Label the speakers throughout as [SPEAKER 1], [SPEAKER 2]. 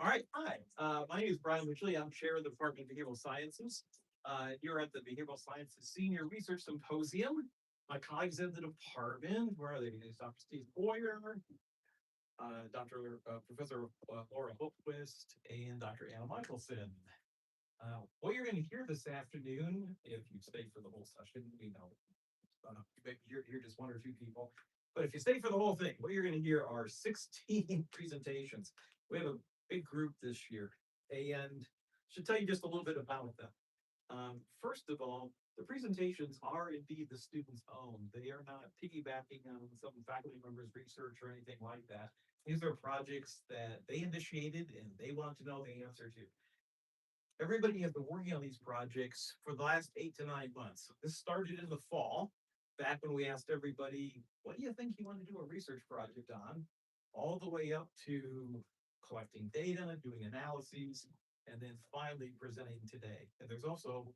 [SPEAKER 1] All right, hi. My name is Brian Widgley. I'm chair of the Department of Behavioral Sciences. Here at the Behavioral Sciences Senior Research Symposium. My colleagues in the department, where are they? There's Dr. Steve Boyer, Professor Laura Hopquist, and Dr. Anna Michelson. What you're going to hear this afternoon, if you stay for the whole session, we know you may hear just one or two people. But if you stay for the whole thing, what you're going to hear are 16 presentations. We have a big group this year, and should tell you just a little bit about them. First of all, the presentations are indeed the students' own. They are not piggybacking on some faculty members' research or anything like that. These are projects that they initiated and they want to know the answer to. Everybody has been working on these projects for the last 8 to 9 months. This started in the fall, back when we asked everybody, what do you think you want to do a research project on? All the way up to collecting data, doing analyses, and then finally presenting today. And there's also,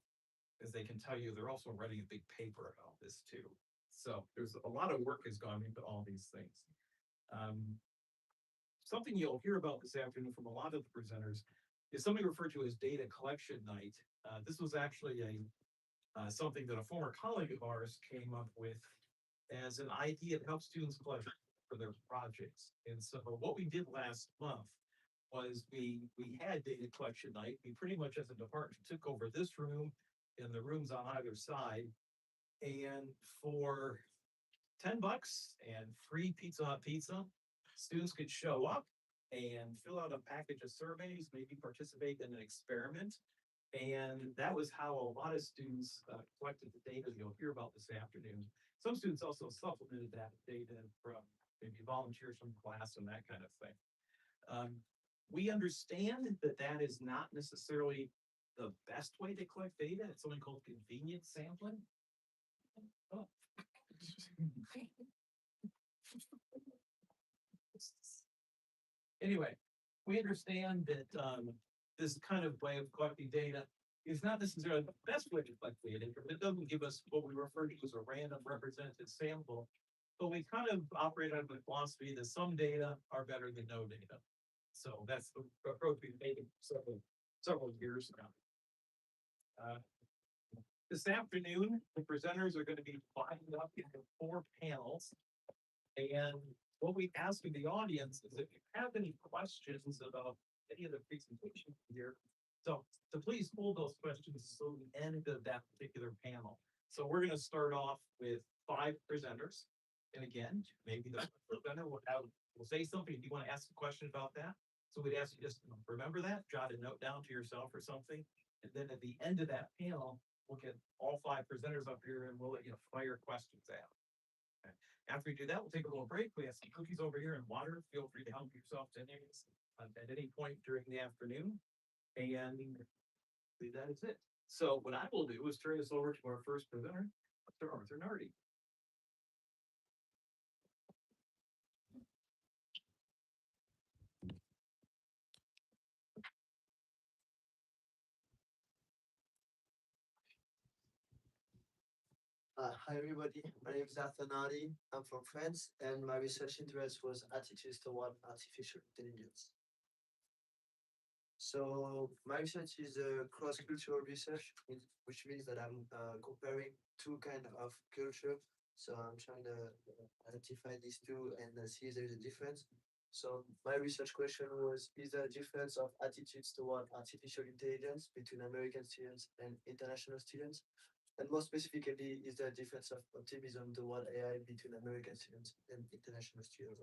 [SPEAKER 1] as they can tell you, they're also writing a big paper about this too. So there's a lot of work has gone into all these things. Something you'll hear about this afternoon from a lot of the presenters is something referred to as data collection night. This was actually something that a former colleague of ours came up with as an idea to help students collect for their projects. And so what we did last month was we had data collection night. We pretty much as a department took over this room and the rooms on either side. And for $10 and free Pizza Hut pizza, students could show up and fill out a package of surveys, maybe participate in an experiment. And that was how a lot of students collected the data you'll hear about this afternoon. Some students also supplemented that data from maybe volunteers from class and that kind of thing. We understand that that is not necessarily the best way to collect data. It's something called convenient sampling. Oh. Anyway, we understand that this kind of way of collecting data is not necessarily the best way to collect data. It doesn't give us what we refer to as a random representative sample, but we kind of operate under the philosophy that some data are better than no data. So that's the approach we've taken several years now. This afternoon, the presenters are going to be divided up into 4 panels. And what we ask of the audience is if you have any questions about any of the presentations here, so to please hold those questions until the end of that particular panel. So we're going to start off with 5 presenters. And again, maybe the presenter will say something if you want to ask a question about that. So we'd ask you just remember that, jot a note down to yourself or something. And then at the end of that panel, we'll get all 5 presenters up here and we'll let you fire questions out. Okay. After we do that, we'll take a little break. We have some cookies over here and water. Feel free to help yourself to these at any point during the afternoon. And that is it. So what I will do is turn this over to our first presenter, Dr. Arthur Nardy.
[SPEAKER 2] Hi everybody, my name is Arthur Nardy. I'm from France and my research interest was attitudes toward artificial intelligence. So my research is a cross-cultural research, which means that I'm comparing 2 kinds of culture. So I'm trying to identify these 2 and see if there's a difference. So my research question was, is there a difference of attitudes toward artificial intelligence between American students and international students? And more specifically, is there a difference of optimism toward AI between American students and international students?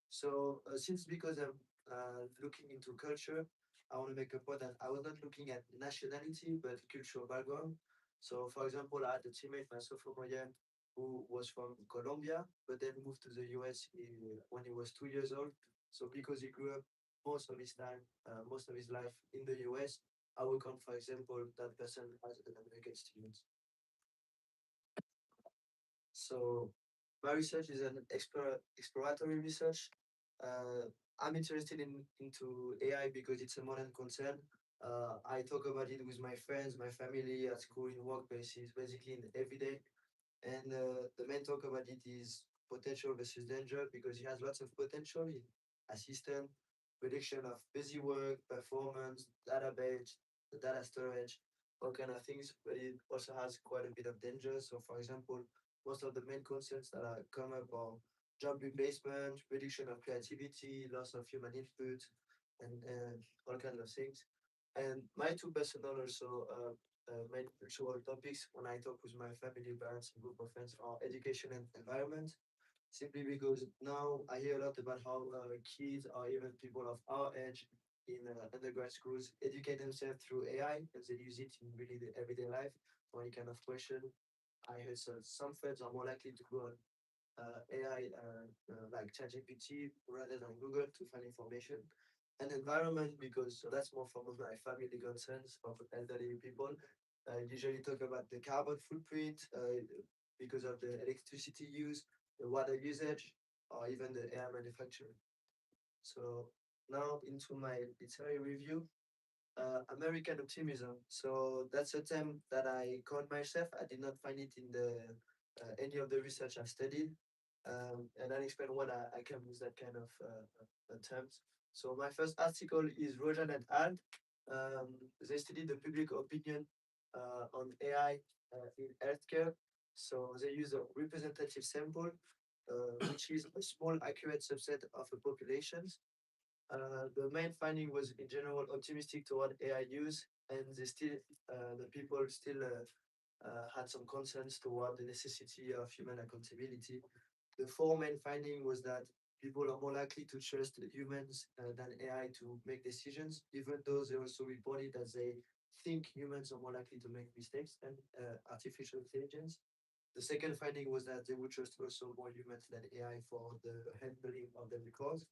[SPEAKER 2] So because I'm looking into culture, I want to make a point that I was not looking at nationality, but cultural background. So for example, I had a teammate, my sophomore year, who was from Colombia, but then moved to the US when he was 2 years old. So because he grew up most of his life in the US, I will count, for example, that person as an American student. So my research is an exploratory research. I'm interested into AI because it's a modern concern. I talk about it with my friends, my family, at school, in workplaces, basically in every day. And the main talk about it is potential versus danger because it has lots of potential in assistant, prediction of busy work, performance, database, the data storage, all kind of things, but it also has quite a bit of danger. So for example, most of the main concerns that are come up are job replacement, reduction of creativity, loss of human input, and all kinds of things. And my two personal also main virtual topics when I talk with my family, parents, and group of friends are education and environment. Simply because now I hear a lot about how kids or even people of our age in undergrad schools educate themselves through AI and they use it in really the everyday life for any kind of question. I heard some friends are more likely to go on AI like ChatGPT rather than Google to find information. And environment because so that's more from my family concerns of elderly people. I usually talk about the carbon footprint because of the electricity use, the water usage, or even the air manufacturing. So now into my literary review, American Optimism. So that's a term that I coined myself. I did not find it in the any of the research I've studied, and I'll explain what I can use that kind of terms. So my first article is Rojan et al. They studied the public opinion on AI in healthcare. So they use a representative sample, which is a small, accurate subset of a population. The main finding was in general optimistic toward AI use, and the people still had some concerns toward the necessity of human accountability. The four main finding was that people are more likely to trust humans than AI to make decisions, even though they also reported that they think humans are more likely to make mistakes than artificial intelligence. The second finding was that they would trust also more humans than AI for the handling of the records.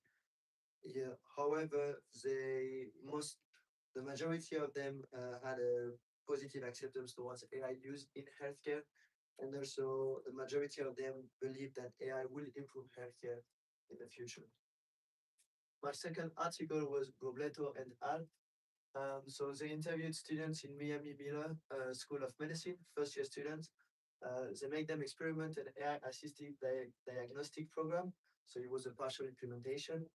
[SPEAKER 2] Yeah. However, the majority of them had a positive acceptance towards AI use in healthcare, and also the majority of them believe that AI will improve healthcare in the future. My second article was Robleto and al. So they interviewed students in Miami Miller School of Medicine, first year students. They make them experiment an AI-assisted diagnostic program. So it was a partial implementation,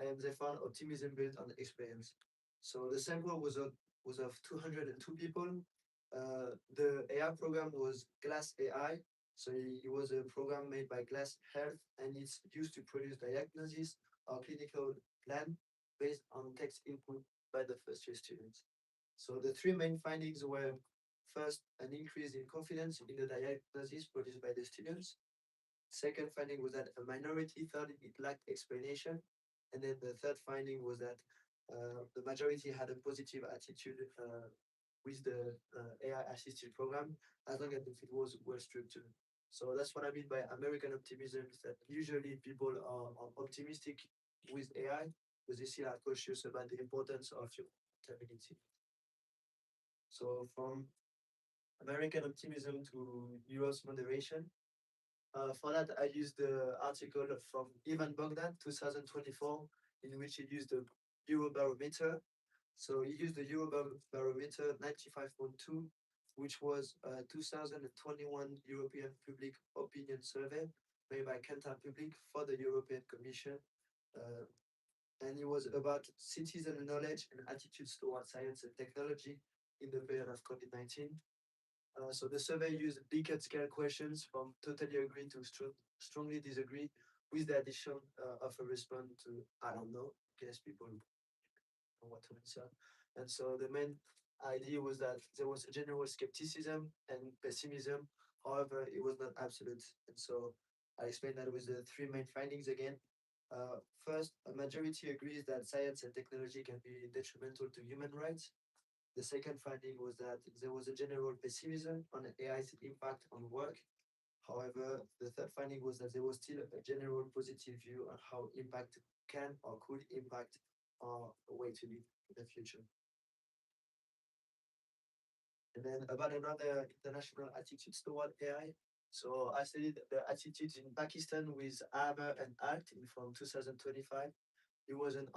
[SPEAKER 2] and they found optimism built on experience. So the sample was of 202 people. The AI program was Glass AI. So it was a program made by Glass Health, and it's used to produce diagnosis or clinical plan based on text input by the first year students. So the three main findings were first, an increase in confidence in the diagnosis produced by the students. Second finding was that a minority thought it lacked explanation. And then the third finding was that the majority had a positive attitude with the AI assisted program as long as it was well structured. So that's what I mean by American optimism is that usually people are optimistic with AI because they still are cautious about the importance of your accountability. So from American optimism to Euro's moderation, for that, I used the article from Ivan Bogdan, 2024, in which he used the Eurobarometer. So he used the Eurobarometer 95.2, which was a 2021 European Public Opinion Survey made by Kantar Public for the European Commission. Uh, and it was about citizen knowledge and attitudes towards science and technology in the period of COVID-19. So the survey used Likert scale questions from totally agree to strongly disagree with the addition of a response to I don't know, in case people know what to answer. And so the main idea was that there was a general skepticism and pessimism. However, it was not absolute. And so I explained that with the three main findings again. First, a majority agrees that science and technology can be detrimental to human rights. The second finding was that there was a general pessimism on AI's impact on work. However, the third finding was that there was still a general positive view on how impact can or could impact our way to live in the future. And then about another international attitudes toward AI. So I studied the attitudes in Pakistan with Aber and Alt from 2025. It was an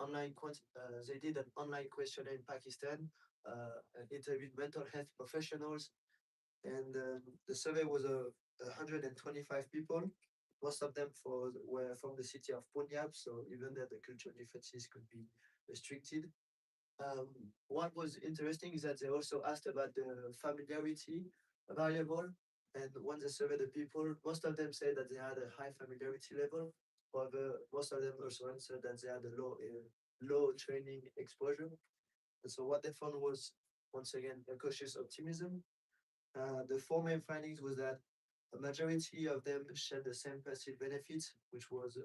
[SPEAKER 2] they did an online questionnaire in Pakistan and interviewed mental health professionals. And the survey was 125 people. Most of them were from the city of Punjab. So even though the cultural differences could be restricted. What was interesting is that they also asked about the familiarity variable, and when they surveyed the people, most of them said that they had a high familiarity level. However, most of them also answered that they had a low training exposure. And so what they found was, once again, a cautious optimism. The four main findings was that a majority of them shared the same perceived benefits, which was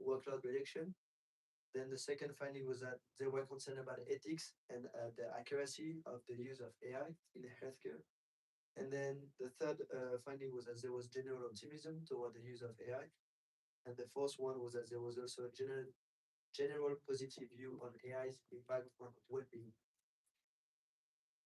[SPEAKER 2] workload reduction. Then the second finding was that they were concerned about ethics and the accuracy of the use of AI in healthcare. And then the third finding was that there was general optimism toward the use of AI. And the fourth one was that there was also a general positive view on AI's impact on well-being.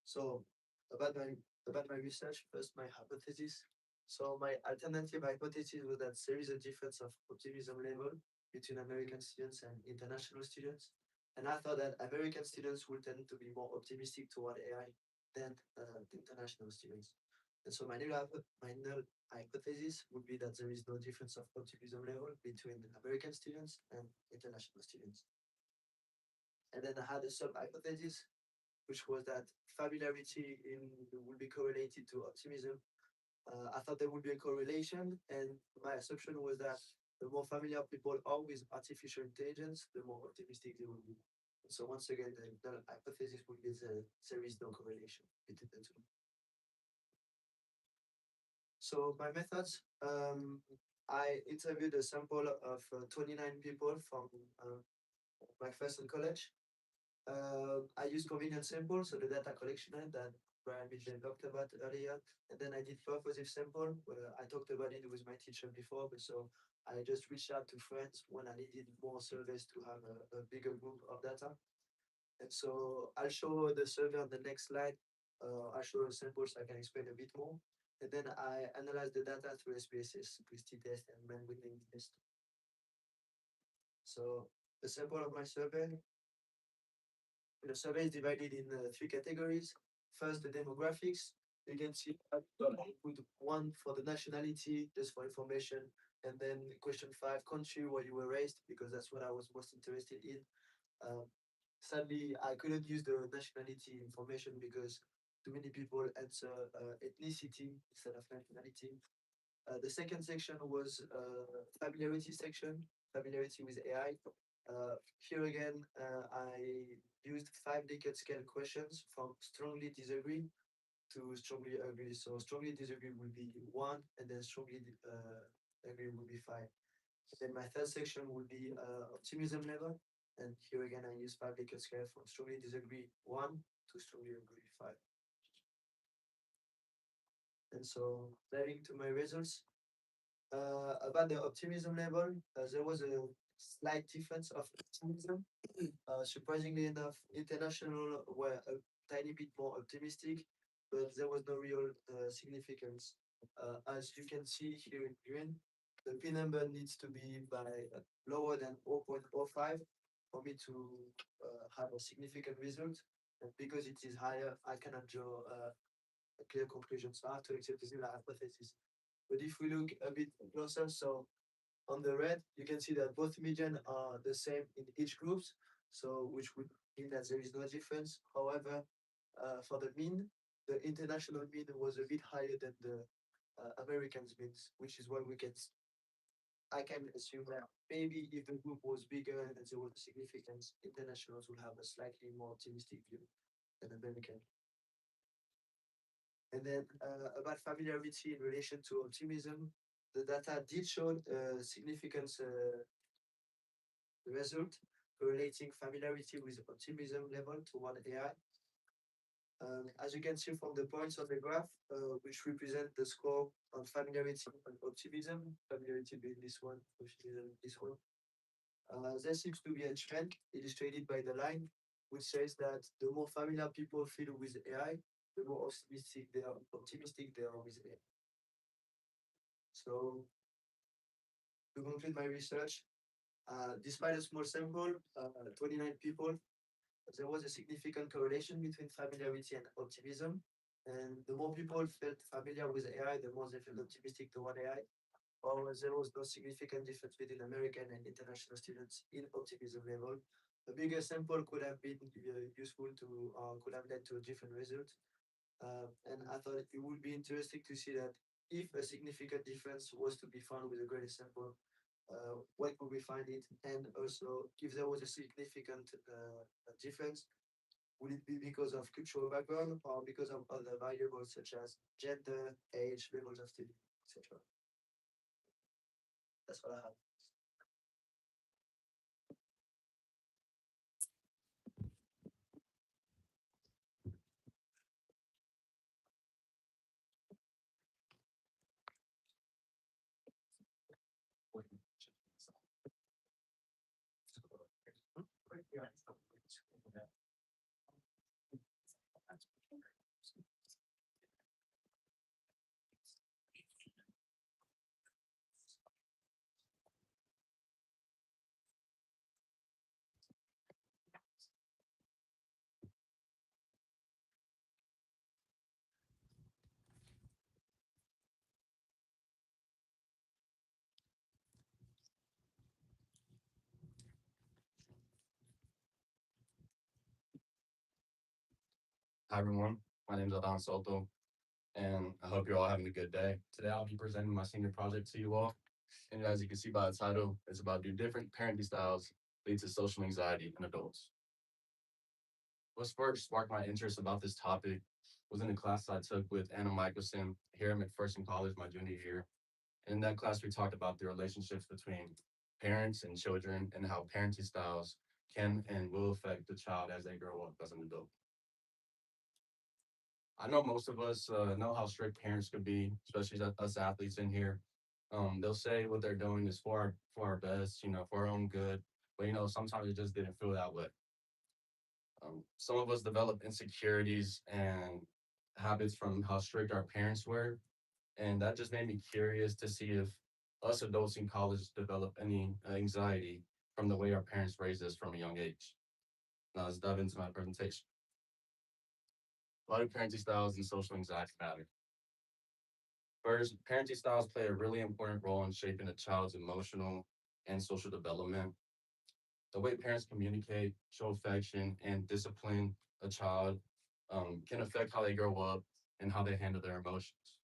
[SPEAKER 2] So about my research, first my hypothesis. So my alternative hypothesis was that there is a difference of optimism level between American students and international students. And I thought that American students would tend to be more optimistic toward AI than international students. And so my null hypothesis would be that there is no difference of optimism level between American students and international students. And then I had a sub hypothesis, which was that familiarity would be correlated to optimism. I thought there would be a correlation, and my assumption was that the more familiar people are with artificial intelligence, the more optimistic they will be. And so once again, the hypothesis would be that there is no correlation between the two. So my methods, I interviewed a sample of 29 people from McPherson College. I used convenient samples, so the data collection that Brian Mitchell talked about earlier. And then I did purposive sample where I talked about it with my teacher before, but so I just reached out to friends when I needed more surveys to have a bigger group of data. And so I'll show the survey on the next slide. I'll show the samples so I can explain a bit more. And then I analyze the data through SPSS, with t-test and man-within test. So the sample of my survey. The survey is divided in three categories. First, the demographics. You can see I put one for the nationality, just for information, and then question 5, country where you were raised, because that's what I was most interested in. Sadly, I couldn't use the nationality information because too many people answer ethnicity instead of nationality. The second section was familiarity section, familiarity with AI. Here again, I used 5 Likert scale questions from strongly disagree to strongly agree. So strongly disagree will be 1, and then strongly agree will be 5. Then my third section will be optimism level. And here again, I use 5 Likert scale from strongly disagree 1 to strongly agree 5. And so diving to my results, about the optimism level, there was a slight difference of optimism. Surprisingly enough, international were a tiny bit more optimistic, but there was no real significance. As you can see here in green, the P number needs to be by lower than 0.05 for me to have a significant result. And because it is higher, I cannot draw a clear conclusion. So I have to accept this hypothesis. But if we look a bit closer, so on the red, you can see that both median are the same in each groups, so which would mean that there is no difference. However, for the mean, the international mean was a bit higher than the Americans means, which is why I can assume that maybe if the group was bigger and there was a significance, internationals will have a slightly more optimistic view than American. And then about familiarity in relation to optimism, the data did show significant result correlating familiarity with optimism level to one AI. As you can see from the points on the graph, which represent the score on familiarity and optimism, familiarity being this one, optimism this one. There seems to be a trend illustrated by the line, which says that the more familiar people feel with AI, the more optimistic they are with AI. So to conclude my research, despite a small sample, 29 people, there was a significant correlation between familiarity and optimism. And the more people felt familiar with AI, the more they felt optimistic toward AI. Or there was no significant difference between American and international students in optimism level. a bigger sample could have been useful to could have led to a different result. And I thought it would be interesting to see that if a significant difference was to be found with a greater sample, what would we find it? And also, if there was a significant difference, would it be because of cultural background or because of other variables such as gender, age, levels of study, etc.? That's what I have.
[SPEAKER 3] Hi everyone, my name is Adan Soto, and I hope you're all having a good day. Today I'll be presenting my senior project to you all, and as you can see by the title, it's about do different parenting styles lead to social anxiety in adults. What first sparked my interest about this topic was in a class I took with Anna Michelson here at McPherson College my junior year. And in that class, we talked about the relationships between parents and children and how parenting styles can and will affect the child as they grow up as an adult. I know most of us know how strict parents could be, especially us athletes in here. They'll say what they're doing is for our best, for our own good. But sometimes it just didn't feel that way. Some of us develop insecurities and habits from how strict our parents were, and that just made me curious to see if us adults in college develop any anxiety from the way our parents raised us from a young age. Now let's dive into my presentation. Why do parenting styles and social anxiety matter? First, parenting styles play a really important role in shaping a child's emotional and social development. The way parents communicate, show affection, and discipline a child can affect how they grow up and how they handle their emotions.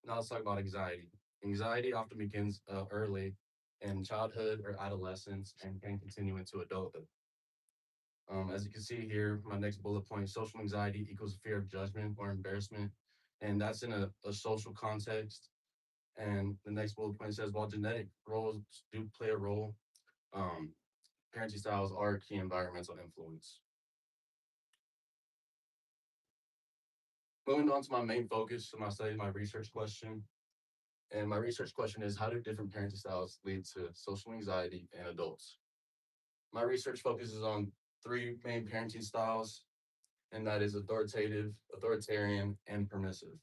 [SPEAKER 3] Now let's talk about anxiety. Anxiety often begins early in childhood or adolescence and can continue into adulthood. As you can see here, my next bullet point, social anxiety equals fear of judgment or embarrassment. And that's in a social context. And the next bullet point says, while genetic roles do play a role, um, parenting styles are a key environmental influence. Moving on to my main focus of my study, my research question. And my research question is, how do different parenting styles lead to social anxiety in adults? My research focuses on three main parenting styles, and that is authoritative, authoritarian, and permissive.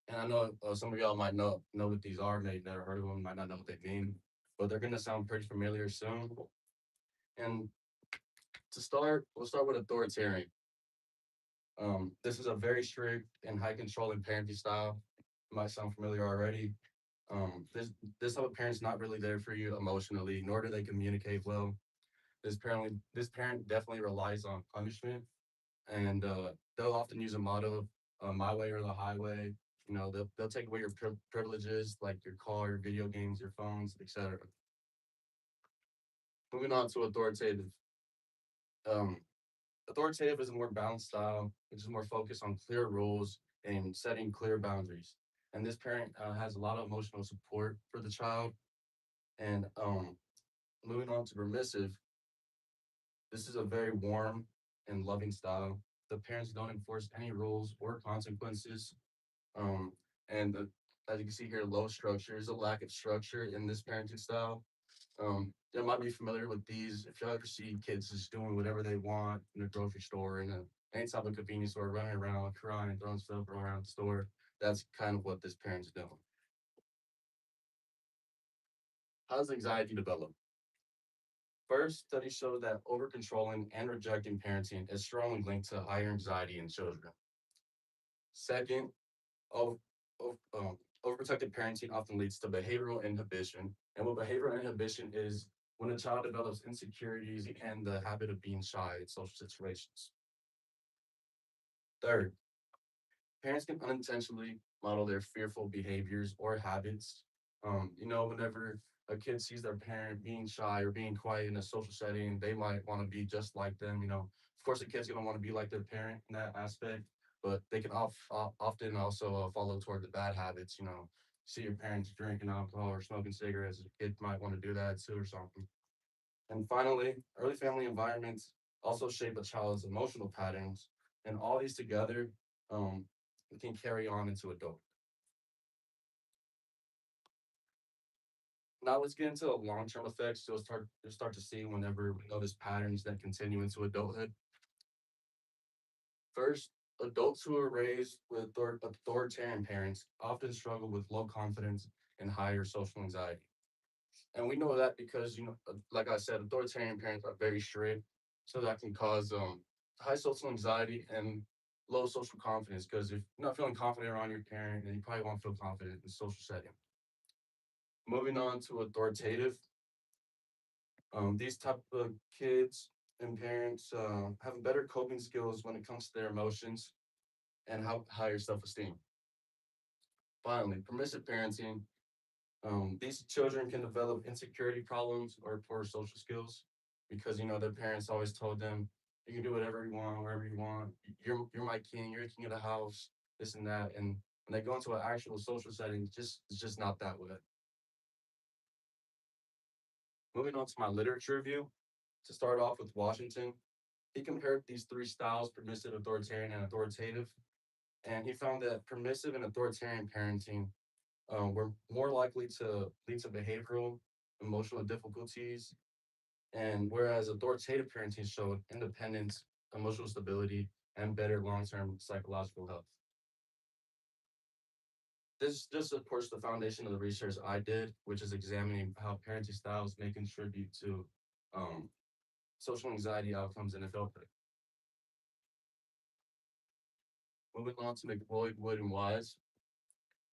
[SPEAKER 3] And I know some of y'all might know what these are, maybe never heard of them, might not know what they mean, but they're gonna sound pretty familiar soon. And to start, we'll start with authoritarian. This is a very strict and high controlling parenting style. It might sound familiar already. This type of parent's not really there for you emotionally, nor do they communicate well. This parent definitely relies on punishment, and they'll often use a motto of my way or the highway. They'll take away your privileges like your car, your video games, your phones, etc. Moving on to authoritative. Um, Authoritative is a more balanced style, which is more focused on clear rules and setting clear boundaries. And this parent has a lot of emotional support for the child. And moving on to permissive, this is a very warm and loving style. The parents don't enforce any rules or consequences. Um, and as you can see here, low structure is a lack of structure in this parenting style. You might be familiar with these. If you ever see kids just doing whatever they want in a grocery store, in any type of convenience store, running around, crying, throwing stuff around the store, that's kind of what this parent's doing. How does anxiety develop? First, studies show that over controlling and rejecting parenting is strongly linked to higher anxiety in children. Second, over, overprotective parenting often leads to behavioral inhibition. And what behavioral inhibition is when a child develops insecurities and the habit of being shy in social situations. Third, parents can unintentionally model their fearful behaviors or habits. Whenever a kid sees their parent being shy or being quiet in a social setting, they might want to be just like them. Of course, the kid's gonna want to be like their parent in that aspect, but they can often also follow toward the bad habits. See your parents drinking alcohol or smoking cigarettes, a kid might want to do that too or something. And finally, early family environments also shape a child's emotional patterns, and all these together um, can carry on into adult. Now let's get into the long-term effects you'll start to see whenever we notice patterns that continue into adulthood. First, adults who are raised with authoritarian parents often struggle with low confidence and higher social anxiety. And we know that because, like I said, authoritarian parents are very strict, so that can cause high social anxiety and low social confidence. Because if you're not feeling confident around your parent, then you probably won't feel confident in social setting. Moving on to authoritative, these type of kids and parents have better coping skills when it comes to their emotions and how higher self-esteem. Finally, permissive parenting. These children can develop insecurity problems or poor social skills because their parents always told them you can do whatever you want, wherever you want. You're my king. You're the king of the house. This and that. And when they go into an actual social setting, it's just not that way. Moving on to my literature review. To start off with Washington, he compared these three styles: permissive, authoritarian, and authoritative. And he found that permissive and authoritarian parenting were more likely to lead to behavioral, emotional difficulties, and whereas authoritative parenting showed independence, emotional stability, and better long-term psychological health. This just supports the foundation of the research I did, which is examining how parenting styles may contribute to um, social anxiety outcomes in adulthood. Moving on to McBroyd, Wood, and Wise,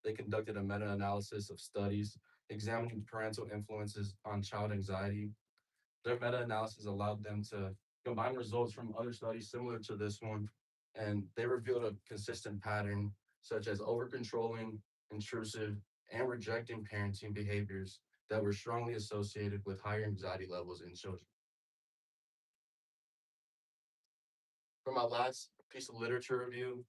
[SPEAKER 3] they conducted a meta-analysis of studies examining parental influences on child anxiety. Their meta-analysis allowed them to combine results from other studies similar to this one, and they revealed a consistent pattern such as over-controlling, intrusive, and rejecting parenting behaviors that were strongly associated with higher anxiety levels in children. For my last piece of literature review,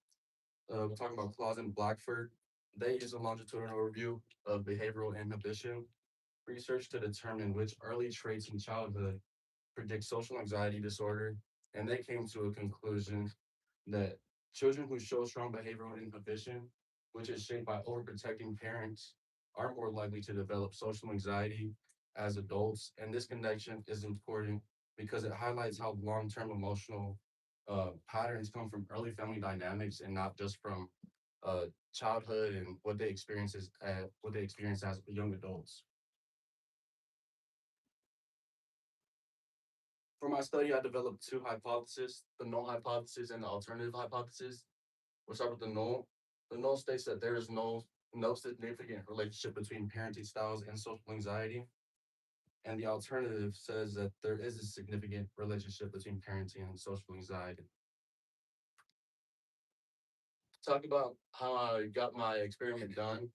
[SPEAKER 3] we're talking about Claus and Blackford. They use a longitudinal review of behavioral inhibition research to determine which early traits in childhood predict social anxiety disorder, and they came to a conclusion that children who show strong behavioral inhibition, which is shaped by overprotecting parents, are more likely to develop social anxiety as adults. And this connection is important because it highlights how long-term emotional patterns come from early family dynamics and not just from childhood and what they experience as young adults. For my study, I developed two hypotheses: the null hypothesis and the alternative hypothesis. We'll start with the null. The null states that there is no significant relationship between parenting styles and social anxiety. And the alternative says that there is a significant relationship between parenting and social anxiety. Talk about how I got my experiment done.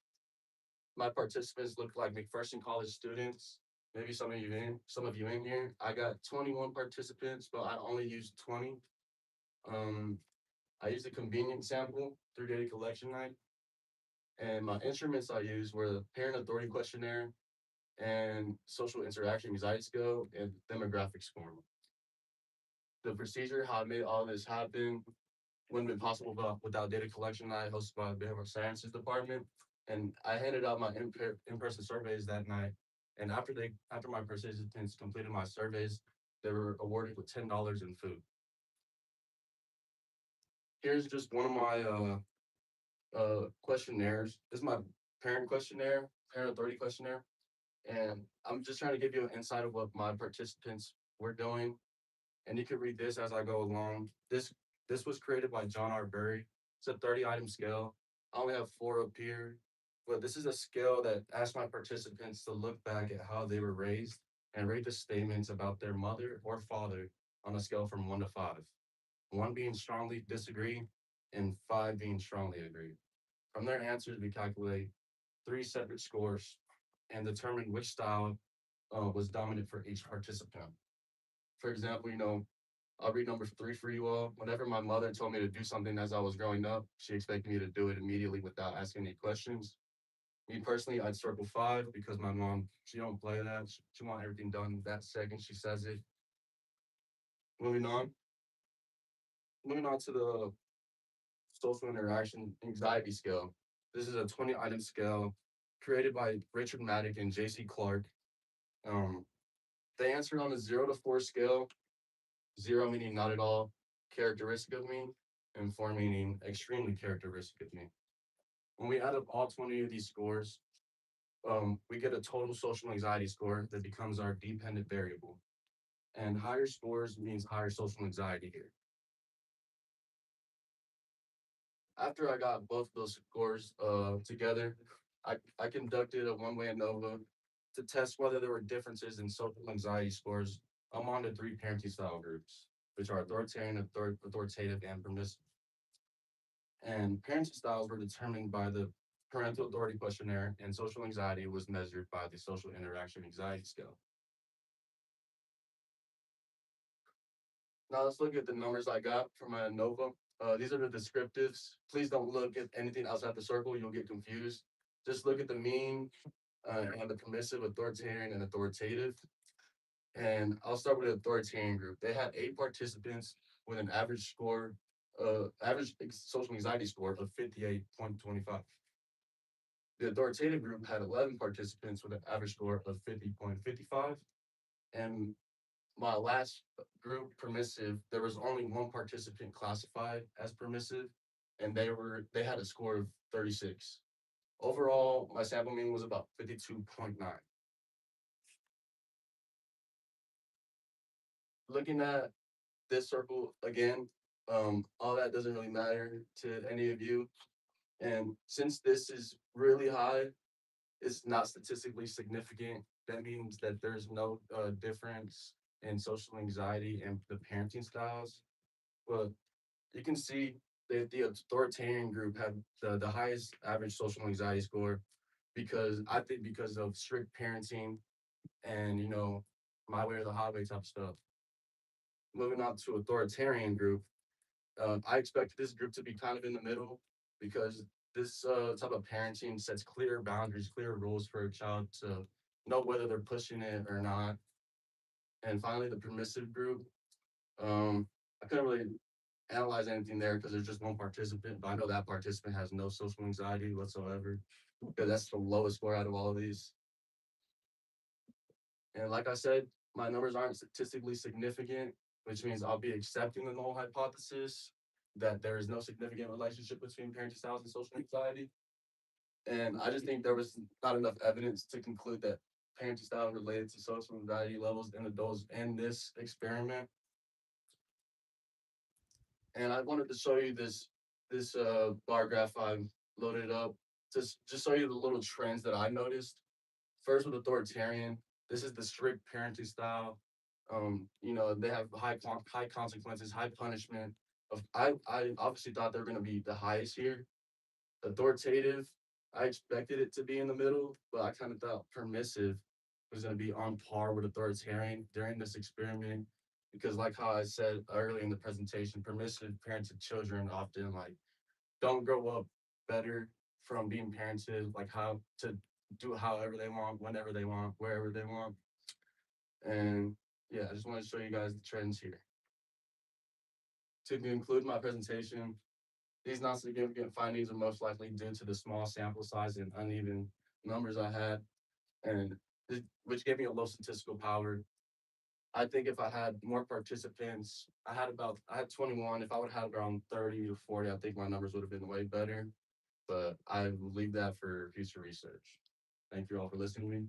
[SPEAKER 3] My participants look like McPherson College students. Maybe some of you in here. I got 21 participants, but I only used 20. Um, I used a convenient sample through data collection night, and my instruments I used were the parent authority questionnaire and social interaction anxiety scale and demographic score. The procedure, how I made all this happen, wouldn't have been possible without data collection night hosted by the Behavioral Sciences Department. And I handed out my in-person surveys that night. And after my participants completed my surveys, they were awarded with $10 in food. Here's just one of my questionnaires. This is my parent authority questionnaire. And I'm just trying to give you an insight of what my participants were doing. And you can read this as I go along. This was created by John R. Berry. It's a 30-item scale. I only have four up here, but this is a scale that asks my participants to look back at how they were raised and rate the statements about their mother or father on a scale from 1 to 5. 1 being strongly disagree and 5 being strongly agree. From their answers, we calculate 3 separate scores and determine which style was dominant for each participant. For example, I'll read number 3 for you all. Whenever my mother told me to do something as I was growing up, she expected me to do it immediately without asking any questions. Me personally, I'd circle 5 because my mom, she don't play that. She want everything done that second she says it. Moving on. Moving on to the social interaction anxiety scale. This is a 20-item scale created by Richard Maddock and J.C. Clark. Um, they answered on a 0 to 4 scale, 0 meaning not at all characteristic of me, and 4 meaning extremely characteristic of me. When we add up all 20 of these scores, we get a total social anxiety score that becomes our dependent variable. And higher scores means higher social anxiety here. After I got both of those scores together, I conducted a one-way ANOVA to test whether there were differences in social anxiety scores among the 3 parenting style groups, which are authoritarian, authoritative, and permissive. And parenting styles were determined by the parental authority questionnaire, and social anxiety was measured by the social interaction anxiety scale. Now let's look at the numbers I got from my ANOVA. These are the descriptives. Please don't look at anything outside the circle. You'll get confused. Just look at the mean and the permissive, authoritarian, and authoritative. And I'll start with the authoritarian group. They had 8 participants with an average score, average social anxiety score of 58.25. The authoritative group had 11 participants with an average score of 50.55. And my last group, permissive, there was only 1 participant classified as permissive, and they had a score of 36. Overall, my sample mean was about 52.9. Looking at this circle again, all that doesn't really matter to any of you. And since this is really high, it's not statistically significant. That means that there's no difference in social anxiety and the parenting styles. But you can see that the authoritarian group had the highest average social anxiety score because I think because of strict parenting and my way or the highway type stuff. Moving on to authoritarian group, I expected this group to be kind of in the middle because this type of parenting sets clear boundaries, clear rules for a child to know whether they're pushing it or not. And finally, the permissive group. I couldn't really analyze anything there because there's just 1 participant, but I know that participant has no social anxiety whatsoever because that's the lowest score out of all of these. And like I said, my numbers aren't statistically significant, which means I'll be accepting the null hypothesis that there is no significant relationship between parenting styles and social anxiety. And I just think there was not enough evidence to conclude that parenting style related to social anxiety levels in adults in this experiment. And I wanted to show you this bar graph I loaded up to just show you the little trends that I noticed. First, with authoritarian, this is the strict parenting style. They have high consequences, high punishment. I obviously thought they were going to be the highest here. Authoritative, I expected it to be in the middle, but I kind of thought permissive was going to be on par with authoritarian during this experiment because, like how I said earlier in the presentation, permissive parented children often don't grow up better from being parented, like how to do however they want, whenever they want, wherever they want. And yeah, I just want to show you guys the trends here. To conclude my presentation, these non-significant findings are most likely due to the small sample size and uneven numbers I had, and which gave me a low statistical power. I think if I had more participants, I had 21. If I would have had around 30 to 40, I think my numbers would have been way better. But I will leave that for future research. Thank you all for listening to me.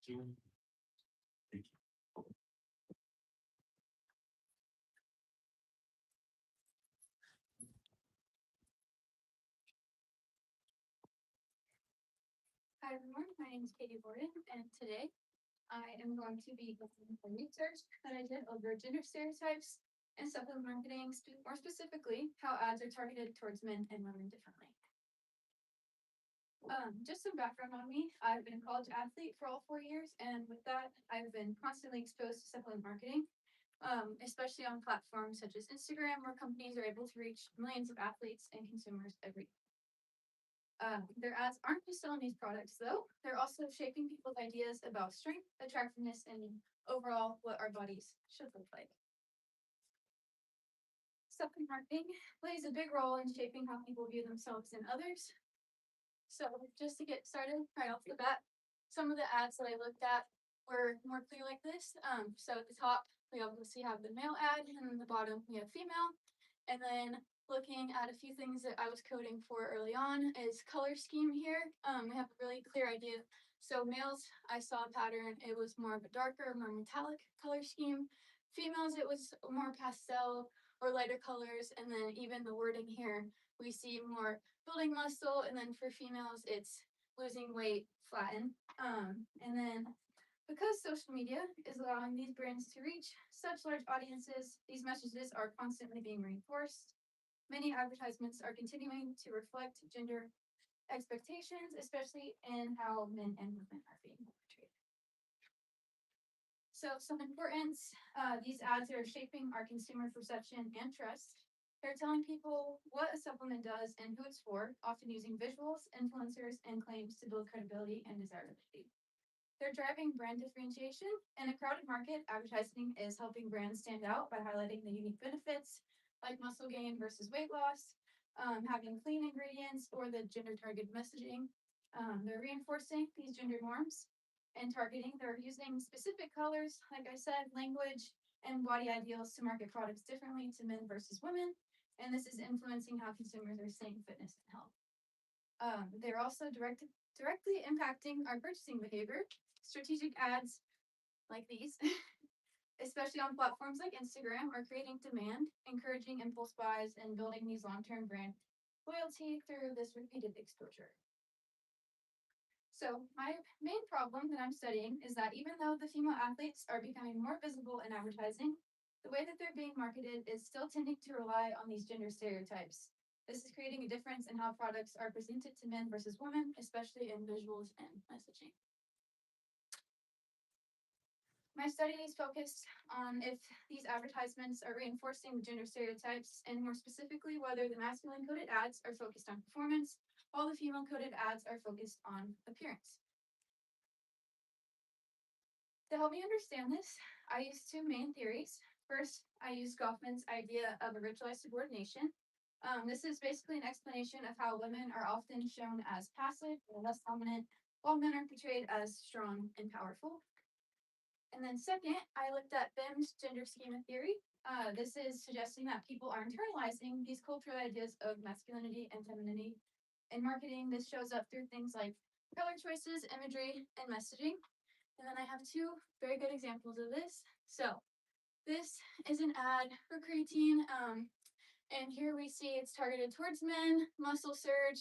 [SPEAKER 4] Hi everyone, my name is Katie Borden, and today I am going to be looking for research that I did over gender stereotypes and supplement marketing, more specifically, how ads are targeted towards men and women differently. Just some background on me. I've been a college athlete for all 4 years, and with that, I've been constantly exposed to supplement marketing, especially on platforms such as Instagram, where companies are able to reach millions of athletes and consumers every day. Their ads aren't just selling these products, though. They're also shaping people's ideas about strength, attractiveness, and overall what our bodies should look like. Supplement marketing plays a big role in shaping how people view themselves and others. So just to get started right off the bat, some of the ads that I looked at were more clear like this. So at the top, we obviously have the male ad, and then the bottom we have female. And then looking at a few things that I was coding for early on is color scheme here. We have a really clear idea. So males, I saw a pattern. It was more of a darker, more metallic color scheme. Females, it was more pastel or lighter colors. And then even the wording here, we see more building muscle. And then for females, it's losing weight, flatten. And then because social media is allowing these brands to reach such large audiences, these messages are constantly being reinforced. Many advertisements are continuing to reflect gender expectations, especially in how men and women are being portrayed. So some importance, these ads are shaping our consumer perception and trust. They're telling people what a supplement does and who it's for, often using visuals, influencers, and claims to build credibility and desirability. They're driving brand differentiation. In a crowded market, advertising is helping brands stand out by highlighting the unique benefits, like muscle gain versus weight loss, having clean ingredients, or the gender targeted messaging. They're reinforcing these gender norms and targeting. They're using specific colors, like I said, language, and body ideals to market products differently to men versus women. And this is influencing how consumers are seeing fitness and health. They're also directly impacting our purchasing behavior. Strategic ads like these, especially on platforms like Instagram, are creating demand, encouraging impulse buys, and building these long-term brand loyalty through this repeated exposure. So my main problem that I'm studying is that even though the female athletes are becoming more visible in advertising, the way that they're being marketed is still tending to rely on these gender stereotypes. This is creating a difference in how products are presented to men versus women, especially in visuals and messaging. My study is focused on if these advertisements are reinforcing gender stereotypes, and more specifically, whether the masculine coded ads are focused on performance, while the female coded ads are focused on appearance. To help me understand this, I used two main theories. First, I used Goffman's idea of a ritualized subordination. This is basically an explanation of how women are often shown as passive or less dominant, while men are portrayed as strong and powerful. And then second, I looked at Bim's gender schema theory. This is suggesting that people are internalizing these cultural ideas of masculinity and femininity. In marketing, this shows up through things like color choices, imagery, and messaging. And then I have two very good examples of this. So this is an ad for creatine. And here we see it's targeted towards men, muscle surge.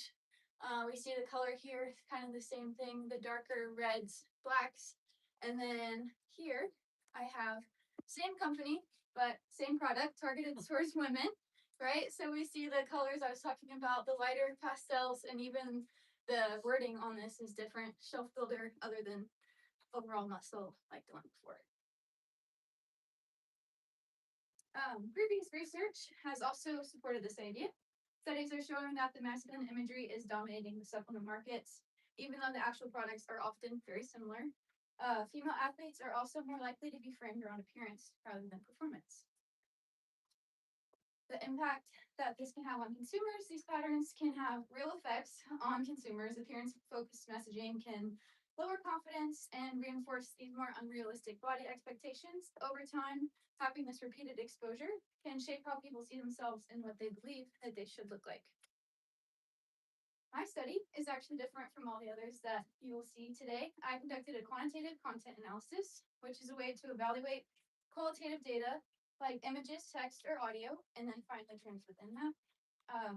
[SPEAKER 4] We see the color here, kind of the same thing, the darker reds, blacks. And then here I have same company, but same product targeted towards women, right? So we see the colors I was talking about, the lighter pastels, and even the wording on this is different, shelf builder other than overall muscle like the one before. Previous research has also supported this idea. Studies are showing that the masculine imagery is dominating the supplement markets, even though the actual products are often very similar. Female athletes are also more likely to be framed around appearance rather than performance. The impact that this can have on consumers, these patterns can have real effects on consumers. Appearance-focused messaging can lower confidence and reinforce these more unrealistic body expectations. Over time, having this repeated exposure can shape how people see themselves and what they believe that they should look like. My study is actually different from all the others that you will see today. I conducted a quantitative content analysis, which is a way to evaluate qualitative data like images, text, or audio, and then find the trends within that.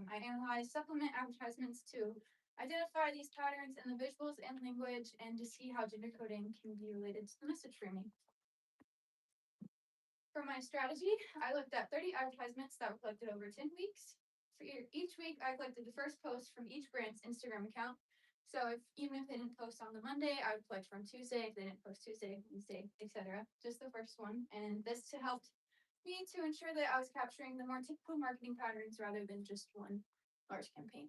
[SPEAKER 4] I analyzed supplement advertisements to identify these patterns in the visuals and language and to see how gender coding can be related to the message framing. For my strategy, I looked at 30 advertisements that were collected over 10 weeks. For each week, I collected the first post from each brand's Instagram account. So even if they didn't post on the Monday, I would collect from Tuesday. If they didn't post Tuesday, Wednesday, etc. Just the first one. And this helped me to ensure that I was capturing the more typical marketing patterns rather than just one large campaign.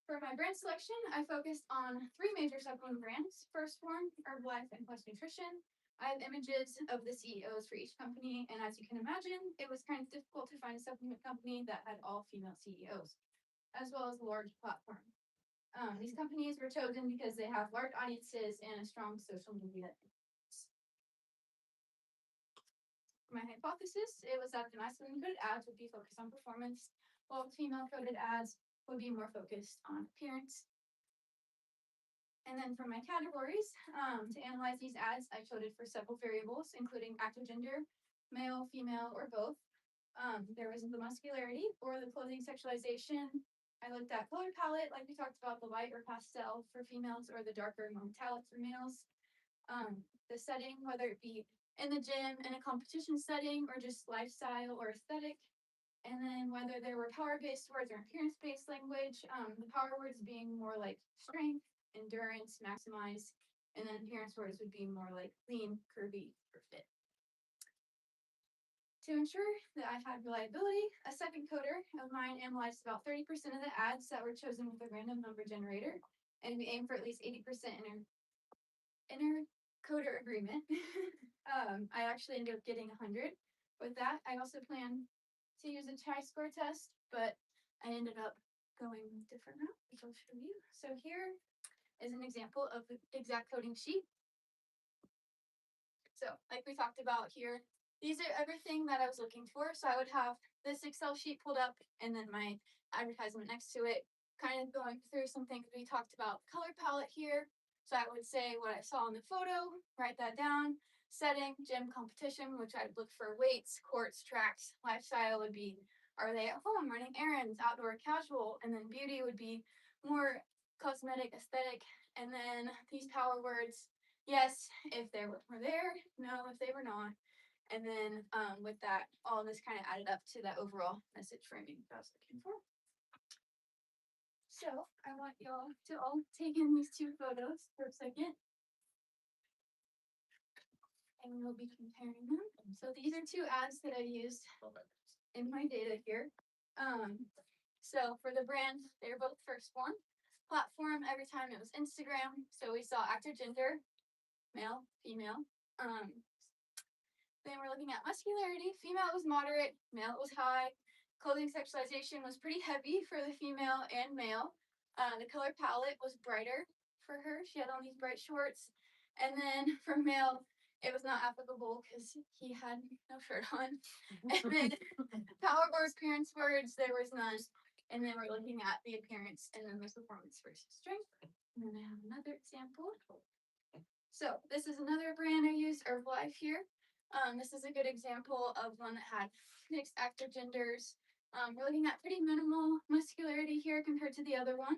[SPEAKER 4] For my brand selection, I focused on 3 major supplement brands: First Form, Herbalife, and Plus Nutrition. I have images of the CEOs for each company, and as you can imagine, it was kind of difficult to find a supplement company that had all female CEOs, as well as a large platform. These companies were chosen because they have large audiences and a strong social media. My hypothesis, it was that the masculine coded ads would be focused on performance, while the female coded ads would be more focused on appearance. And then for my categories, to analyze these ads, I coded for several variables, including active gender, male, female, or both. There was the muscularity or the clothing sexualization. I looked at color palette, like we talked about, the light or pastel for females or the darker, more metallic for males. The setting, whether it be in the gym, in a competition setting, or just lifestyle or aesthetic. And then whether there were power-based words or appearance-based language, the power words being more like strength, endurance, maximize, and then appearance words would be more like lean, curvy, or fit. To ensure that I had reliability, a second coder of mine analyzed about 30% of the ads that were chosen with a random number generator, and we aim for at least 80% inner coder agreement. I actually ended up getting 100 with that. I also plan to use a chi-score test, but I ended up going a different route, which I'll show you. So here is an example of the exact coding sheet. So like we talked about here, these are everything that I was looking for. So I would have this Excel sheet pulled up and then my advertisement next to it, kind of going through some things we talked about. Color palette here. So I would say what I saw in the photo, write that down. Setting, gym competition, which I'd look for weights, courts, tracks. Lifestyle would be, are they at home running errands, outdoor, casual? And then beauty would be more cosmetic, aesthetic. And then these power words, yes, if they were there, no, if they were not. And then with that, all of this kind of added up to that overall message framing that I was looking for. So I want y'all to all take in these 2 photos for a second. And we'll be comparing them. So these are 2 ads that I used in my data here. So for the brand, they're both First Form. Platform, every time it was Instagram. So we saw active gender, male, female. Then we're looking at muscularity. Female was moderate, male was high. Clothing sexualization was pretty heavy for the female and male. The color palette was brighter for her. She had on these bright shorts. And then for male, it was not applicable because he had no shirt on. And then power words, appearance words, there was none. And then we're looking at the appearance and then the performance versus strength. And then I have another example. So this is another brand I used, Herbalife here. This is a good example of one that had mixed active genders. We're looking at pretty minimal muscularity here compared to the other one.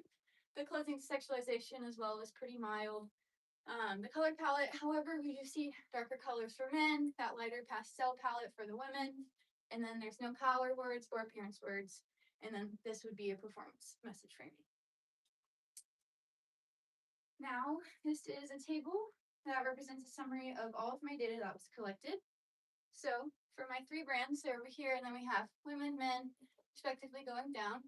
[SPEAKER 4] The clothing sexualization as well is pretty mild. The color palette, however, we do see darker colors for men, that lighter pastel palette for the women, and then there's no power words or appearance words, and then this would be a performance message framing. Now, this is a table that represents a summary of all of my data that was collected. So for my 3 brands, they're over here, and then we have women, men, respectively going down.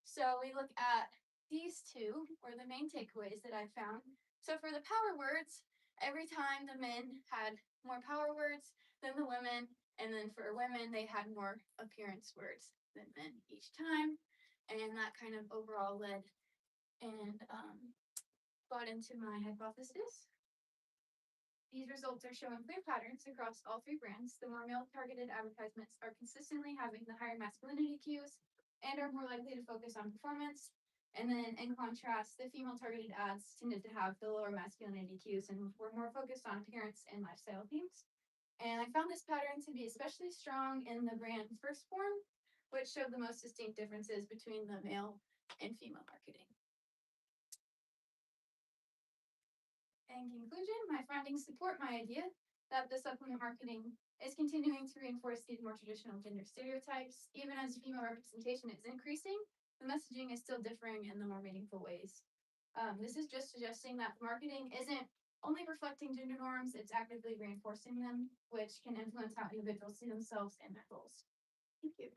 [SPEAKER 4] So we look at these 2, or the main takeaways that I found. So for the power words, every time the men had more power words than the women, and then for women, they had more appearance words than men each time. And that kind of overall led and bought into my hypothesis. These results are showing clear patterns across all 3 brands. The more male-targeted advertisements are consistently having the higher masculinity cues and are more likely to focus on performance. And then in contrast, the female targeted ads tended to have the lower masculinity cues and were more focused on appearance and lifestyle themes. And I found this pattern to be especially strong in the brand Firstborn, which showed the most distinct differences between the male and female marketing. In conclusion, my findings support my idea that the supplement marketing is continuing to reinforce these more traditional gender stereotypes. Even as female representation is increasing, the messaging is still differing in the more meaningful ways. This is just suggesting that marketing isn't only reflecting gender norms, it's actively reinforcing them, which can influence how individuals see themselves and their goals. Thank you.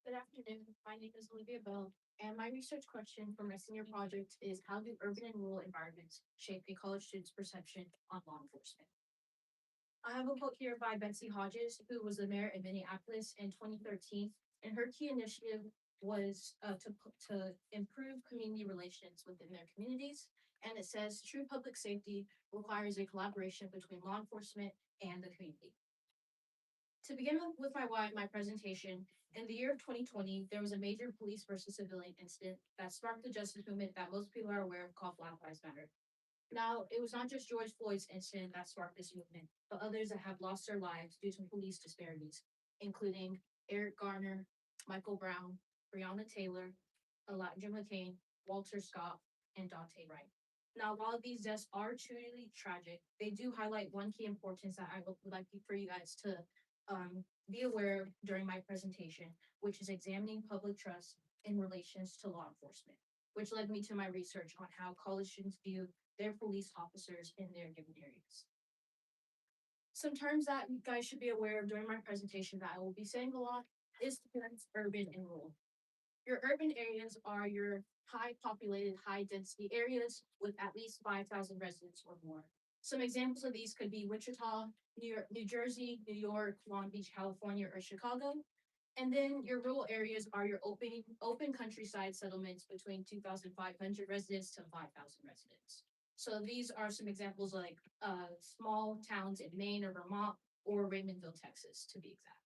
[SPEAKER 5] Good afternoon. My name is Olivia Bell, and my research question for my senior project is how do urban and rural environments shape a college student's perception on law enforcement? I have a quote here by Betsy Hodges, who was the mayor of Minneapolis in 2013, and her key initiative was to improve community relations within their communities. And it says true public safety requires a collaboration between law enforcement and the community. To begin with my presentation, in the year of 2020, there was a major police versus civilian incident that sparked the justice movement that most people are aware of called Black Lives Matter. Now, it was not just George Floyd's incident that sparked this movement, but others that have lost their lives due to police disparities, including Eric Garner, Michael Brown, Breonna Taylor, Elijah McClain, Walter Scott, and Dante Wright. Now, while these deaths are truly tragic, they do highlight one key importance that I would like for you guys to be aware of during my presentation, which is examining public trust in relations to law enforcement, which led me to my research on how college students view their police officers in their given areas. Some terms that you guys should be aware of during my presentation that I will be saying a lot is the terms urban and rural. Your urban areas are your high populated, high density areas with at least 5,000 residents or more. Some examples of these could be Wichita, New Jersey, New York, Long Beach, California, or Chicago. And then your rural areas are your open countryside settlements between 2,500 residents to 5,000 residents. So these are some examples like small towns in Maine or Vermont or Raymondville, Texas, to be exact.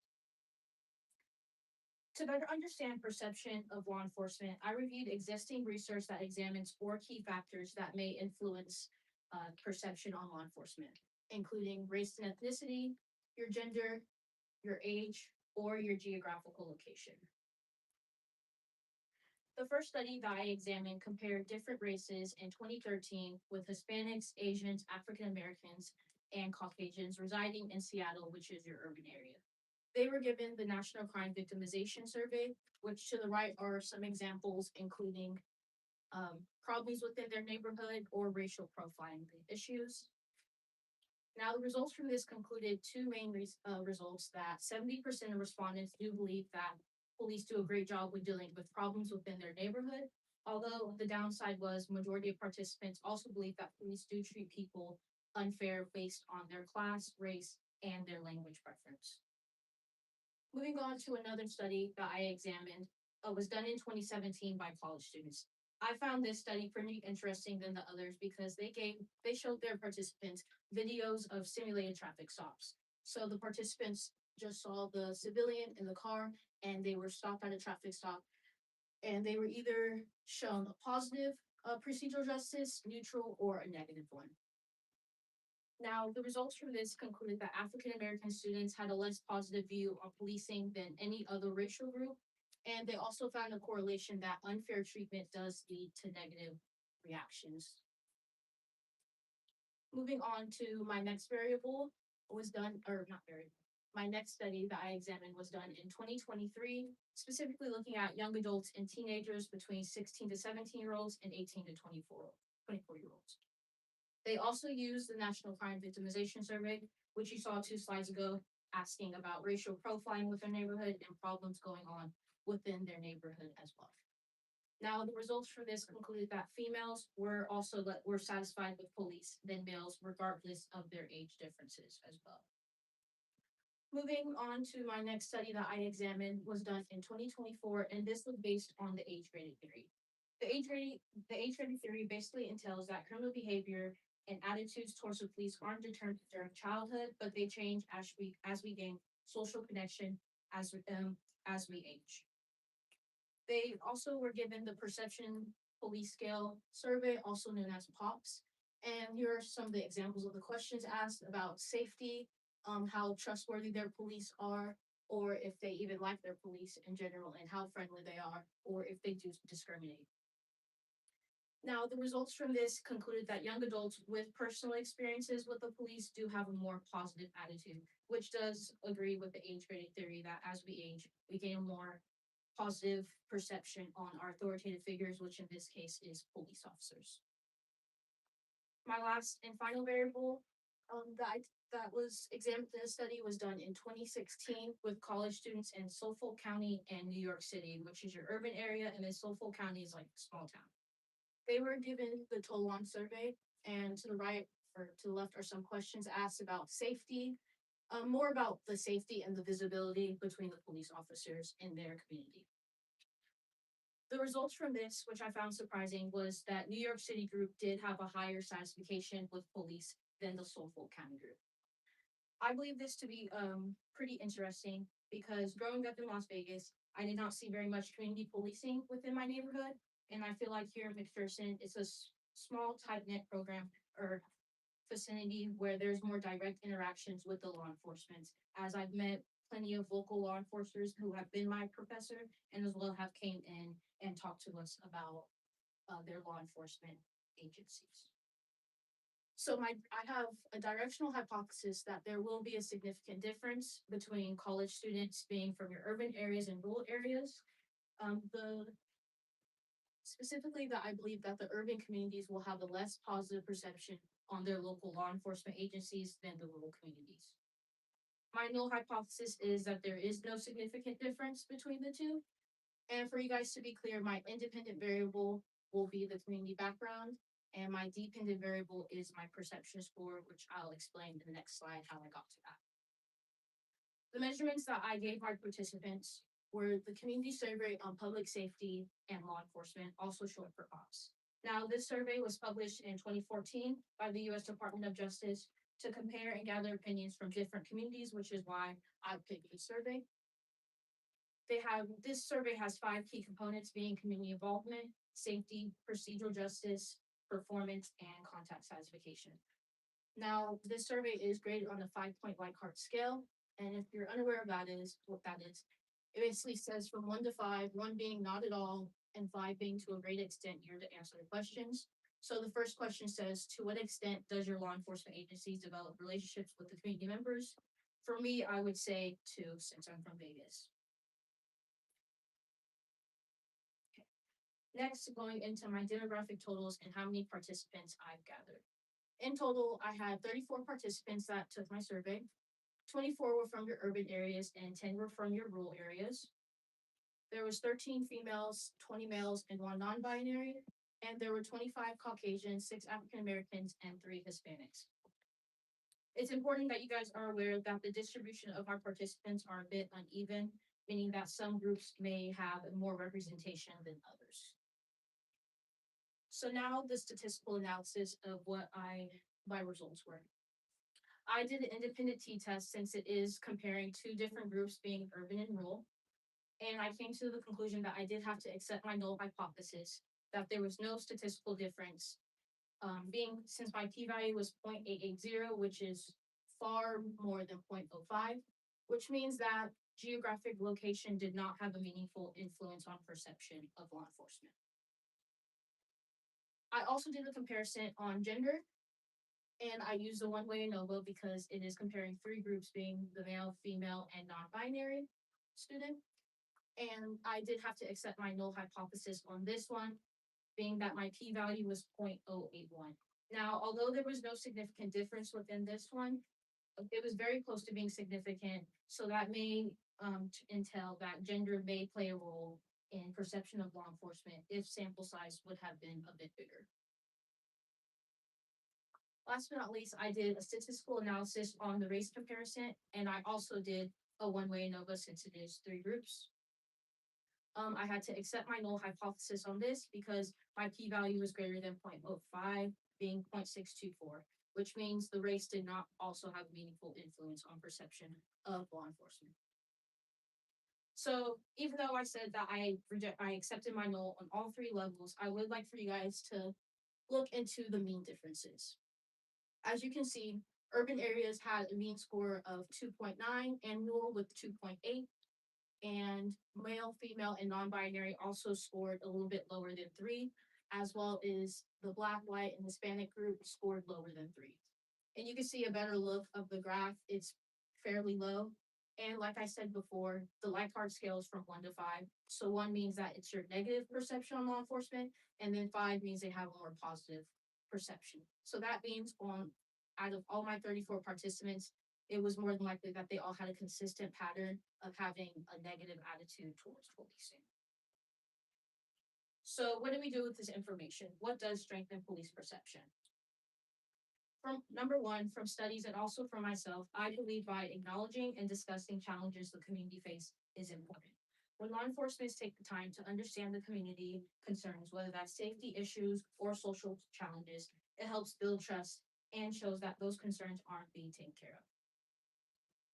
[SPEAKER 5] To better understand perception of law enforcement, I reviewed existing research that examines 4 key factors that may influence perception on law enforcement, including race and ethnicity, your gender, your age, or your geographical location. The first study that I examined compared different races in 2013 with Hispanics, Asians, African Americans, and Caucasians residing in Seattle, which is your urban area. They were given the National Crime Victimization Survey, which to the right are some examples, including problems within their neighborhood or racial profiling issues. Now, the results from this concluded 2 main results: that 70% of respondents do believe that police do a great job with dealing with problems within their neighborhood, although the downside was majority of participants also believe that police do treat people unfair based on their class, race, and their language preference. Moving on to another study that I examined, was done in 2017 by college students. I found this study pretty interesting than the others because they showed their participants videos of simulated traffic stops. So the participants just saw the civilian in the car and they were stopped at a traffic stop, and they were either shown a positive procedural justice, neutral, or a negative one. Now, the results from this concluded that African American students had a less positive view of policing than any other racial group, and they also found a correlation that unfair treatment does lead to negative reactions. Moving on to my next variable was done, or not variable, my next study that I examined was done in 2023, specifically looking at young adults and teenagers between 16 to 17-year-olds and 18 to 24-year-olds. They also use the National Crime Victimization Survey, which you saw 2 slides ago, asking about racial profiling within their neighborhood and problems going on within their neighborhood as well. Now, the results for this concluded that females were also were satisfied with police than males, regardless of their age differences as well. Moving on to my next study that I examined was done in 2024, and this was based on the age-rated theory. The age-rated theory basically entails that criminal behavior and attitudes towards the police aren't determined during childhood, but they change as we gain social connection as we age. They also were given the Perception Police Scale Survey, also known as POPS. And here are some of the examples of the questions asked about safety, how trustworthy their police are, or if they even like their police in general, and how friendly they are, or if they do discriminate. Now, the results from this concluded that young adults with personal experiences with the police do have a more positive attitude, which does agree with the age-rated theory that as we age, we gain a more positive perception on our authoritative figures, which in this case is police officers. My last and final variable that was examined in the study was done in 2016 with college students in Suffolk County and New York City, which is your urban area, and then Suffolk County is like a small town. They were given the Tolan survey, and to the right or to the left are some questions asked about safety, more about the safety and the visibility between the police officers in their community. The results from this, which I found surprising, was that New York City group did have a higher satisfaction with police than the Suffolk County group. I believe this to be pretty interesting because growing up in Las Vegas, I did not see very much community policing within my neighborhood. And I feel like here in McPherson, it's a small, tight-knit program or vicinity where there's more direct interactions with the law enforcement, as I've met plenty of local law enforcers who have been my professor and as well have came in and talked to us about their law enforcement agencies. So I have a directional hypothesis that there will be a significant difference between college students being from your urban areas and rural areas. Specifically that I believe that the urban communities will have a less positive perception on their local law enforcement agencies than the rural communities. My null hypothesis is that there is no significant difference between the two. And for you guys to be clear, my independent variable will be the community background, and my dependent variable is my perception score, which I'll explain in the next slide how I got to that. The measurements that I gave my participants were the community survey on public safety and law enforcement, also short for OPS. Now, this survey was published in 2014 by the U.S. Department of Justice to compare and gather opinions from different communities, which is why I picked this survey. This survey has 5 key components, being community involvement, safety, procedural justice, performance, and contact satisfaction. Now, this survey is graded on a 5-point Likert scale, and if you're unaware of what that is, it basically says from 1 to 5, 1 being not at all, and 5 being to a great extent here to answer the questions. So the first question says, to what extent does your law enforcement agencies develop relationships with the community members? For me, I would say 2, since I'm from Vegas. Okay. Next, going into my demographic totals and how many participants I've gathered. In total, I had 34 participants that took my survey. 24 were from your urban areas and 10 were from your rural areas. There was 13 females, 20 males, and 1 non-binary, and there were 25 Caucasians, 6 African Americans, and 3 Hispanics. It's important that you guys are aware that the distribution of our participants are a bit uneven, meaning that some groups may have more representation than others. So now the statistical analysis of what my results were. I did an independent t-test since it is comparing 2 different groups being urban and rural. And I came to the conclusion that I did have to accept my null hypothesis, that there was no statistical difference, since my p-value was 0.880, which is far more than 0.05, which means that geographic location did not have a meaningful influence on perception of law enforcement. I also did a comparison on gender, and I used the one-way ANOVA because it is comparing 3 groups being the male, female, and non-binary student. And I did have to accept my null hypothesis on this one, being that my p-value was 0.081. Now, although there was no significant difference within this one, it was very close to being significant. So that may entail that gender may play a role in perception of law enforcement if sample size would have been a bit bigger. Last but not least, I did a statistical analysis on the race comparison, and I also did a one-way ANOVA since it is 3 groups. I had to accept my null hypothesis on this because my p-value was greater than 0.05, being 0.624, which means the race did not also have a meaningful influence on perception of law enforcement. So even though I said that I accepted my null on all 3 levels, I would like for you guys to look into the mean differences. As you can see, urban areas had a mean score of 2.9 and rural with 2.8. And male, female, and non-binary also scored a little bit lower than 3, as well as the Black, white, and Hispanic group scored lower than 3. And you can see a better look of the graph. It's fairly low. And like I said before, the Likert scale is from 1 to 5. So 1 means that it's your negative perception on law enforcement, and then 5 means they have a more positive perception. So that means out of all my 34 participants, it was more than likely that they all had a consistent pattern of having a negative attitude towards policing. So what do we do with this information? What does strengthen police perception? From number 1, from studies and also from myself, I believe by acknowledging and discussing challenges the community face is important. When law enforcement take the time to understand the community concerns, whether that's safety issues or social challenges, it helps build trust and shows that those concerns aren't being taken care of.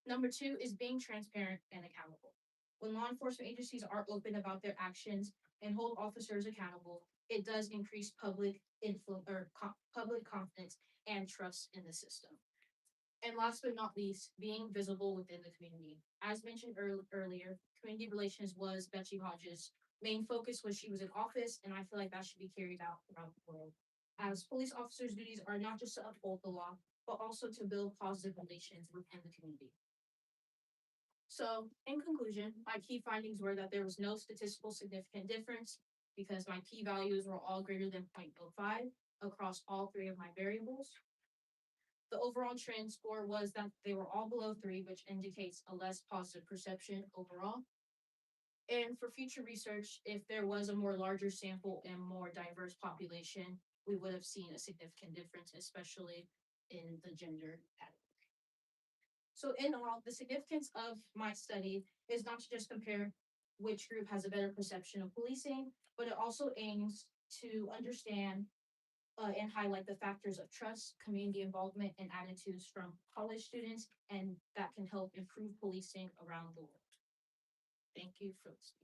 [SPEAKER 5] Number 2 is being transparent and accountable. When law enforcement agencies are open about their actions and hold officers accountable, it does increase public influence or public confidence and trust in the system. And last but not least, being visible within the community. As mentioned earlier, community relations was Betsy Hodges' main focus when she was in office, and I feel like that should be carried out throughout the world. As police officers' duties are not just to uphold the law, but also to build positive relations within the community. So, in conclusion, my key findings were that there was no statistical significant difference because my p-values were all greater than 0.05 across all 3 of my variables. The overall trend score was that they were all below 3, which indicates a less positive perception overall. And for future research, if there was a more larger sample and more diverse population, we would have seen a significant difference, especially in the gender category. So in all, the significance of my study is not to just compare which group has a better perception of policing, but it also aims to understand and highlight the factors of trust, community involvement, and attitudes from college students, and that can help improve policing around the world. Thank you for listening.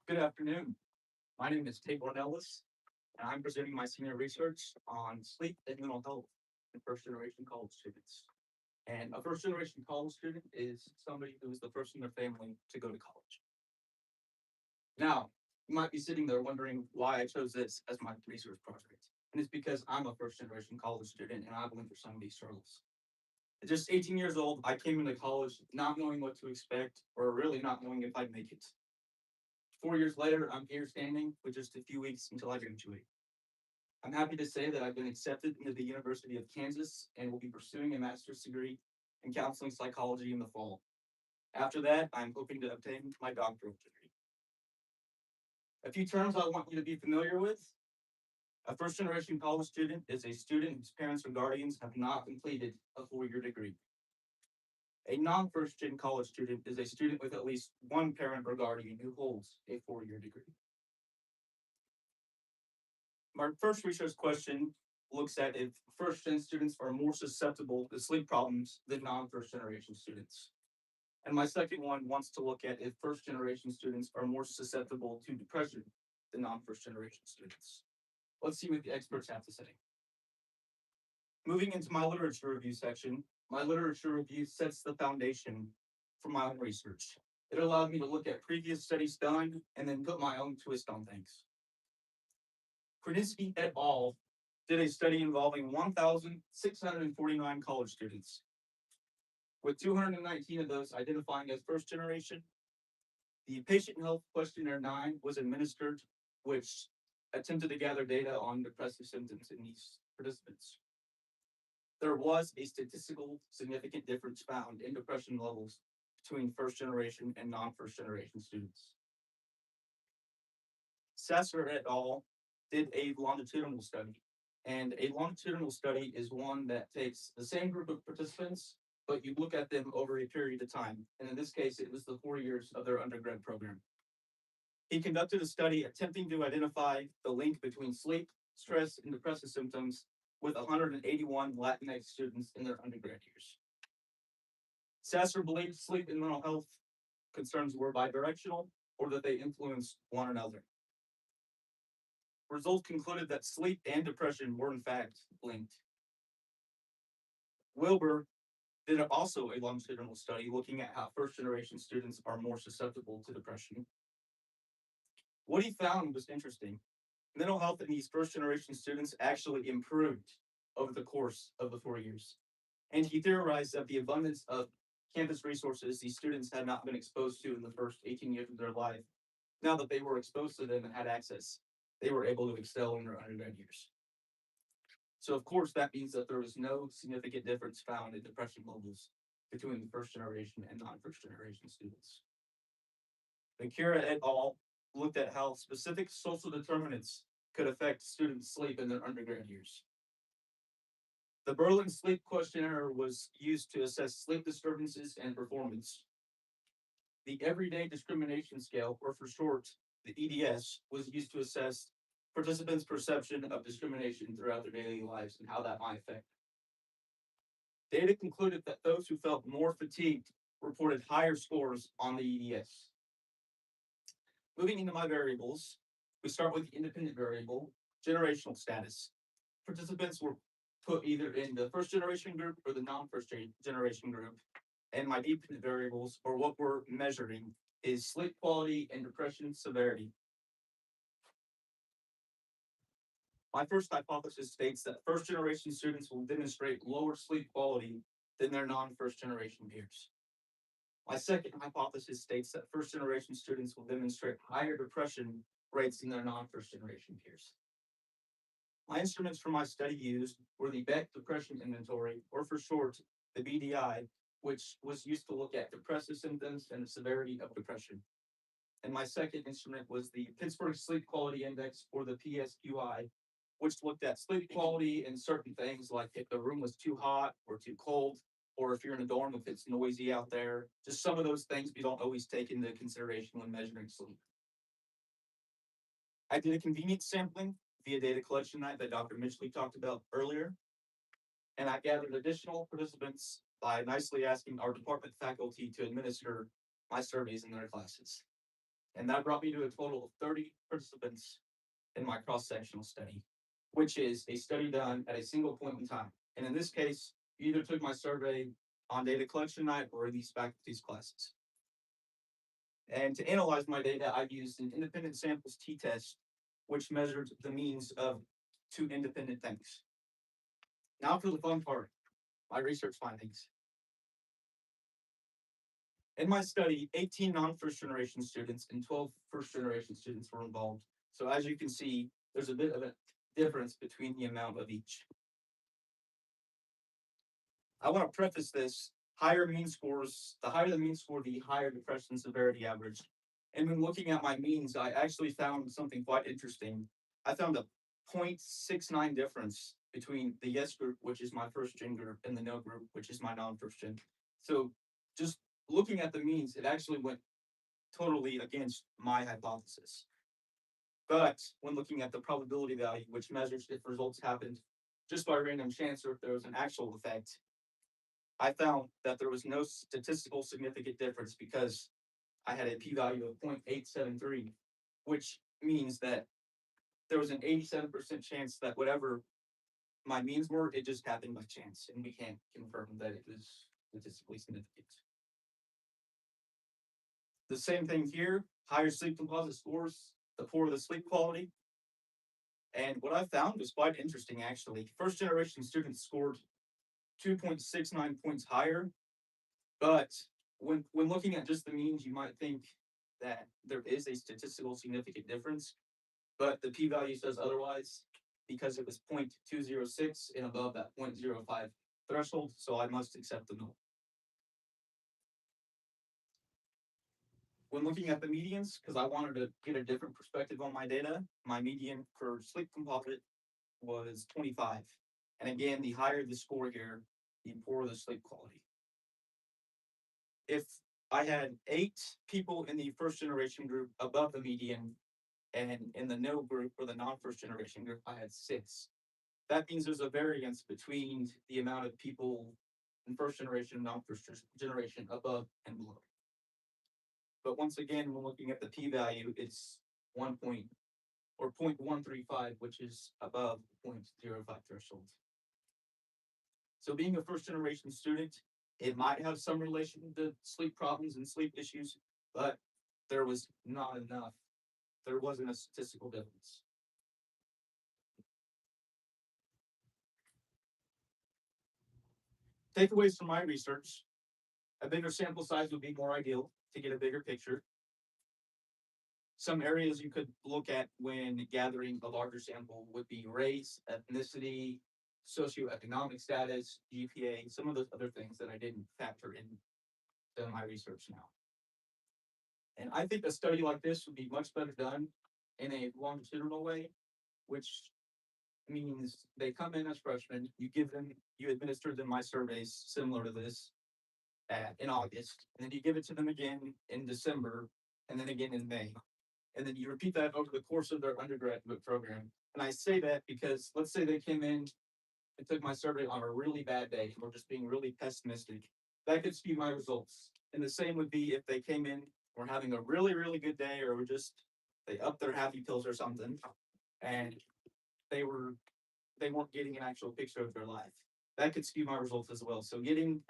[SPEAKER 6] Good afternoon. My name is Tate Ornelas, and I'm presenting my senior research on sleep and mental health in first-generation college students. And a first-generation college student is somebody who is the first in their family to go to college. Now, you might be sitting there wondering why I chose this as my research project. And it's because I'm a first-generation college student, and I've went through some of these struggles. At just 18 years old, I came into college not knowing what to expect, or really not knowing if I'd make it. 4 years later, I'm here standing with just a few weeks until I graduate. I'm happy to say that I've been accepted into the University of Kansas and will be pursuing a master's degree in counseling psychology in the fall. After that, I'm hoping to obtain my doctoral degree. A few terms I want you to be familiar with. A first-generation college student is a student whose parents or guardians have not completed a 4-year degree. A non-first-gen college student is a student with at least one parent or guardian who holds a 4-year degree. My first research question looks at if first-gen students are more susceptible to sleep problems than non-first-generation students. And my second one wants to look at if first generation students are more susceptible to depression than non-first generation students. Let's see what the experts have to say. Moving into my literature review section, my literature review sets the foundation for my own research. It allowed me to look at previous studies done and then put my own twist on things. Krinsky et al. Did a study involving 1,649 college students, with 219 of those identifying as first generation. The patient health questionnaire 9 was administered, which attempted to gather data on depressive symptoms in these participants. There was a statistical significant difference found in depression levels between first generation and non-first generation students. Sasser et al. Did a longitudinal study, and a longitudinal study is one that takes the same group of participants, but you look at them over a period of time. And in this case, it was the 4 years of their undergrad program. He conducted a study attempting to identify the link between sleep, stress, and depressive symptoms with 181 Latinx students in their undergrad years. Sasser believed sleep and mental health concerns were bidirectional or that they influenced one another. Results concluded that sleep and depression were in fact linked. Wilbur did also a longitudinal study looking at how first generation students are more susceptible to depression. What he found was interesting. Mental health in these first generation students actually improved over the course of the 4 years. And he theorized that the abundance of campus resources these students had not been exposed to in the first 18 years of their life, now that they were exposed to them and had access, they were able to excel in their undergrad years. So of course, that means that there was no significant difference found in depression levels between the first generation and non-first generation students. Bakura et al. Looked at how specific social determinants could affect students' sleep in their undergrad years. The Berlin Sleep Questionnaire was used to assess sleep disturbances and performance. The Everyday Discrimination Scale, or for short, the EDS, was used to assess participants' perception of discrimination throughout their daily lives and how that might affect them. Data concluded that those who felt more fatigued reported higher scores on the EDS. Moving into my variables, we start with the independent variable, generational status. Participants were put either in the first generation group or the non-first generation group. And my dependent variables, or what we're measuring, is sleep quality and depression severity. My first hypothesis states that first generation students will demonstrate lower sleep quality than their non-first generation peers. My second hypothesis states that first generation students will demonstrate higher depression rates than their non-first generation peers. My instruments for my study used were the Beck Depression Inventory, or for short, the BDI, which was used to look at depressive symptoms and the severity of depression. And my second instrument was the Pittsburgh Sleep Quality Index, or the PSQI, which looked at sleep quality and certain things like if the room was too hot or too cold, or if you're in a dorm, if it's noisy out there, just some of those things we don't always take into consideration when measuring sleep. I did a convenience sampling via data collection night that Dr. Mitchley talked about earlier. And I gathered additional participants by nicely asking our department faculty to administer my surveys in their classes. And that brought me to a total of 30 participants in my cross-sectional study, which is a study done at a single point in time. And in this case, you either took my survey on data collection night or these faculty's classes. And to analyze my data, I used an independent samples t-test, which measured the means of 2 independent things. Now for the fun part, my research findings. In my study, 18 non-first generation students and 12 first generation students were involved. So as you can see, there's a bit of a difference between the amount of each. I want to preface this, higher mean scores, the higher the mean score, the higher depression severity average. And when looking at my means, I actually found something quite interesting. I found a 0.69 difference between the yes group, which is my first gen group, and the no group, which is my non-first gen. So just looking at the means, it actually went totally against my hypothesis. But when looking at the probability value, which measures if results happened just by random chance or if there was an actual effect, I found that there was no statistical significant difference because I had a p-value of 0.873, which means that there was an 87% chance that whatever my means were, it just happened by chance, and we can't confirm that it was statistically significant. The same thing here, higher sleep composite scores, the poorer the sleep quality. And what I found was quite interesting, actually. First generation students scored 2.69 points higher, but when looking at just the means, you might think that there is a statistical significant difference, but the p-value says otherwise because it was 0.206 and above that 0.05 threshold, so I must accept the null. When looking at the medians, because I wanted to get a different perspective on my data, my median for sleep composite was 25. And again, the higher the score here, the poorer the sleep quality. If I had 8 people in the first generation group above the median, and in the no group or the non-first generation group, I had 6. That means there's a variance between the amount of people in first generation and non-first generation above and below. But once again, when looking at the p-value, it's 0.135, which is above 0.05 threshold. So being a first generation student, it might have some relation to sleep problems and sleep issues, but there was not enough. There wasn't a statistical difference. Takeaways from my research: a bigger sample size would be more ideal to get a bigger picture. Some areas you could look at when gathering a larger sample would be race, ethnicity, socioeconomic status, GPA, some of those other things that I didn't factor in my research now. And I think a study like this would be much better done in a longitudinal way, which means they come in as freshmen, you administer them my surveys similar to this in August, and then you give it to them again in December, and then again in May. And then you repeat that over the course of their undergraduate program. And I say that because let's say they came in and took my survey on a really bad day, or just being really pessimistic. That could skew my results. And the same would be if they came in, were having a really, really good day, or they upped their happy pills or something, and they weren't getting an actual picture of their life. That could skew my results as well. So getting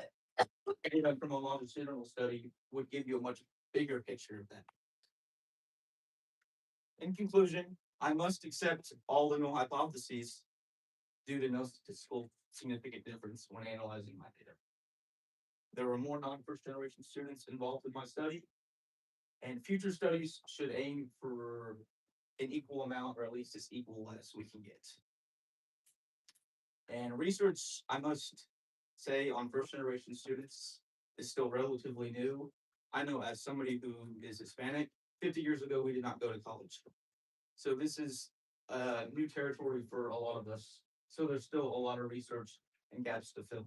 [SPEAKER 6] data from a longitudinal study would give you a much bigger picture of that. In conclusion, I must accept all the null hypotheses due to no statistical significant difference when analyzing my data. There were more non-first generation students involved in my study, and future studies should aim for an equal amount, or at least as equal as we can get. And research, I must say, on first generation students is still relatively new. I know as somebody who is Hispanic, 50 years ago, we did not go to college. So this is new territory for a lot of us. So there's still a lot of research and gaps to fill.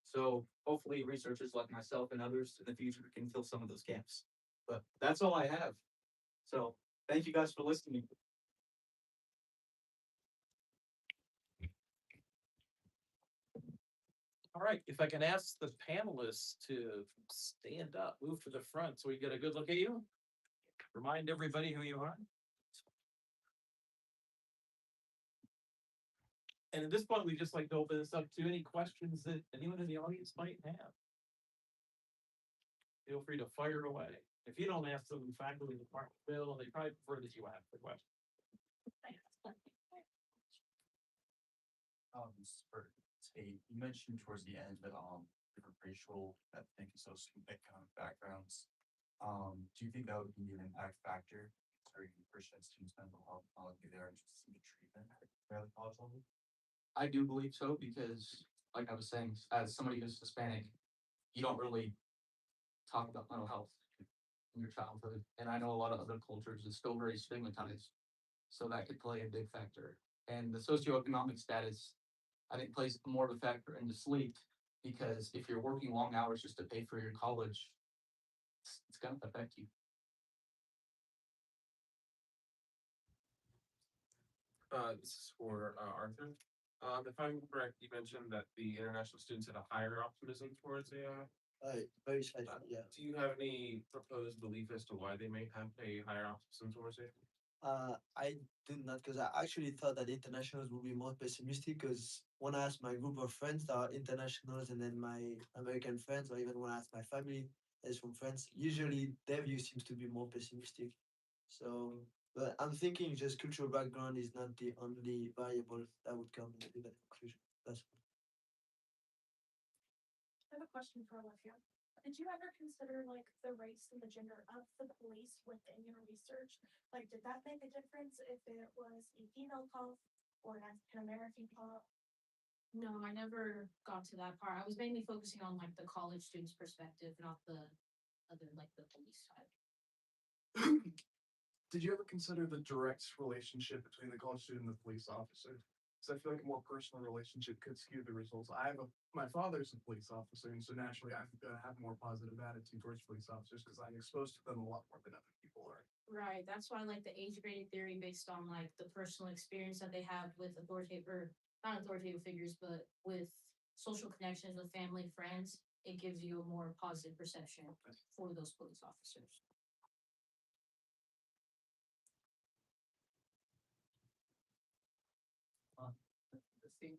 [SPEAKER 6] So hopefully researchers like myself and others in the future can fill some of those gaps. But that's all I have. So thank you guys for listening.
[SPEAKER 1] All right, if I can ask the panelists to stand up, move to the front so we get a good look at you. Remind everybody who you are. And at this point, we'd just like to open this up to any questions that anyone in the audience might have. Feel free to fire away. If you don't ask them, faculty department will, they probably prefer that you ask the question.
[SPEAKER 7] For Tate, you mentioned towards the end that different racial, ethnic, and socioeconomic backgrounds. Do you think that would be an impact factor for first gen students' mental health while they're there and just see the treatment at the college level?
[SPEAKER 3] I do believe so because, like I was saying, as somebody who's Hispanic, you don't really talk about mental health in your childhood. And I know a lot of other cultures is still very stigmatized. So that could play a big factor. And the socioeconomic status, I think, plays more of a factor into sleep because if you're working long hours just to pay for your college, it's going to affect you.
[SPEAKER 8] This is for Arthur. If I'm correct, you mentioned that the international students had a higher optimism towards AI.
[SPEAKER 2] Very slightly, yeah.
[SPEAKER 8] Do you have any proposed belief as to why they may have a higher optimism towards AI?
[SPEAKER 2] I do not, because I actually thought that internationals would be more pessimistic. Because when I asked my group of friends that are internationals, and then my American friends, or even when I ask my family that is from France, usually their view seems to be more pessimistic. So, but I'm thinking just cultural background is not the only variable that would come into that conclusion. That's
[SPEAKER 5] I have a question for Olivia. Did you ever consider like the race and the gender of the police within your research? Like, did that make a difference if it was a female cop or an African American cop?
[SPEAKER 9] No, I never got to that part. I was mainly focusing on like the college students' perspective, not the other like the police side.
[SPEAKER 8] Did you ever consider the direct relationship between the college student and the police officer? Because I feel like a more personal relationship could skew the results. My father's a police officer, and so naturally I have a more positive attitude towards police officers because I'm exposed to them a lot more than other people are.
[SPEAKER 9] Right. That's why like the age graded theory based on like the personal experience that they have with authoritative or not authoritative figures, but with social connections with family, friends, it gives you a more positive perception for those police officers.
[SPEAKER 10] The same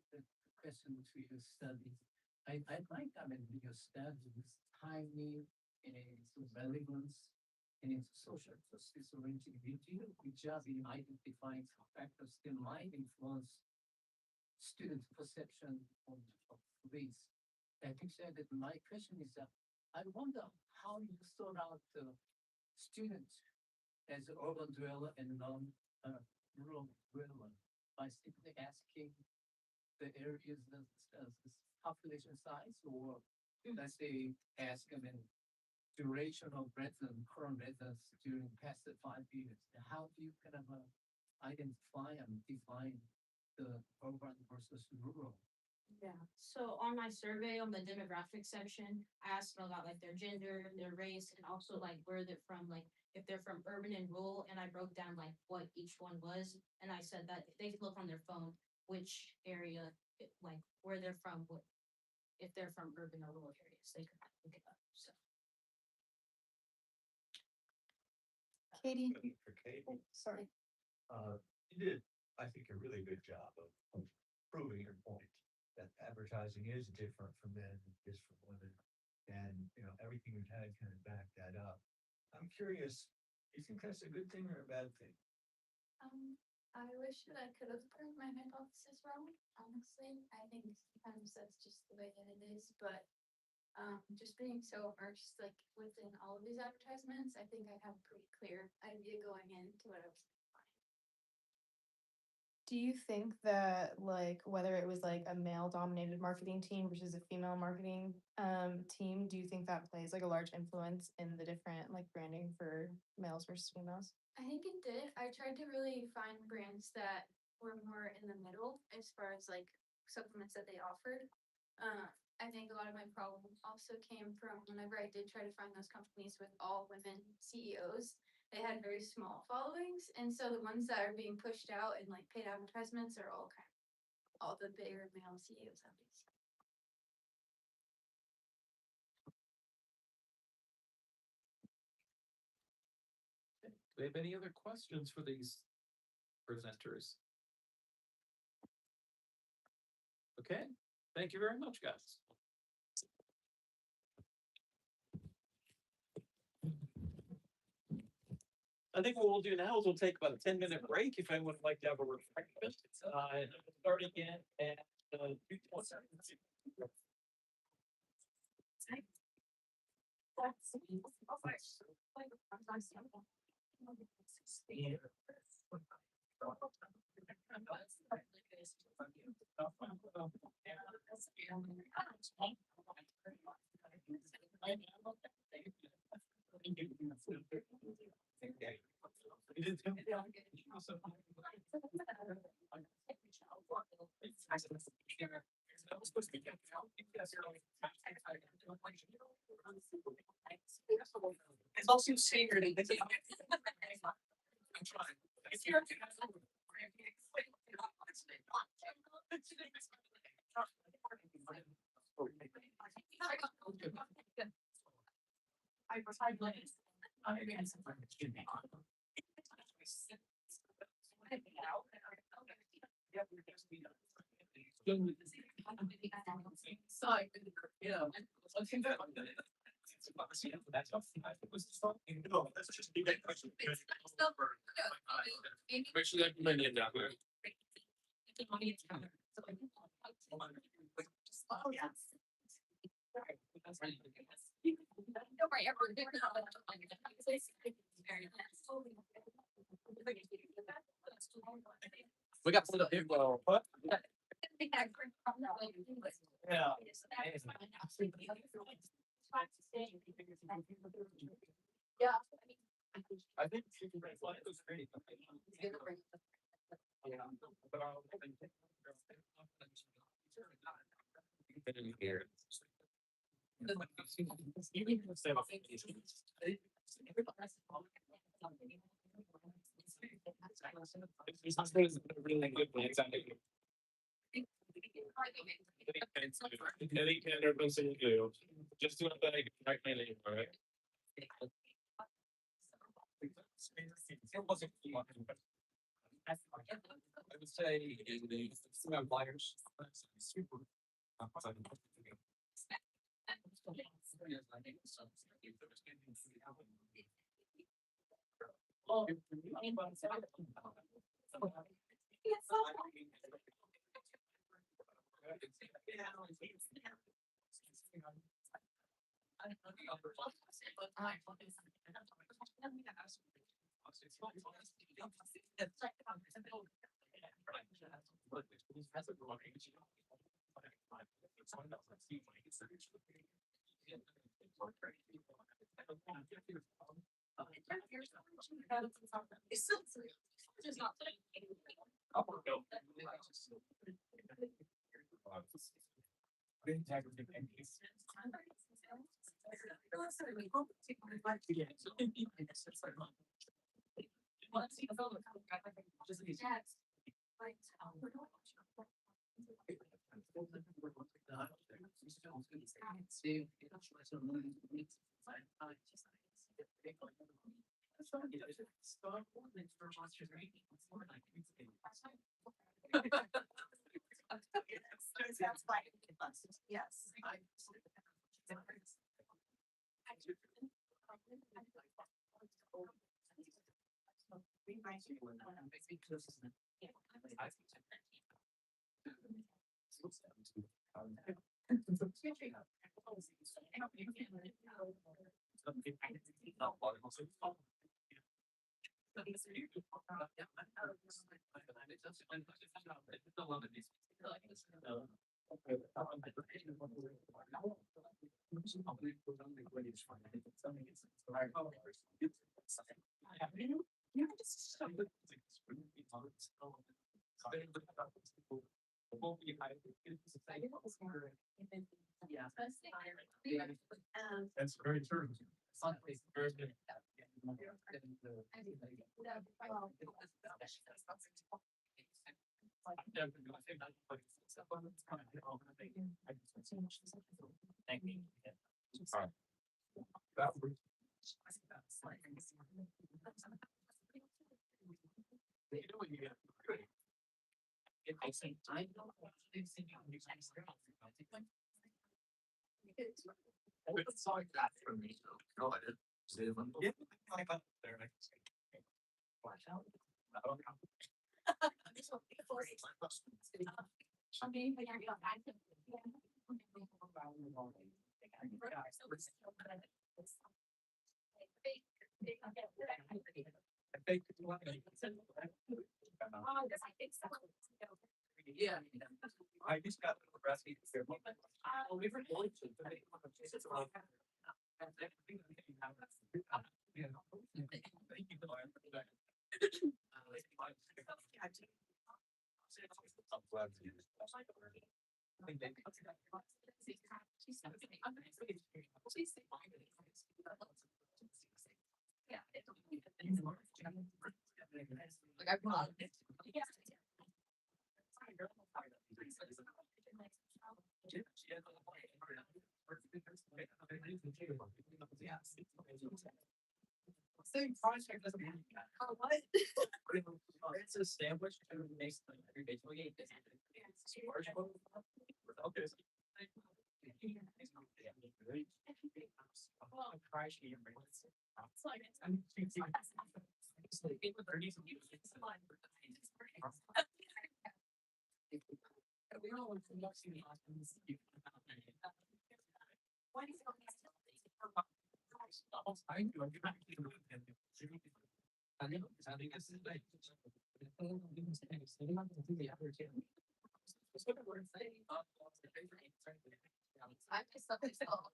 [SPEAKER 10] question to your studies. I'd like, your studies timely and its relevance and its social justice oriented. We deal with just in identifying factors that might influence students' perception of race. Like you said, that my question is that I wonder how you sort out the student as an urban dweller and rural dweller by simply asking the areas that population size, or let's say ask them in duration of residence, current residence during past 5 years. How do you kind of identify and define the urban versus rural?
[SPEAKER 9] Yeah. So on my survey on the demographic section, I asked them about like their gender, their race, and also like where they're from, like if they're from urban and rural, and I broke down like what each one was, and I said that if they could look on their phone which area, like where they're from, what if they're from urban or rural areas, they could look it up. So
[SPEAKER 11] Katie,
[SPEAKER 12] For Kate,
[SPEAKER 11] sorry.
[SPEAKER 12] you did, I think, a really good job of proving your point that advertising is different for men than it is for women. And, everything we've had kind of back that up. I'm curious, do you think that's a good thing or a bad thing?
[SPEAKER 4] I wish that I could have proved my hypothesis wrong, honestly. I think sometimes that's just the way that it is, but just being so immersed like within all of these advertisements, I think I have a pretty clear idea going into what I was gonna find.
[SPEAKER 11] Do you think that like whether it was like a male dominated marketing team versus a female marketing team, do you think that plays like a large influence in the different like branding for males versus females?
[SPEAKER 4] I think it did. I tried to really find brands that were more in the middle as far as like supplements that they offered. I think a lot of my problem also came from whenever I did try to find those companies with all women CEOs, they had very small followings. And so the ones that are being pushed out in like paid advertisements are all kind of all the bigger male CEOs, obviously.
[SPEAKER 1] Do we have any other questions for these presenters? Okay, thank you very much, guys. I think what we'll do now is we'll take about a 10-minute break if anyone would like to have a refreshment. And we'll start again at 2:20.
[SPEAKER 10] It's also sacred. I'm trying.
[SPEAKER 6] Make sure that many of that.
[SPEAKER 4] Don't worry,
[SPEAKER 6] We got some people. What?
[SPEAKER 1] Yeah.
[SPEAKER 4] Yeah.
[SPEAKER 6] I think. It was great. Here. Really good plans. Just do it like right now, all right? It wasn't. I would say in the flyers. Super.
[SPEAKER 4] Yes.
[SPEAKER 6] That's very true. It's like that for me. No, I didn't. Yeah, like that there. Watch out. I don't know. Yeah. I just got the recipe. We were going to.
[SPEAKER 10] same project doesn't have that.
[SPEAKER 5] Oh, what?
[SPEAKER 10] It's a sandwich to make some individual game. Okay.
[SPEAKER 4] I just thought it's all.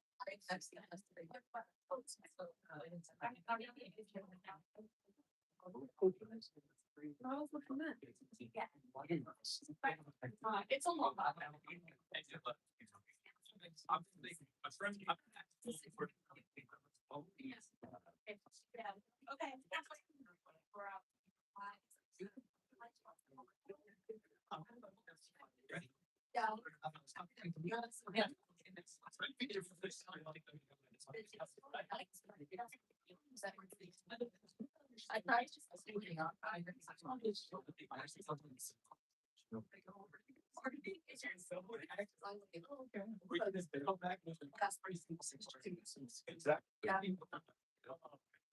[SPEAKER 5] It's a long. Okay.
[SPEAKER 4] I tried just looking up.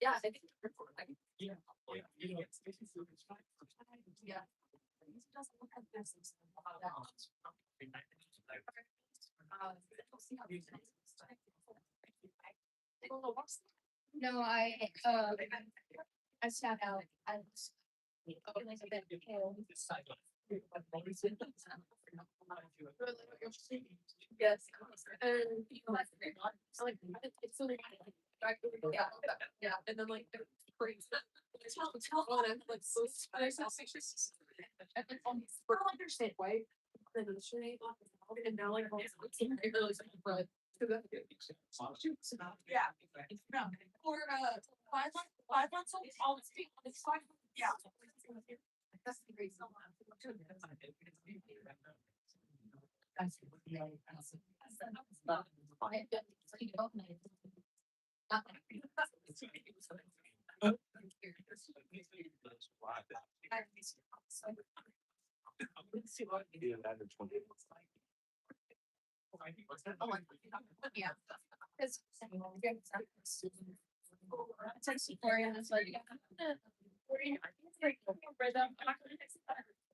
[SPEAKER 4] Yeah, I think. Yeah. No, I sat out. I was feeling a bit pale. Yes. And you know, like it's so yeah, and then like crazy. Tell on it like so. I don't understand why. And now like yeah. Or 5 months old. All it's fine. Yeah. That's the great song. Yeah. It's like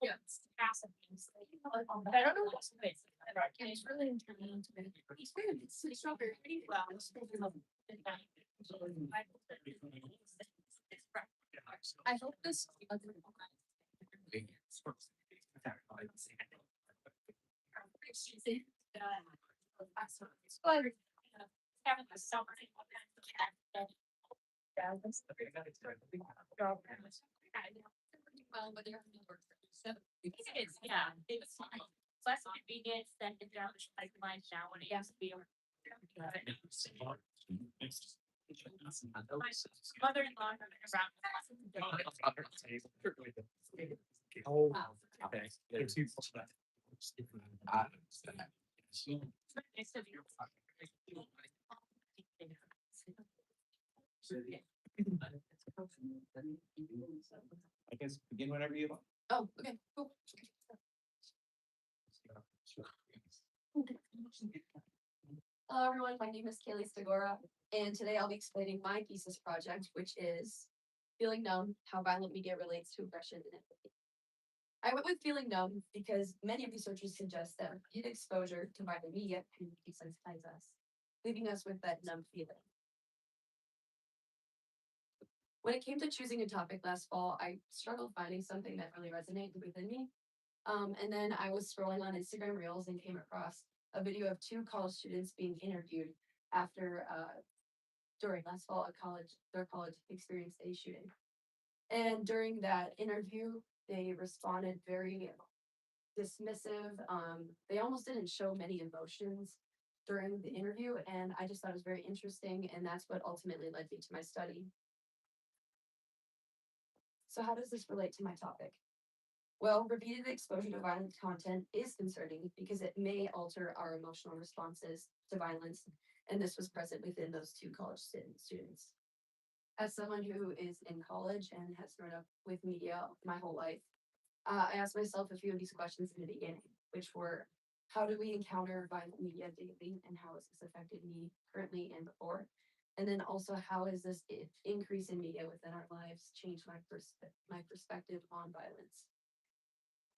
[SPEAKER 4] yeah, it's massive. But I don't know what's the base. It's really intriguing to me. It's not very well. I hope this. Having the summer. Well, but they're so it's yeah, it's fine. Less convenient than the down pipeline now when it has to be. My mother-in-law
[SPEAKER 6] Oh,
[SPEAKER 4] wow.
[SPEAKER 6] okay. I guess begin whenever you want.
[SPEAKER 4] Oh, okay, cool. Hello, everyone. My name is Kaylee Stegora, and today I'll be explaining my thesis project, which is Feeling Numb, How Violent Media Relates to Aggression and Empathy. I went with feeling numb because many researchers suggest that repeated exposure to violent media can desensitize us, leaving us with that numb feeling. When it came to choosing a topic last fall, I struggled finding something that really resonated within me. And then I was scrolling on Instagram Reels and came across a video of 2 college students being interviewed after during last fall their college experienced a shooting. And during that interview, they responded very dismissive. They almost didn't show many emotions during the interview, and I just thought it was very interesting, and that's what ultimately led me to my study. So how does this relate to my topic? Well, repeated exposure to violent content is concerning because it may alter our emotional responses to violence, and this was present within those 2 college students.
[SPEAKER 13] As someone who is in college and has grown up with media my whole life, I asked myself a few of these questions in the beginning, which were, how do we encounter violent media daily and how has this affected me currently and before? And then also, how has this increase in media within our lives changed my perspective on violence?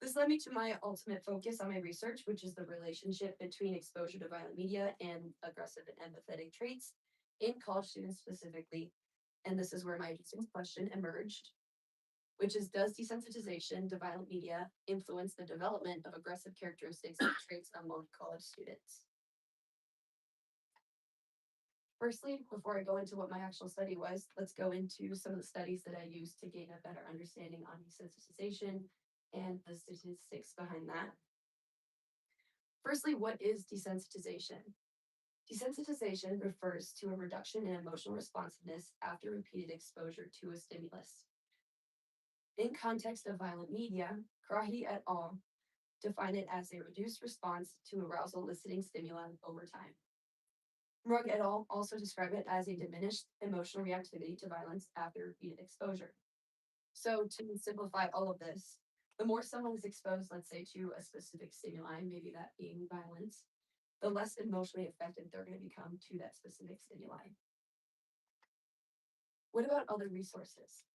[SPEAKER 13] This led me to my ultimate focus on my research, which is the relationship between exposure to violent media and aggressive and empathetic traits in college students specifically. And this is where my interesting question emerged, which is, does desensitization to violent media influence the development of aggressive characteristics and traits among college students? Firstly, before I go into what my actual study was, let's go into some of the studies that I used to gain a better understanding on desensitization and the statistics behind that. Firstly, what is desensitization? Desensitization refers to a reduction in emotional responsiveness after repeated exposure to a stimulus. In context of violent media, Krahi et al. Define it as a reduced response to arousal eliciting stimuli over time. Rugg et al. Also describe it as a diminished emotional reactivity to violence after repeated exposure. So to simplify all of this, the more someone is exposed, let's say, to a specific stimuli, maybe that being violence, the less emotionally affected they're going to become to that specific stimuli. What about other resources?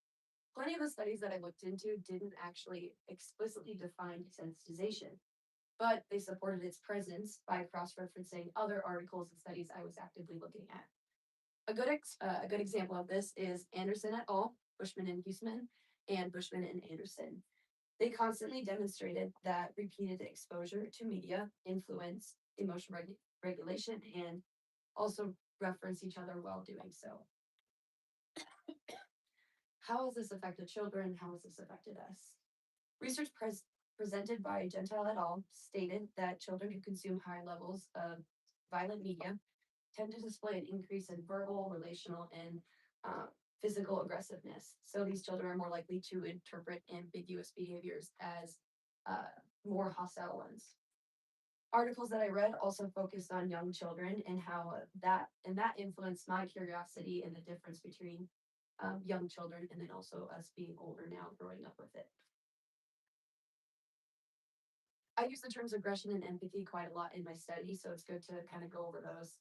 [SPEAKER 13] Plenty of the studies that I looked into didn't actually explicitly define desensitization, but they supported its presence by cross-referencing other articles and studies I was actively looking at. A good example of this is Anderson et al., Bushman and Huseman, and Bushman and Anderson. They constantly demonstrated that repeated exposure to media influence emotional regulation and also reference each other while doing so. How has this affected children? How has this affected us? Research presented by Gentile et al. Stated that children who consume high levels of violent media tend to display an increase in verbal, relational, and physical aggressiveness. So these children are more likely to interpret ambiguous behaviors as more hostile ones. Articles that I read also focused on young children and how that influenced my curiosity and the difference between young children and then also us being older now growing up with it. I use the terms aggression and empathy quite a lot in my study, so it's good to kind of go over those.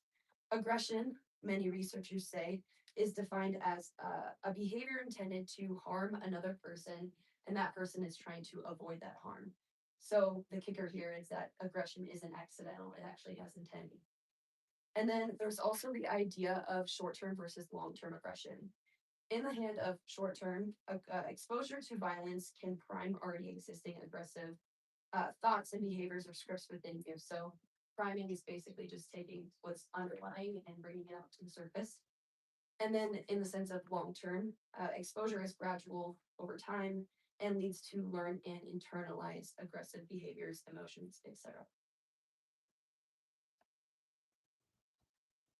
[SPEAKER 13] Aggression, many researchers say, is defined as a behavior intended to harm another person, and that person is trying to avoid that harm. So the kicker here is that aggression isn't accidental, it actually has intent. And then there's also the idea of short-term versus long-term aggression. In the hand of short-term, exposure to violence can prime already existing aggressive thoughts and behaviors or scripts within you. So priming is basically just taking what's underlying and bringing it out to the surface. And then in the sense of long-term, exposure is gradual over time and leads to learn and internalize aggressive behaviors, emotions, etc.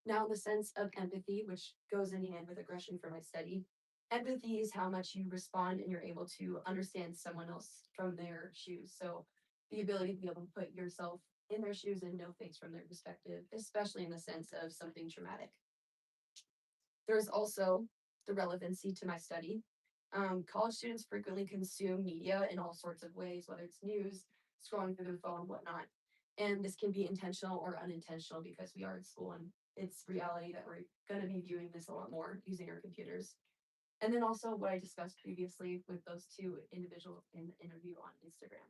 [SPEAKER 13] Now, in the sense of empathy, which goes in hand with aggression for my study, empathy is how much you respond and you're able to understand someone else from their shoes. So the ability to be able to put yourself in their shoes and know things from their perspective, especially in the sense of something traumatic. There's also the relevancy to my study. College students frequently consume media in all sorts of ways, whether it's news, scrolling through their phone, whatnot. And this can be intentional or unintentional because we are in school and it's reality that we're going to be viewing this a lot more using our computers. And then also what I discussed previously with those two individuals in the interview on Instagram.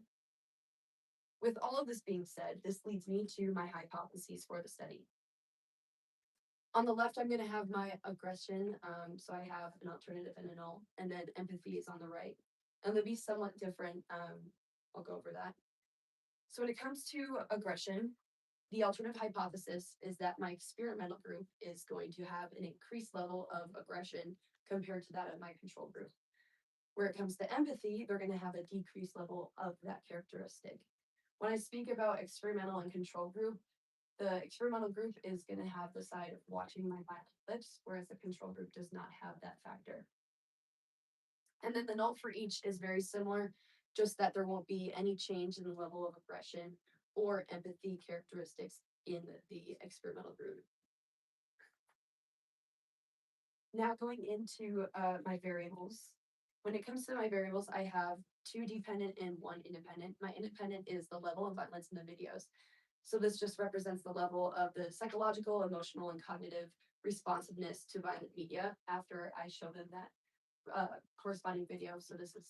[SPEAKER 13] With all of this being said, this leads me to my hypotheses for the study. On the left, I'm going to have my aggression. So I have an alternative and a null, and then empathy is on the right. And they'll be somewhat different. I'll go over that. So when it comes to aggression, the alternative hypothesis is that my experimental group is going to have an increased level of aggression compared to that of my control group. Where it comes to empathy, they're going to have a decreased level of that characteristic. When I speak about experimental and control group, the experimental group is going to have the side of watching my violent clips, whereas the control group does not have that factor. And then the null for each is very similar, just that there won't be any change in the level of aggression or empathy characteristics in the experimental group. Now going into my variables. When it comes to my variables, I have 2 dependent and 1 independent. My independent is the level of violence in the videos. So this just represents the level of the psychological, emotional, and cognitive responsiveness to violent media after I show them that corresponding video. So this is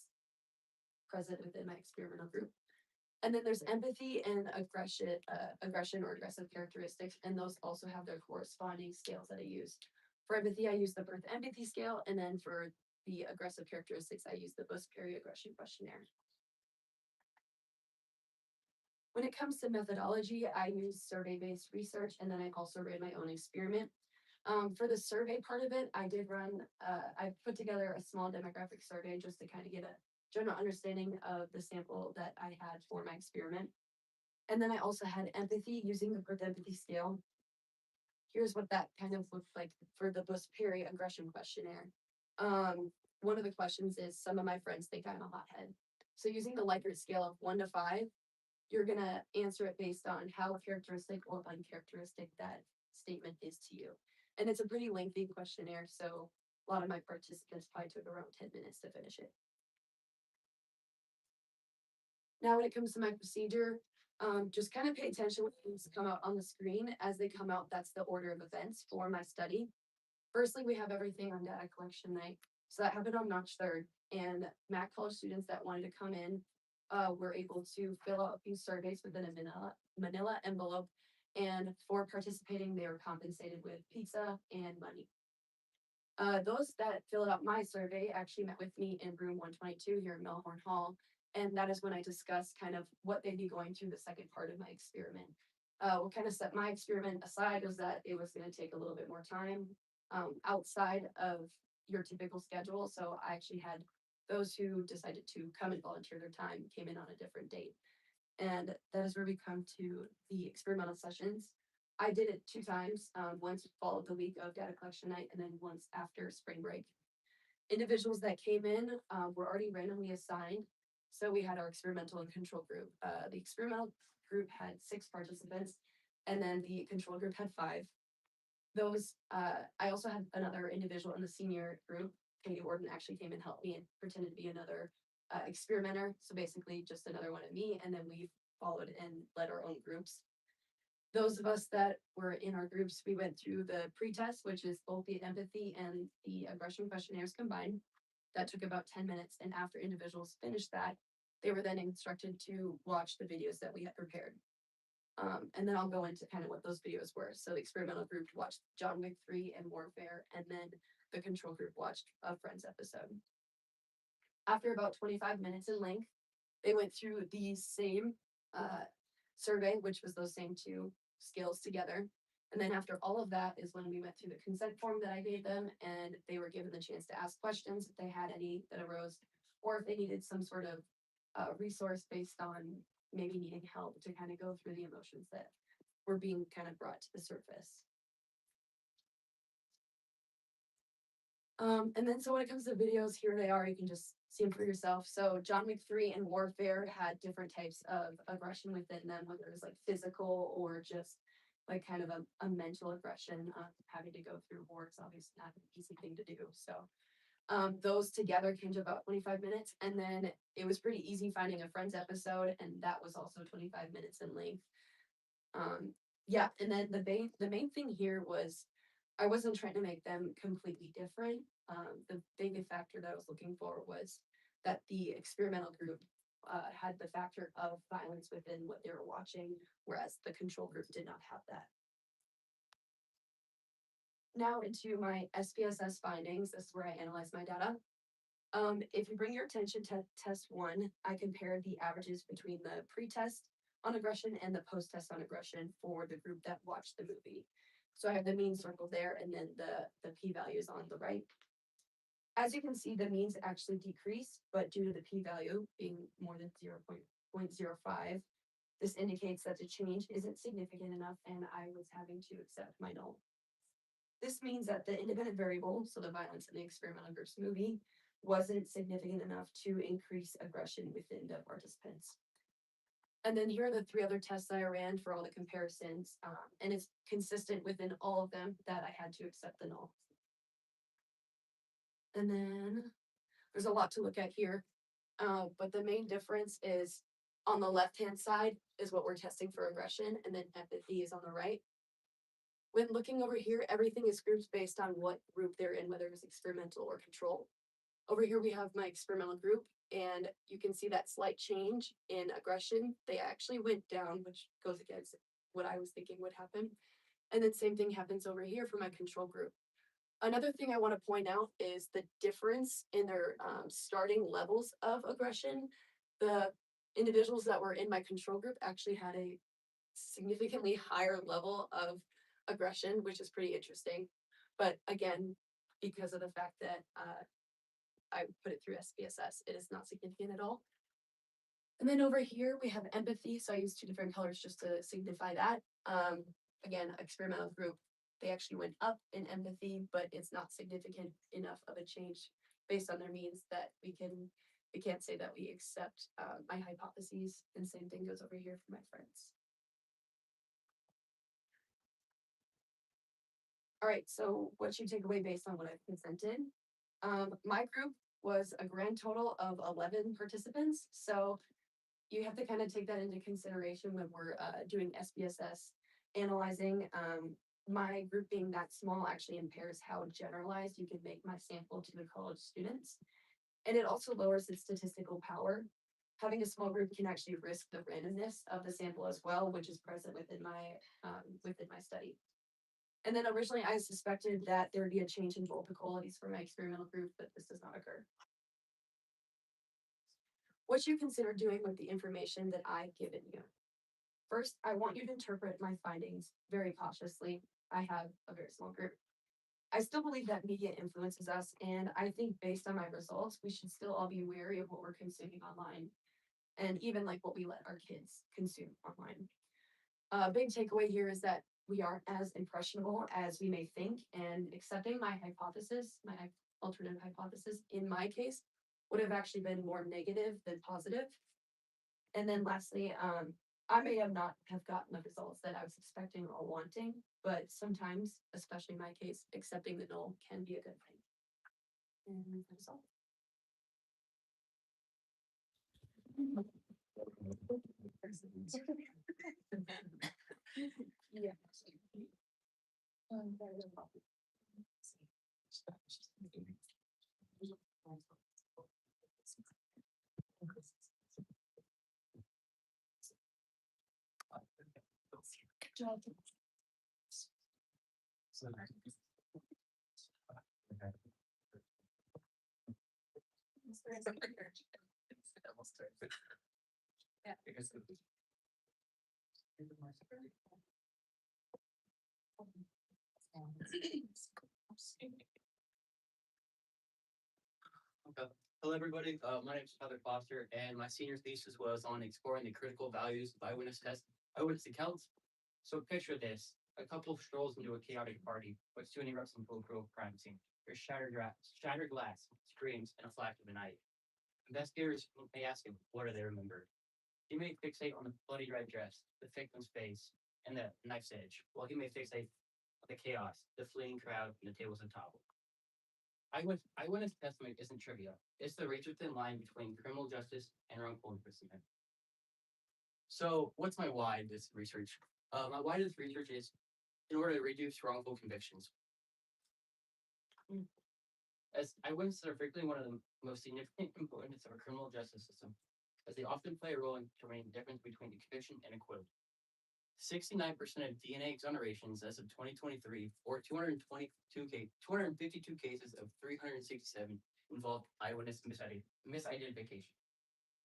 [SPEAKER 13] present within my experimental group. And then there's empathy and aggression or aggressive characteristics, and those also have their corresponding scales that I use. For empathy, I use the Birth Empathy Scale, and then for the aggressive characteristics, I use the Bush-Perry Aggression Questionnaire. When it comes to methodology, I use survey-based research, and then I also ran my own experiment. For the survey part of it, I put together a small demographic survey just to kind of get a general understanding of the sample that I had for my experiment. And then I also had empathy using the Birth Empathy Scale. Here's what that kind of looked like for the Bush-Perry Aggression Questionnaire. One of the questions is, some of my friends think I'm a hothead. So using the Likert scale of 1 to 5, you're gonna answer it based on how characteristic or uncharacteristic that statement is to you. And it's a pretty lengthy questionnaire, so a lot of my participants probably took around 10 minutes to finish it. Now, when it comes to my procedure, just kind of pay attention when things come out on the screen. As they come out, that's the order of events for my study. Firstly, we have everything on data collection night. So that happened on March 3rd. And Mac College students that wanted to come in were able to fill out a few surveys within a manila envelope. And for participating, they were compensated with pizza and money. Those that filled out my survey actually met with me in room 122 here in Melhorn Hall. And that is when I discussed kind of what they'd be going through the second part of my experiment. What kind of set my experiment aside was that it was going to take a little bit more time outside of your typical schedule. So I actually had those who decided to come and volunteer their time came in on a different date. And that is where we come to the experimental sessions. I did it 2 times, once followed the week of data collection night and then once after spring break. Individuals that came in were already randomly assigned. So we had our experimental and control group. The experimental group had 6 participants, and then the control group had 5. Those, I also had another individual in the senior group. Kaylee actually came and helped me and pretended to be another experimenter. So basically just another one of me, and then we followed and led our own groups. Those of us that were in our groups, we went through the pre-test, which is both the empathy and the aggression questionnaires combined. That took about 10 minutes. And after individuals finished that, they were then instructed to watch the videos that we had prepared. And then I'll go into kind of what those videos were. So the experimental group watched John Wick 3 and Warfare, and then the control group watched a Friends episode. After about 25 minutes in length, they went through the same survey, which was those same 2 scales together. And then after all of that is when we went through the consent form that I gave them, and they were given the chance to ask questions if they had any that arose, or if they needed some sort of resource based on maybe needing help to kind of go through the emotions that were being kind of brought to the surface. And then so when it comes to videos, here they are. You can just see them for yourself. So John Wick 3 and Warfare had different types of aggression within them, whether it was like physical or just like kind of a mental aggression. Having to go through war is obviously not an easy thing to do. So those together came to about 25 minutes. And then it was pretty easy finding a Friends episode, and that was also 25 minutes in length. Yeah, and then the main thing here was I wasn't trying to make them completely different. The big factor that I was looking for was that the experimental group had the factor of violence within what they were watching, whereas the control group did not have that. Now into my SPSS findings. This is where I analyze my data. If you bring your attention to test 1, I compared the averages between the pre-test on aggression and the post-test on aggression for the group that watched the movie. So I have the mean circled there, and then the p-values on the right. As you can see, the means actually decrease, but due to the p-value being more than 0.05, this indicates that the change isn't significant enough, and I was having to accept my null. This means that the independent variable, so the violence in the experimental group's movie, wasn't significant enough to increase aggression within the participants. And then here are the 3 other tests that I ran for all the comparisons, and it's consistent within all of them that I had to accept the null. And then there's a lot to look at here. But the main difference is on the left-hand side is what we're testing for aggression, and then empathy is on the right. When looking over here, everything is grouped based on what group they're in, whether it's experimental or control. Over here, we have my experimental group, and you can see that slight change in aggression. They actually went down, which goes against what I was thinking would happen. And then same thing happens over here for my control group. Another thing I want to point out is the difference in their starting levels of aggression. The individuals that were in my control group actually had a significantly higher level of aggression, which is pretty interesting. But again, because of the fact that I put it through SPSS, it is not significant at all. And then over here, we have empathy. So I used 2 different colors just to signify that. Again, experimental group, they actually went up in empathy, but it's not significant enough of a change based on their means that we can't say that we accept my hypotheses. And same thing goes over here for my friends. All right, so what you take away based on what I've presented. My group was a grand total of 11 participants. So you have to kind of take that into consideration when we're doing SPSS analyzing. My group being that small actually impairs how generalized you can make my sample to the college students. And it also lowers the statistical power. Having a small group can actually risk the randomness of the sample as well, which is present within my study. And then originally I suspected that there would be a change in both the qualities for my experimental group, but this does not occur. What you consider doing with the information that I've given you. First, I want you to interpret my findings very cautiously. I have a very small group. I still believe that media influences us, and I think based on my results, we should still all be wary of what we're consuming online, and even like what we let our kids consume online. A big takeaway here is that we aren't as impressionable as we may think, and accepting my hypothesis, my alternative hypothesis, in my case, would have actually been more negative than positive. And then lastly, I may have not have gotten the results that I was expecting or wanting, but sometimes, especially in my case, accepting the null can be a good thing. And that's all. Yeah. Good job. Yeah.
[SPEAKER 14] Okay. Hello, everybody. My name is Heather Foster, and my senior thesis was on exploring the critical values of eyewitness accounts. So picture this: a couple strolls into a chaotic party, but soon erupts into a brutal crime scene. There's shattered glass, screams, and a flash of a knife. Investigators may ask him, what do they remember? He may fixate on the bloody red dress, the victim's face, and the knife's edge, while he may fixate on the chaos, the fleeing crowd, and the tables and topple. Eyewitness testimony isn't trivia. It's the razor-thin line between criminal justice and wrongful imprisonment. So what's my why in this research? My why to this research is in order to reduce wrongful convictions. As eyewitnesses are frequently one of the most significant components of our criminal justice system, as they often play a role in determining the difference between the conviction and acquittal. 69% of DNA exonerations as of 2023, or 252 cases of 367, involved eyewitness misidentification.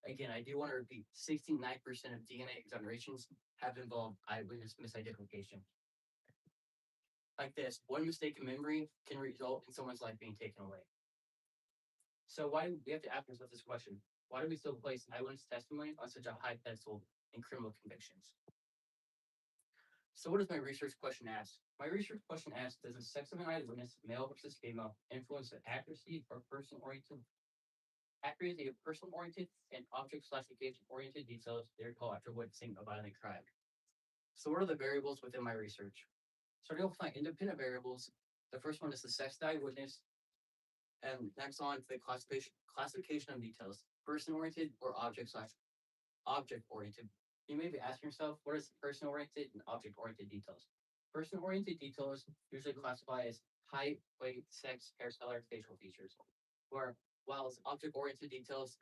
[SPEAKER 14] Again, I do want to repeat, 69% of DNA exonerations have involved eyewitness misidentification. Like this, one mistake in memory can result in someone's life being taken away. So why do we have to ask ourselves this question? Why do we still place eyewitness testimony on such a high pedestal in criminal convictions? So what does my research question ask? My research question asks, does the sex of an eyewitness, male versus female, influence the accuracy of person-oriented and object/occasion-oriented details they recall after witnessing a violent crime? So what are the variables within my research? Starting off with my independent variables, the first one is the sex of the eyewitness. And next on to the classification of details, person-oriented or object-oriented. You may be asking yourself, what is person-oriented and object-oriented details? Person-oriented details usually classify as height, weight, sex, hair color, facial features. While object-oriented details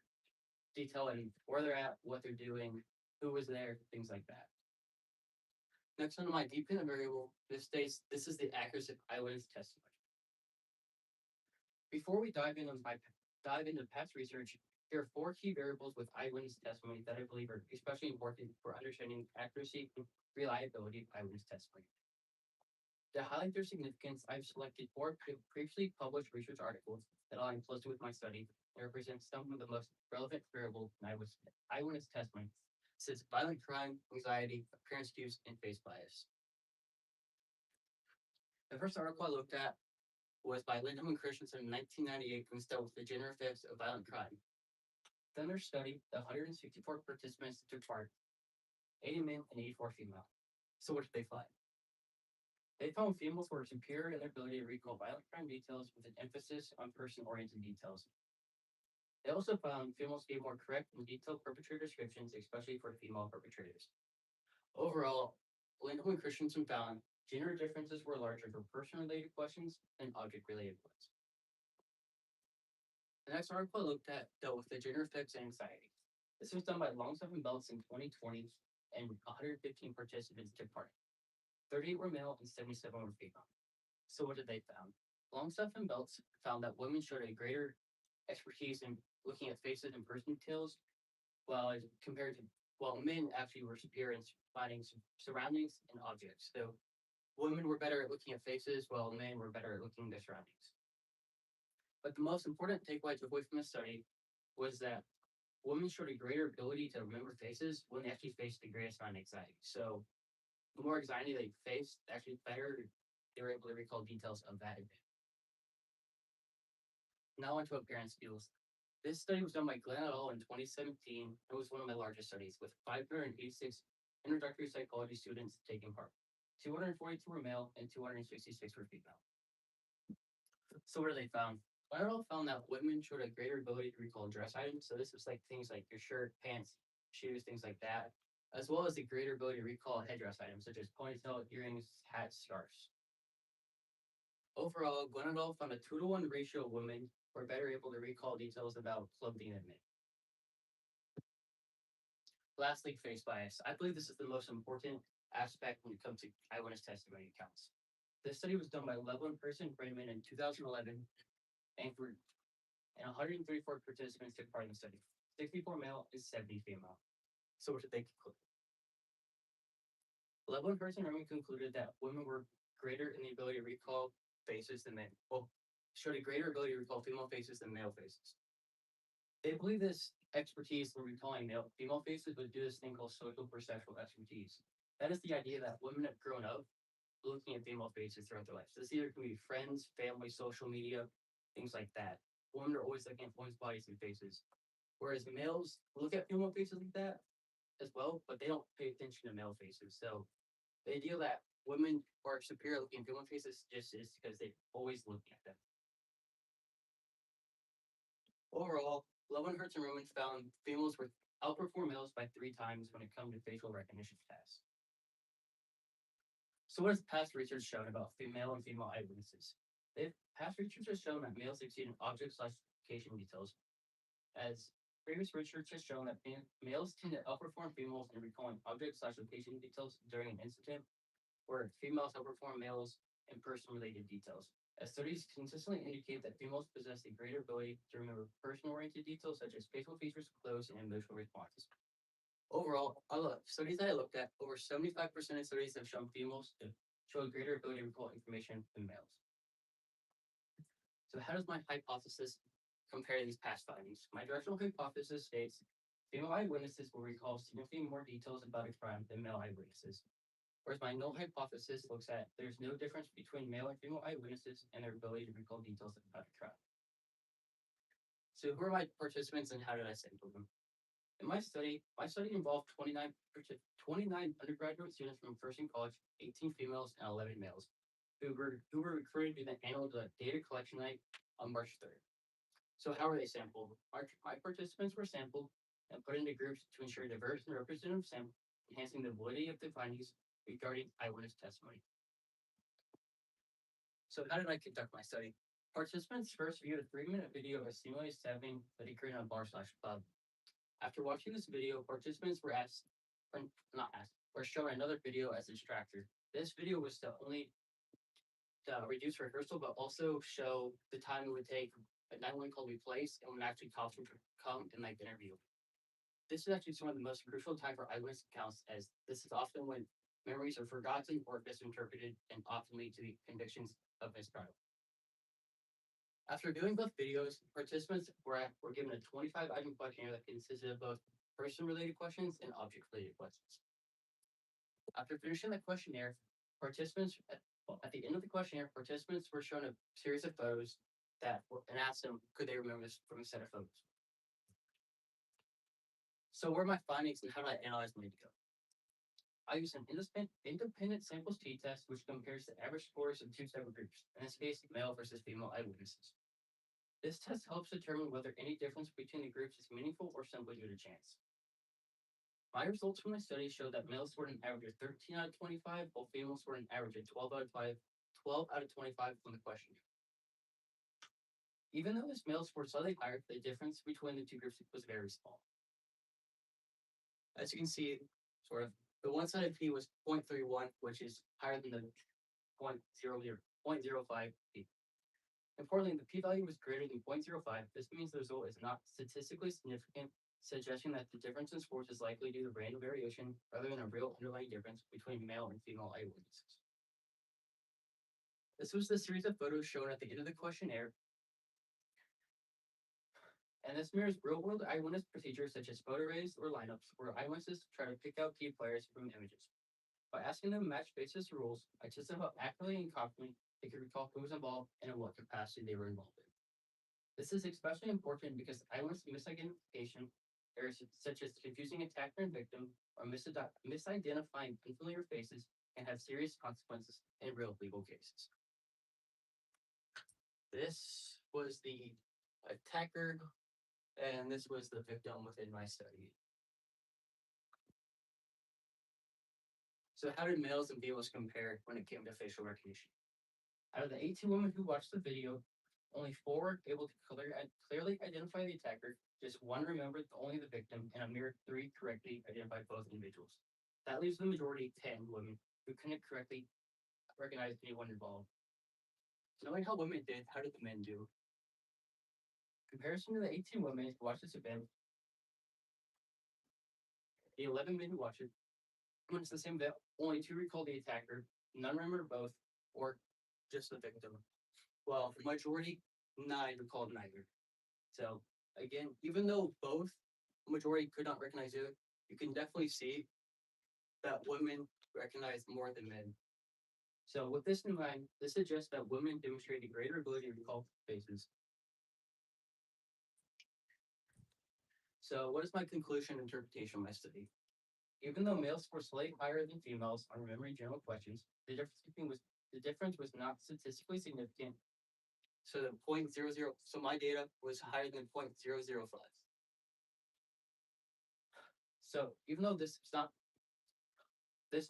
[SPEAKER 14] detail and where they're at, what they're doing, who was there, things like that. Next on my dependent variable, this states this is the accuracy of eyewitness testimony. Before we dive into past research, here are 4 key variables with eyewitness testimony that I believe are especially important for understanding accuracy and reliability of eyewitness testimony. To highlight their significance, I've selected 4 previously published research articles that align closely with my study and represent some of the most relevant variables in eyewitness testimony, such as violent crime, anxiety, appearance cues, and face bias. The first article I looked at was by Landri and Christensen in 1998 and dealt with the gender effects of violent crime. Then their study, the 164 participants took part, 80 men and 84 female. So what did they find? They found females were superior in their ability to recall violent crime details with an emphasis on person-oriented details. They also found females gave more correct and detailed perpetrator descriptions, especially for female perpetrators. Overall, Landri and Christensen found gender differences were larger for person-related questions than object-related ones. The next article I looked at dealt with the gender effects and anxiety. This was done by Longstaff and Belts in 2020, and 115 participants took part. 38 were male and 77 were female. So what did they found? Longstaff and Belts found that women showed a greater expertise in looking at faces and person details, while men actually were superior in finding surroundings and objects. So women were better at looking at faces, while men were better at looking at their surroundings. But the most important takeaway I took away from this study was that women showed a greater ability to remember faces when they actually faced the greatest amount of anxiety. So the more anxiety they faced, actually better they were able to recall details of that event. Now onto appearance cues. This study was done by Glenn et al. In 2017. It was one of my largest studies with 586 introductory psychology students taking part. 242 were male and 266 were female. So what did they found? Glenn et al. Found that women showed a greater ability to recall dress items. So this was like things like your shirt, pants, shoes, things like that, as well as the greater ability to recall headdress items such as ponytail, earrings, hats, scarves. Overall, Glenn et al. Found a 2-to-1 ratio of women were better able to recall details about clothing than men. Lastly, face bias. I believe this is the most important aspect when it comes to eyewitness testimony accounts. This study was done by Level and Person Brenneman in 2011, and 134 participants took part in the study. 64 male and 70 female. So what did they conclude? Level and Person Brenneman concluded that women were greater in the ability to recall faces than men. Well, showed a greater ability to recall female faces than male faces. They believe this expertise in recalling female faces would do this thing called social perceptual expertise. That is the idea that women have grown up looking at female faces throughout their lives. This either can be friends, family, social media, things like that. Women are always looking at women's bodies and faces. Whereas males look at female faces like that as well, but they don't pay attention to male faces. So the idea that women are superior looking at female faces just is because they've always looked at them. Overall, Lopez and Roman found females were outperform males by 3 times when it comes to facial recognition tasks. So what has past research shown about male and female eyewitnesses? Past research has shown that males succeed in object/location details, as previous research has shown that males tend to outperform females in recalling object/location details during an incident, where females outperform males in person-related details. As studies consistently indicate that females possess a greater ability to remember person-oriented details such as facial features, clothes, and emotional responses. Overall, studies that I looked at, over 75% of studies have shown females to show a greater ability to recall information than males. So how does my hypothesis compare to these past findings? My directional hypothesis states female eyewitnesses will recall significantly more details about a crime than male eyewitnesses. Whereas my null hypothesis looks at there's no difference between male and female eyewitnesses and their ability to recall details about a crime. So who are my participants and how did I sample them? In my study involved 29 undergraduate students from McPherson College, 18 females and 11 males, who were recruited to the annual data collection night on March 3rd. So how were they sampled? My participants were sampled and put into groups to ensure diverse and representative sample, enhancing the validity of the findings regarding eyewitness testimony. So how did I conduct my study? Participants first viewed a 3-minute video of a simulated stabbing that occurred in a bar/club. After watching this video, participants were asked, or not asked, were shown another video as a distractor. This video was to only reduce rehearsal, but also show the time it would take a 911 call to be placed and when actually cops would come and like interview. This is actually some of the most crucial time for eyewitness accounts, as this is often when memories are forgotten or misinterpreted and often lead to the convictions of mistrial. After viewing both videos, participants were given a 25-item questionnaire that consisted of both person-related questions and object-related questions. After finishing the questionnaire, participants, at the end of the questionnaire, participants were shown a series of photos and asked them, could they remember this from a set of photos? So what are my findings and how did I analyze my data? I used an independent samples t-test, which compares the average scores of 2 separate groups, in this case, male versus female eyewitnesses. This test helps determine whether any difference between the groups is meaningful or simply due to chance. My results from my study showed that males scored an average of 13 out of 25, while females scored an average of 12 out of 25 from the questionnaire. Even though this male scored slightly higher, the difference between the two groups was very small. As you can see, sort of, the one-sided p was 0.31, which is higher than the 0.05 p. Importantly, the p-value was greater than 0.05. This means the result is not statistically significant, suggesting that the difference in scores is likely due to random variation rather than a real underlying difference between male and female eyewitnesses. This was the series of photos shown at the end of the questionnaire, and this mirrors real-world eyewitness procedures such as photo arrays or lineups, where eyewitnesses try to pick out key players from images. By asking them to match faces to rules, I tested how accurately and confidently they could recall who was involved and in what capacity they were involved in. This is especially important because eyewitness misidentification errors such as confusing attacker and victim or misidentifying unfamiliar faces can have serious consequences in real legal cases. This was the attacker, and this was the victim within my study. So how did males and females compare when it came to facial recognition? Out of the 18 women who watched the video, only 4 were able to clearly identify the attacker, just 1 remembered only the victim, and a mere 3 correctly identified both individuals. That leaves the majority 10 women who couldn't correctly recognize anyone involved. Knowing how women did, how did the men do? Comparison to the 18 women who watched this event, the 11 men who watched it, when it's the same event, only 2 recalled the attacker, none remember both, or just the victim. Well, the majority, 9 recalled neither. So again, even though both majority could not recognize it, you can definitely see that women recognize more than men. So with this in mind, this suggests that women demonstrate a greater ability to recall faces. So what is my conclusion and interpretation of my study? Even though males score slightly higher than females on remembering general questions, the difference was not statistically significant. So the 0.00, so my data was higher than 0.005. So even though this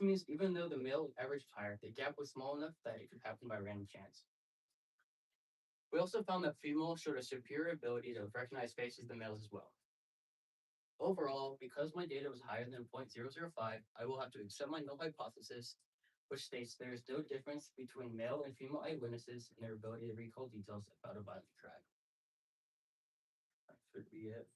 [SPEAKER 14] means even though the male average was higher, the gap was small enough that it could happen by random chance. We also found that females showed a superior ability to recognize faces than males as well. Overall, because my data was higher than 0.005, I will have to accept my null hypothesis, which states there is no difference between male and female eyewitnesses in their ability to recall details about a violent crime. That should be it.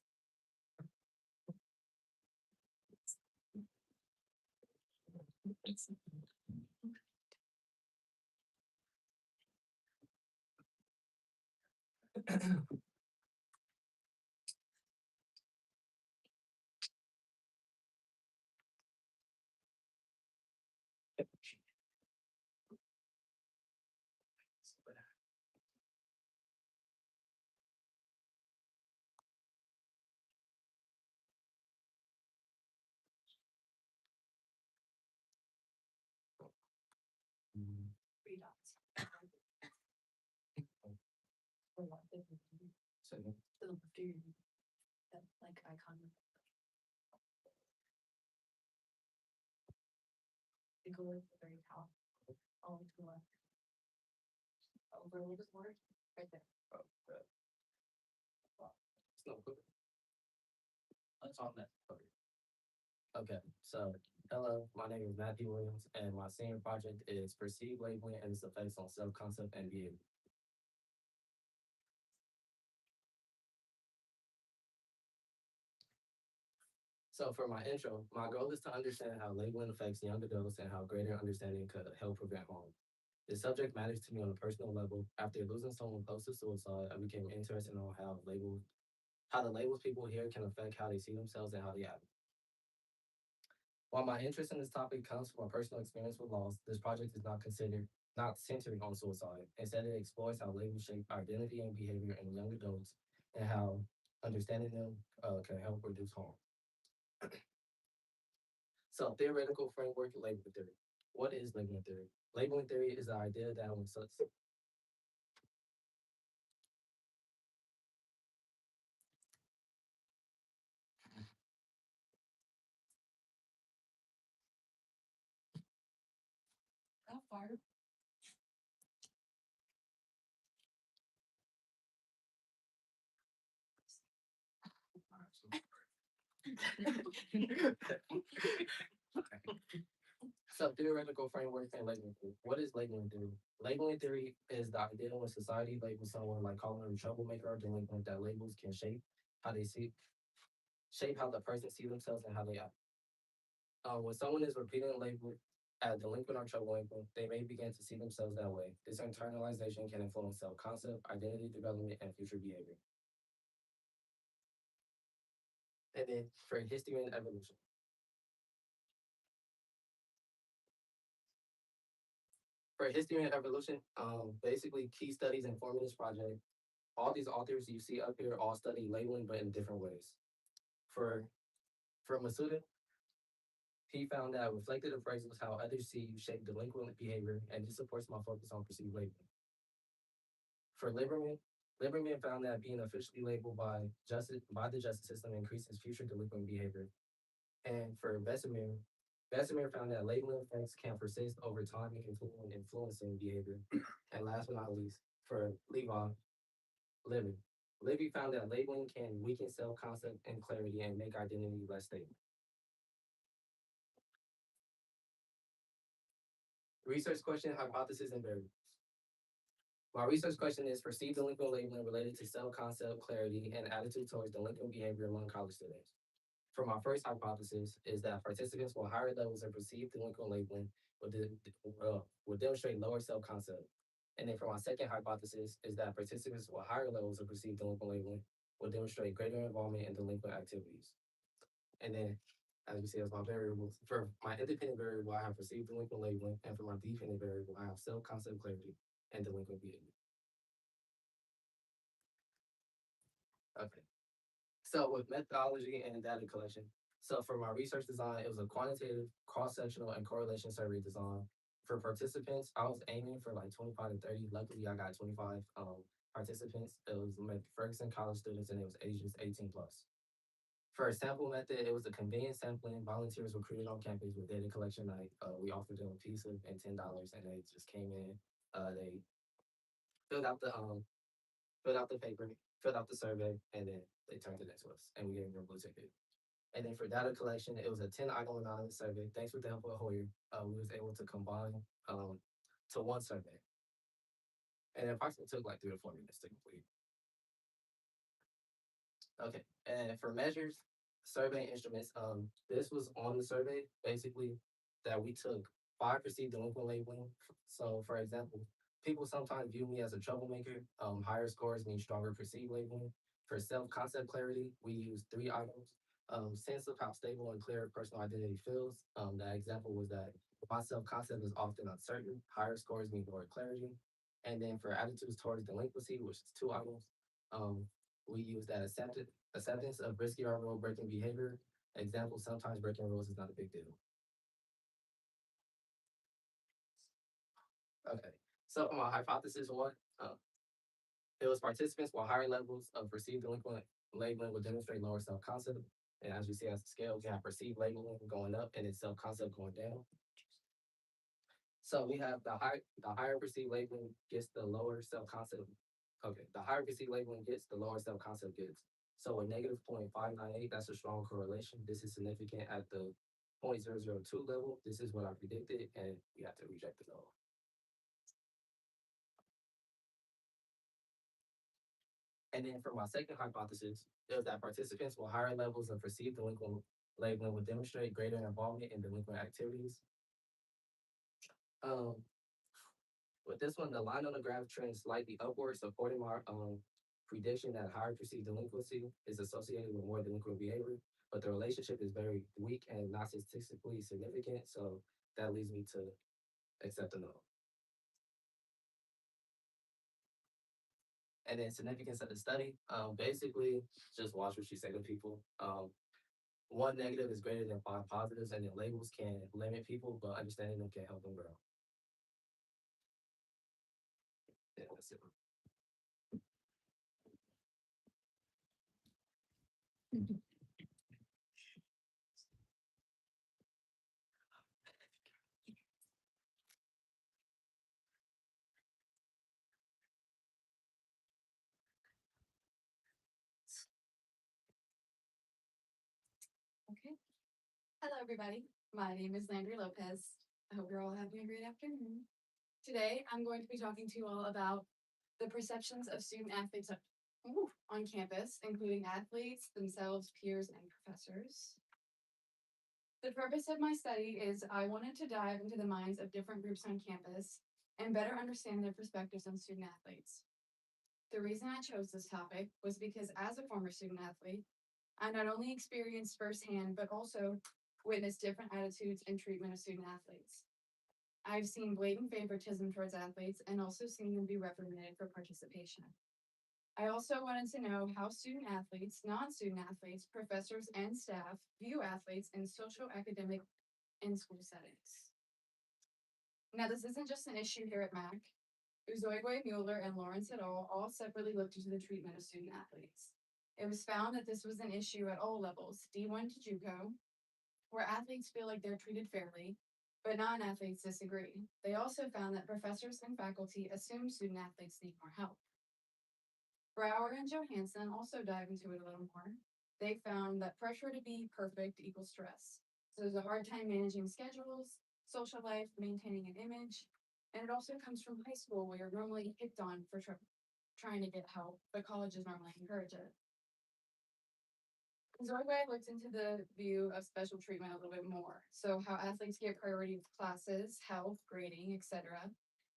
[SPEAKER 13] Three dots.
[SPEAKER 14] So
[SPEAKER 5] after you, that like icon. You go to the very top, all the way to the left. Over a little bit more, right there.
[SPEAKER 14] It's no good. That's on that. Okay, so hello, my name is Matthew Williams, and my senior project is perceived labeling and its effects on self-concept and behavior. So for my intro, my goal is to understand how labeling affects young adults and how greater understanding could help prevent harm. The subject matters to me on a personal level. After losing someone close to suicide, I became interested in how the labels people hear can affect how they see themselves and how they act. While my interest in this topic comes from a personal experience with loss, this project is not centered on suicide. Instead, it explores how labels shape identity and behavior in young adults and how understanding them can help reduce harm. So, theoretical framework labeling theory. What is labeling theory? Labeling theory is the idea that when such
[SPEAKER 5] Got fired.
[SPEAKER 14] So theoretical framework and labeling theory. What is labeling theory? Labeling theory is the idea when society labels someone like calling them a troublemaker or delinquent, that labels can shape how the person sees themselves and how they act. When someone is repeatedly labeled as delinquent or troublemaker, they may begin to see themselves that way. This internalization can influence self-concept, identity development, and future behavior. And then for history and evolution. For history and evolution, basically key studies informing this project. All these authors you see up here all study labeling, but in different ways. For Masuda, he found that reflected appraisals how others see you shape delinquent behavior, and this supports my focus on perceived labeling. For Liberman found that being officially labeled by the justice system increases future delinquent behavior. And for Bessemer found that labeling effects can persist over time and continue influencing behavior. And last but not least, for Livy found that labeling can weaken self-concept and clarity and make identity less stable. Research question, hypothesis, and variables. My research question is perceived delinquent labeling related to self-concept, clarity, and attitude towards delinquent behavior among college students. For my first hypothesis is that participants with higher levels of perceived delinquent labeling would demonstrate lower self-concept. And then for my second hypothesis is that participants with higher levels of perceived delinquent labeling will demonstrate greater involvement in delinquent activities. And then, as you see, as my variables, for my independent variable, I have perceived delinquent labeling, and for my dependent variable, I have self-concept clarity and delinquent behavior. Okay. So with methodology and data collection, so for my research design, it was a quantitative, cross-sectional, and correlation survey design. For participants, I was aiming for like 25 to 30. Luckily, I got 25 participants. It was McPherson college students, and it was ages 18 plus. For a sample method, it was a convenient sampling. Volunteers were recruited on campus with data collection night. We offered them a pizza and $10, and they just came in. They filled out the paper, filled out the survey, and then they turned it into us, and we gave them a blue ticket. And then for data collection, it was a 10-item anonymous survey. Thanks with the help of Hoyer, we was able to combine to one survey. And it approximately took like 3 to 4 minutes to complete. Okay, and for measures, survey instruments, this was on the survey, basically, that we took 5 perceived delinquent labeling. So for example, people sometimes view me as a troublemaker. Higher scores mean stronger perceived labeling. For self-concept clarity, we use 3 items. Sense of how stable and clear personal identity feels. That example was that my self-concept is often uncertain. Higher scores mean lower clarity. And then for attitudes towards delinquency, which is 2 items, we use that acceptance of risky or rule-breaking behavior. Example, sometimes breaking rules is not a big deal. Okay, so for my hypothesis 1, it was participants with higher levels of perceived delinquent
[SPEAKER 15] labeling will demonstrate lower self-concept. And as we see as the scale, we have perceived labeling going up and its self-concept going down. So we have the higher perceived labeling gets the lower self-concept. Okay, the higher perceived labeling gets, the lower self-concept gets. So a negative 0.598, that's a strong correlation. This is significant at the 0.002 level. This is what I predicted, and we have to reject the null. And then for my second hypothesis, is that participants with higher levels of perceived delinquent labeling will demonstrate greater involvement in delinquent activities. With this one, the line on the graph trends slightly upward, supporting my prediction that higher perceived delinquency is associated with more delinquent behavior, but the relationship is very weak and not statistically significant, so that leads me to accept the null. And then significance of the study, basically, just watch what you say to people. One negative is greater than 5 positives, and then labels can limit people, but understanding them can help them grow. Yeah, that's it.
[SPEAKER 13] Okay. Hello, everybody. My name is Landri Lopez. I hope you're all having a great afternoon. Today, I'm going to be talking to you all about the perceptions of student athletes on campus, including athletes, themselves, peers, and professors. The purpose of my study is I wanted to dive into the minds of different groups on campus and better understand their perspectives on student athletes. The reason I chose this topic was because as a former student athlete, I not only experienced firsthand, but also witnessed different attitudes and treatment of student athletes. I've seen blatant favoritism towards athletes and also seen them be reprimanded for participation. I also wanted to know how student athletes, non-student athletes, professors, and staff view athletes in social, academic, and school settings. Now, this isn't just an issue here at Mac. Uzoigwe, Mueller, and Lawrence et al. All separately looked into the treatment of student athletes. It was found that this was an issue at all levels, D1 to JUCO, where athletes feel like they're treated fairly, but non-athletes disagree. They also found that professors and faculty assume student athletes need more help. Brower and Johansson also dive into it a little more. They found that pressure to be perfect equals stress. So there's a hard time managing schedules, social life, maintaining an image, and it also comes from high school where you're normally picked on for trying to get help, but colleges normally encourage it. Zorway looked into the view of special treatment a little bit more. So how athletes get priority with classes, health, grading, etc.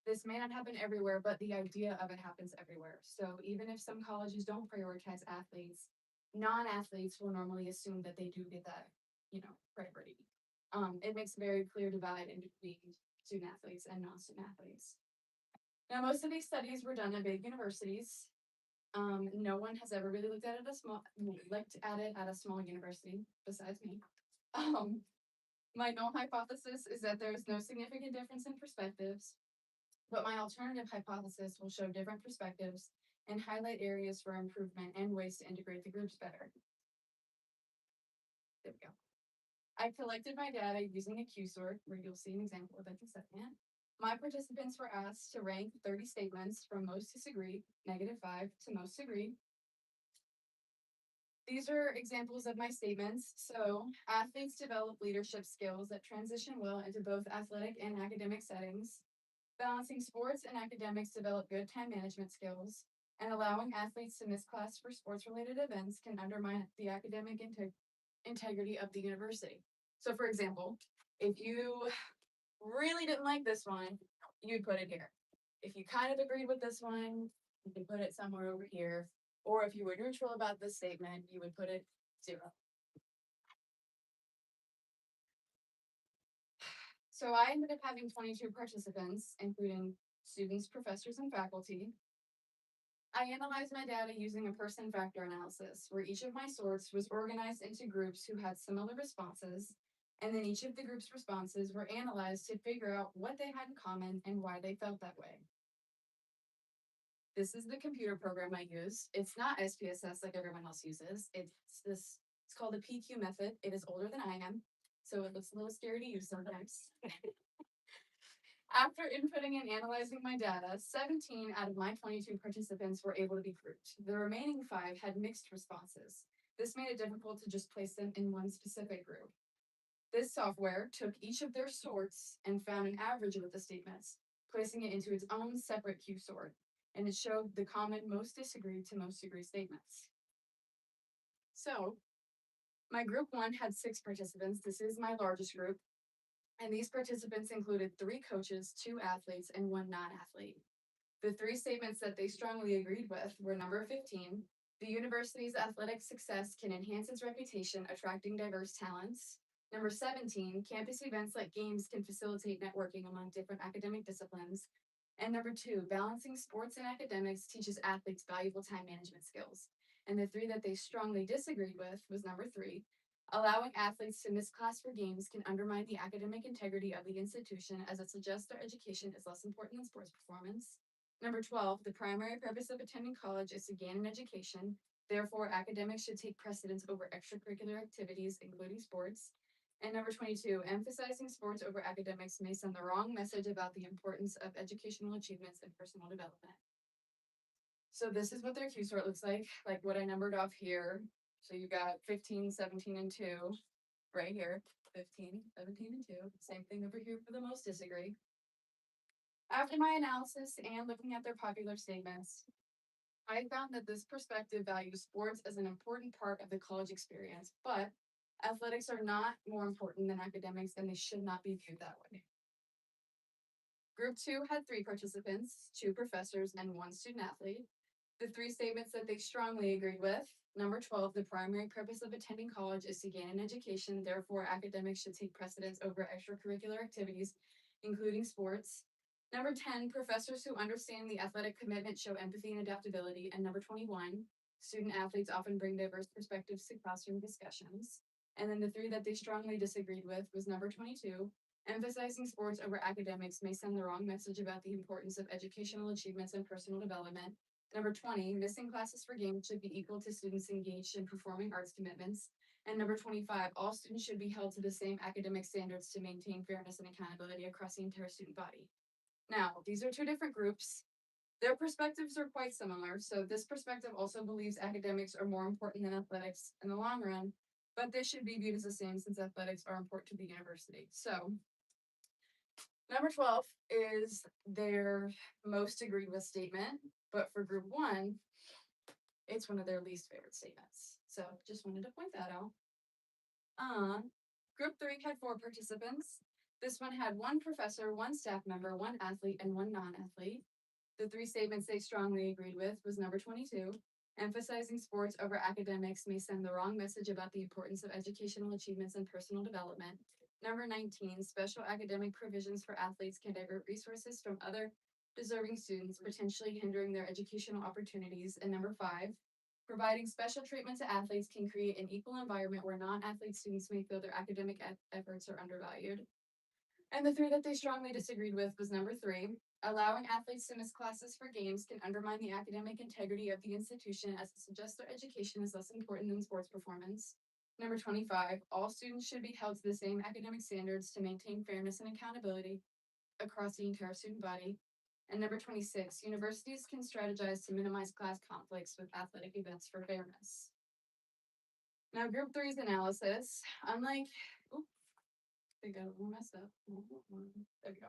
[SPEAKER 13] This may not happen everywhere, but the idea of it happens everywhere. So even if some colleges don't prioritize athletes, non-athletes will normally assume that they do get that, priority. It makes a very clear divide in between student athletes and non-student athletes. Now, most of these studies were done at big universities. No one has ever really looked at it at a small university besides me. My null hypothesis is that there is no significant difference in perspectives, but my alternative hypothesis will show different perspectives and highlight areas for improvement and ways to integrate the groups better. There we go. I collected my data using a Q-sort, where you'll see an example of it in a second. My participants were asked to rank 30 statements from most disagree, -5, to most agree. These are examples of my statements. So athletes develop leadership skills that transition well into both athletic and academic settings. Balancing sports and academics develop good time management skills, and allowing athletes to miss class for sports-related events can undermine the academic integrity of the university. So for example, if you really didn't like this one, you'd put it here. If you kind of agreed with this one, you can put it somewhere over here. Or if you were neutral about this statement, you would put it 0. So I ended up having 22 participants, including students, professors, and faculty. I analyzed my data using a person factor analysis, where each of my sorts was organized into groups who had similar responses, and then each of the group's responses were analyzed to figure out what they had in common and why they felt that way. This is the computer program I use. It's not SPSS like everyone else uses. It's called the PQ method. It is older than I am, so it looks a little scary to use sometimes. After inputting and analyzing my data, 17 out of my 22 participants were able to be grouped. The remaining 5 had mixed responses. This made it difficult to just place them in one specific group. This software took each of their sorts and found an average of the statements, placing it into its own separate Q sort, and it showed the common most disagreed to most agree statements. So, my group 1 had 6 participants. This is my largest group. And these participants included 3 coaches, 2 athletes, and 1 non-athlete. The 3 statements that they strongly agreed with were number 15, the university's athletic success can enhance its reputation, attracting diverse talents. Number 17, campus events like games can facilitate networking among different academic disciplines. And number 2, balancing sports and academics teaches athletes valuable time management skills. And the 3 that they strongly disagreed with was number 3, allowing athletes to miss class for games can undermine the academic integrity of the institution as it suggests their education is less important than sports performance. Number 12, the primary purpose of attending college is to gain an education. Therefore, academics should take precedence over extracurricular activities, including sports. And number 22, emphasizing sports over academics may send the wrong message about the importance of educational achievements and personal development. So this is what their Q sort looks like what I numbered off here. So you got 15, 17, and 2 right here. 15, 17, and 2. Same thing over here for the most disagree. After my analysis and looking at their popular statements, I found that this perspective values sports as an important part of the college experience, but athletics are not more important than academics and they should not be viewed that way. Group 2 had 3 participants, 2 professors, and 1 student athlete. The 3 statements that they strongly agreed with. Number 12, the primary purpose of attending college is to gain an education, therefore academics should take precedence over extracurricular activities, including sports. Number 10, professors who understand the athletic commitment show empathy and adaptability. And number 21, student athletes often bring diverse perspectives to classroom discussions. And then the 3 that they strongly disagreed with was number 22, emphasizing sports over academics may send the wrong message about the importance of educational achievements and personal development. Number 20, missing classes for games should be equal to students engaged in performing arts commitments. And number 25, all students should be held to the same academic standards to maintain fairness and accountability across the entire student body. Now, these are 2 different groups. Their perspectives are quite similar. So this perspective also believes academics are more important than athletics in the long run, but this should be viewed as the same since athletics are important to the university. So number 12 is their most agreed with statement, but for group 1, it's one of their least favorite statements. So just wanted to point that out. Group 3 had 4 participants. This one had 1 professor, 1 staff member, 1 athlete, and 1 non-athlete. The 3 statements they strongly agreed with was number 22, emphasizing sports over academics may send the wrong message about the importance of educational achievements and personal development. Number 19, special academic provisions for athletes can divert resources from other deserving students, potentially hindering their educational opportunities. And number 5, providing special treatment to athletes can create an equal environment where non-athlete students may feel their academic efforts are undervalued. And the 3 that they strongly disagreed with was number 3, allowing athletes to miss classes for games can undermine the academic integrity of the institution as it suggests their education is less important than sports performance. Number 25, all students should be held to the same academic standards to maintain fairness and accountability across the entire student body. And number 26, universities can strategize to minimize class conflicts with athletic events for fairness. Now, group 3's analysis, unlike, I got a little messed up. There we go.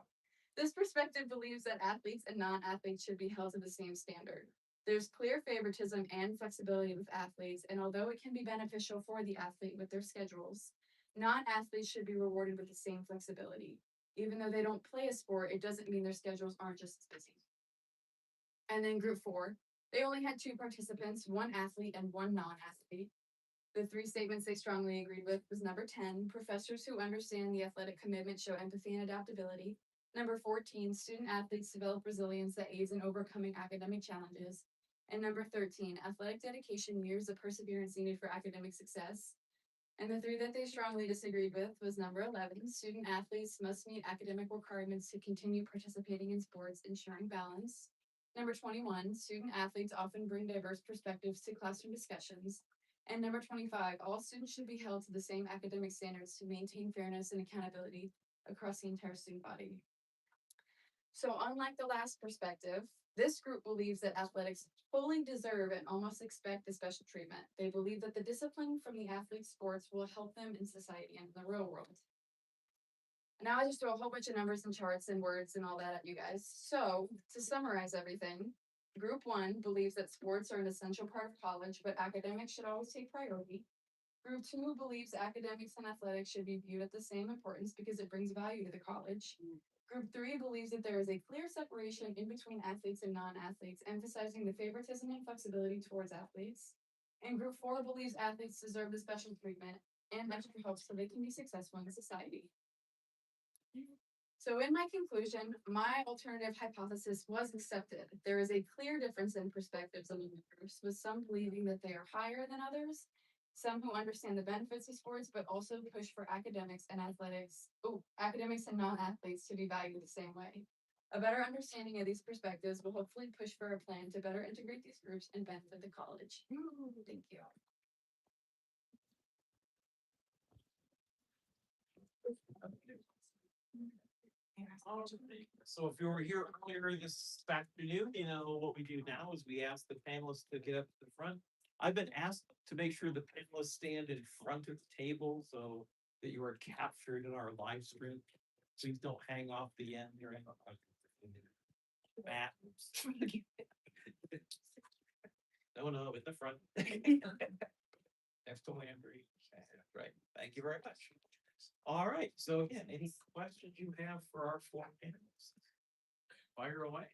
[SPEAKER 13] This perspective believes that athletes and non-athletes should be held to the same standard. There's clear favoritism and flexibility with athletes, and although it can be beneficial for the athlete with their schedules, non-athletes should be rewarded with the same flexibility. Even though they don't play a sport, it doesn't mean their schedules aren't just as busy. And then group 4, they only had 2 participants, 1 athlete and 1 non-athlete. The 3 statements they strongly agreed with was number 10, professors who understand the athletic commitment show empathy and adaptability. Number 14, student athletes develop resilience that aids in overcoming academic challenges. And number 13, athletic dedication mirrors the perseverance needed for academic success. And the 3 that they strongly disagreed with was number 11, student athletes must meet academic requirements to continue participating in sports, ensuring balance. Number 21, student athletes often bring diverse perspectives to classroom discussions. And number 25, all students should be held to the same academic standards to maintain fairness and accountability across the entire student body. So unlike the last perspective, this group believes that athletics fully deserve and almost expect the special treatment. They believe that the discipline from the athletes' sports will help them in society and in the real world. Now I just throw a whole bunch of numbers and charts and words and all that at you guys. So to summarize everything, Group 1 believes that sports are an essential part of college, but academics should always take priority. Group 2 believes academics and athletics should be viewed at the same importance because it brings value to the college. Group 3 believes that there is a clear separation in between athletes and non-athletes, emphasizing the favoritism and flexibility towards athletes. And Group 4 believes athletes deserve the special treatment and extra help so they can be successful in society. So in my conclusion, my alternative hypothesis was accepted. There is a clear difference in perspectives among the groups, with some believing that they are higher than others, some who understand the benefits of sports, but also push for academics and non-athletes to be valued the same way. A better understanding of these perspectives will hopefully push for a plan to better integrate these groups and benefit the college. Thank you.
[SPEAKER 1] So if you were here earlier this afternoon, you know, what we do now is we ask the panelists to get up to the front. I've been asked to make sure the panelists stand in front of the table so that you are captured in our live stream. Please don't hang off the end here. Matt. No, in the front. Next to Landry. Right, thank you very much. All right, so again, any questions you have for our four panelists? Fire away.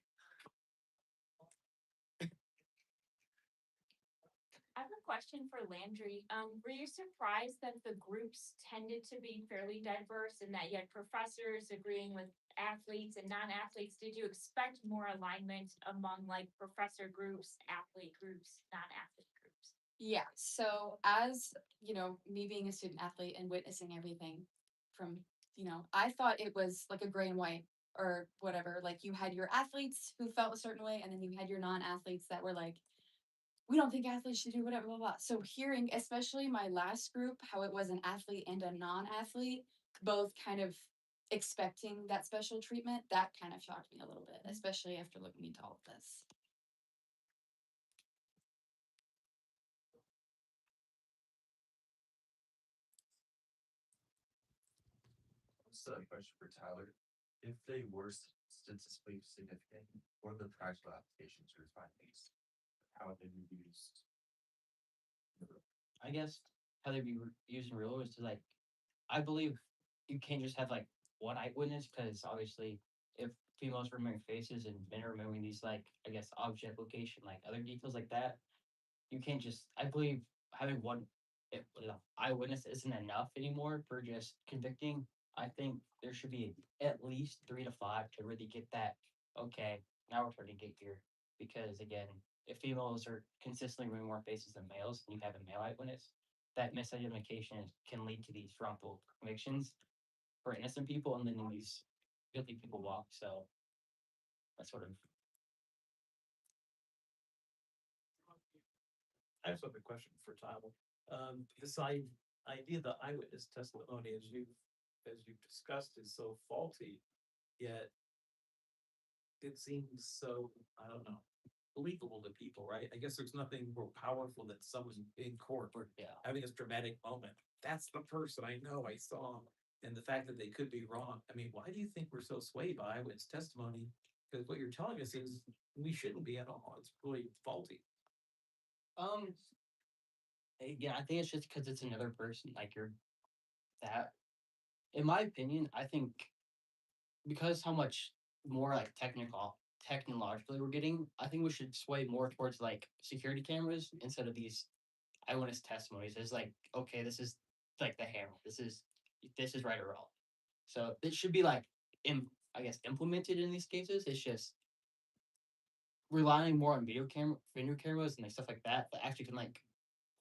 [SPEAKER 16] I have a question for Landry. Were you surprised that the groups tended to be fairly diverse and that you had professors agreeing with athletes and non-athletes? Did you expect more alignment among like professor groups, athlete groups, non-athlete groups?
[SPEAKER 13] Yeah, so as you know, me being a student athlete and witnessing everything from, I thought it was like a gray and white or whatever. Like you had your athletes who felt a certain way, and then you had your non-athletes that were like, we don't think athletes should do whatever, blah, blah. So hearing, especially my last group, how it was an athlete and a non-athlete, both kind of expecting that special treatment, that kind of shocked me a little bit, especially after looking into all of this.
[SPEAKER 7] So a question for Tyler. If they were statistically significant, what are the practical applications for findings? How would they be used?
[SPEAKER 14] I guess how they be used in real world is to like, I believe you can't just have like one eyewitness because obviously if females are remembering faces and men are remembering these like, I guess, object location, like other details like that, you can't just, I believe having one eyewitness isn't enough anymore for just convicting. I think there should be at least 3 to 5 to really get that, okay, now we're starting to get here. Because again, if females are consistently remembering more faces than males, and you have a male eyewitness, that misidentification can lead to these wrongful convictions for innocent people, and then these guilty people walk. So that's sort of.
[SPEAKER 1] I have a question for Tyler. This idea the eyewitness testimony, as you've discussed, is so faulty, yet it seems so, I don't know, believable to people, right? I guess there's nothing more powerful than someone in court or having this dramatic moment. That's the person I know, I saw, and the fact that they could be wrong. I mean, why do you think we're so swayed by eyewitness testimony? Because what you're telling us is we shouldn't be at all. It's really faulty.
[SPEAKER 14] Yeah, I think it's just because it's another person. Like you're that. In my opinion, I think because how much more like technologically we're getting, I think we should sway more towards like security cameras instead of these eyewitness testimonies. It's like, okay, this is like the hammer. This is right or wrong. So it should be like I guess implemented in these cases. It's just relying more on video cameras and like stuff like that actually can like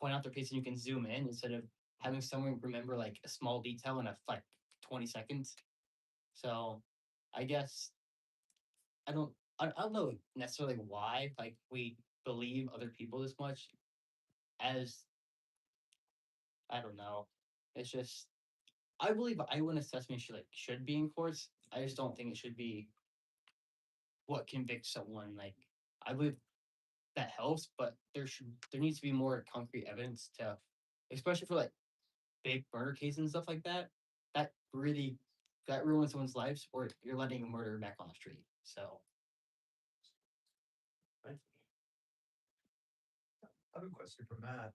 [SPEAKER 14] point out their face and you can zoom in instead of having someone remember like a small detail in like 20 seconds. So I guess I don't know necessarily why, like, we believe other people this much as, I don't know. It's just, I believe eyewitness testimony should be enforced. I just don't think it should be what convicts someone. Like, I believe that helps, but there needs to be more concrete evidence to, especially for like big murder cases and stuff like that. That really that ruins someone's lives, or you're letting a murderer back on the street. So
[SPEAKER 12] Thank you. I have a question for Matt.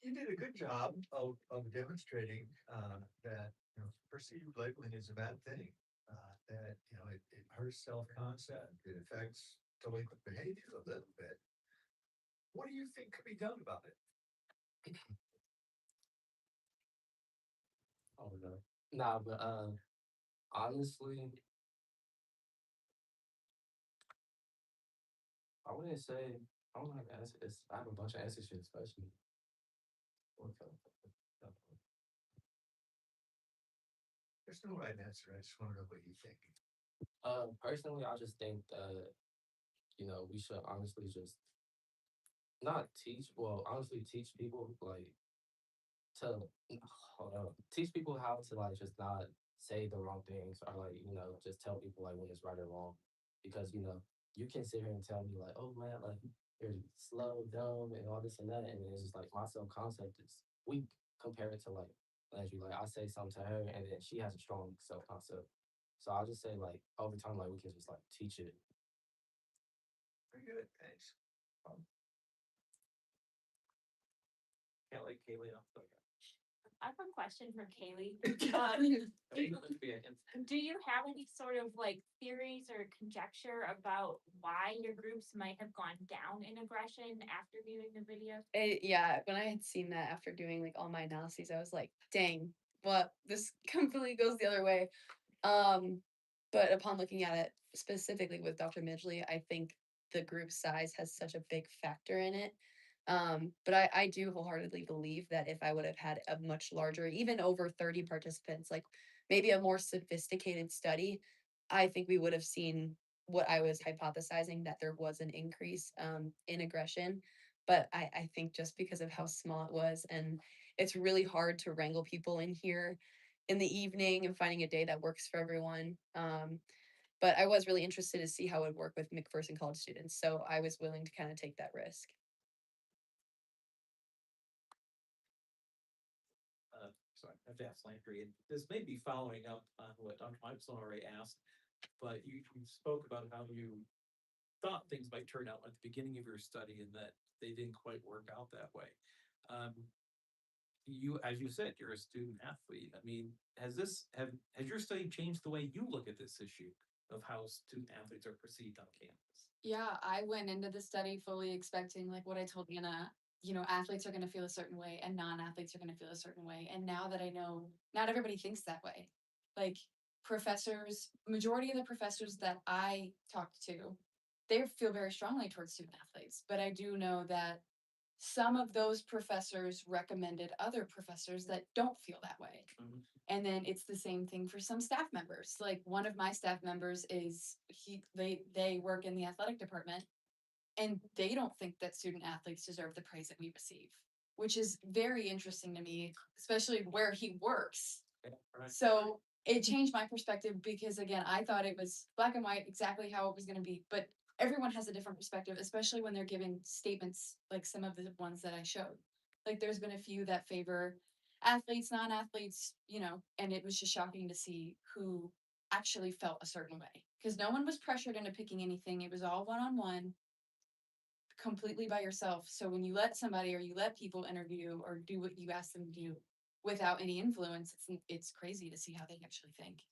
[SPEAKER 12] You did a good job of demonstrating that perceived labeling is a bad thing. That it hurts self-concept. It affects delinquent behavior a little bit. What do you think could be done about it?
[SPEAKER 15] Oh no. Nah, but honestly, I wouldn't say I don't have answers. I have a bunch of answers for this question.
[SPEAKER 12] There's no right answer. I just want to know what you think.
[SPEAKER 15] Personally, I just think that we should honestly just not teach. Well, honestly, teach people like to hold on, teach people how to like just not say the wrong things or like just tell people like when it's right or wrong because you can sit here and tell me like, oh man, like you're slow, dumb, and all this and that, and it's just like my self concept is weak compared to like Landry. Like I say something to her, and then she has a strong self concept. So I'll just say like over time, like we can just like teach it.
[SPEAKER 12] Very good. Thanks.
[SPEAKER 1] Can't let Kaylee off the hook.
[SPEAKER 16] I have a question for Kaylee.
[SPEAKER 1] Hey, Olivia, and
[SPEAKER 16] Do you have any sort of like theories or conjecture about why your groups might have gone down in aggression after viewing the video?
[SPEAKER 13] Yeah, when I had seen that after doing like all my analyses, I was like, dang, what this completely goes the other way. But upon looking at it specifically with Dr. Midgley, I think the group size has such a big factor in it. But I do wholeheartedly believe that if I would have had a much larger, even over 30 participants, like maybe a more sophisticated study, I think we would have seen what I was hypothesizing, that there was an increase in aggression. But I think just because of how small it was, and it's really hard to wrangle people in here in the evening and finding a day that works for everyone. But I was really interested to see how it would work with McPherson college students. So I was willing to kind of take that risk.
[SPEAKER 1] Sorry, I have to ask Landry, and this may be following up on what Dr. Mipson already asked, but you spoke about how you thought things might turn out at the beginning of your study and that they didn't quite work out that way. As you said, you're a student athlete. I mean, has your study changed the way you look at this issue of how student athletes are perceived on campus?
[SPEAKER 13] Yeah, I went into the study fully expecting, like what I told Anna, athletes are going to feel a certain way and non-athletes are going to feel a certain way. And now that I know not everybody thinks that way, like professors, majority of the professors that I talked to, they feel very strongly towards student athletes. But I do know that some of those professors recommended other professors that don't feel that way. And then it's the same thing for some staff members. Like one of my staff members they work in the athletic department and they don't think that student athletes deserve the praise that we receive, which is very interesting to me, especially where he works.
[SPEAKER 1] Right.
[SPEAKER 13] So it changed my perspective because again, I thought it was black and white, exactly how it was going to be, but everyone has a different perspective, especially when they're giving statements like some of the ones that I showed. Like there's been a few that favor athletes, non-athletes, and it was just shocking to see who actually felt a certain way because no one was pressured into picking anything. It was all one-on-one, completely by yourself. So when you let somebody or you let people interview or do what you ask them to do without any influence, it's crazy to see how they actually think.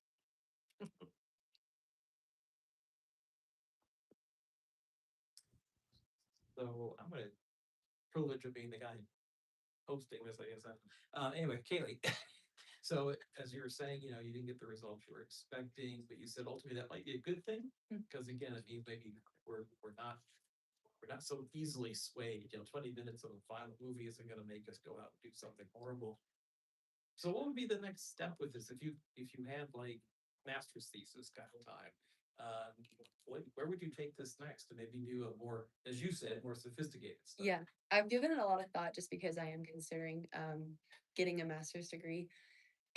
[SPEAKER 1] So I'm gonna privilege of being the guy hosting this, I guess. Anyway, Kaylee. So as you were saying, you didn't get the results you were expecting, but you said ultimately that might be a good thing because again, it means maybe we're not so easily swayed. 20 minutes of a violent movie isn't going to make us go out and do something horrible. So what would be the next step with this? If you had like master's thesis kind of time? Where would you take this next to maybe do a more, as you said, more sophisticated stuff?
[SPEAKER 13] Yeah, I've given it a lot of thought just because I am considering getting a master's degree.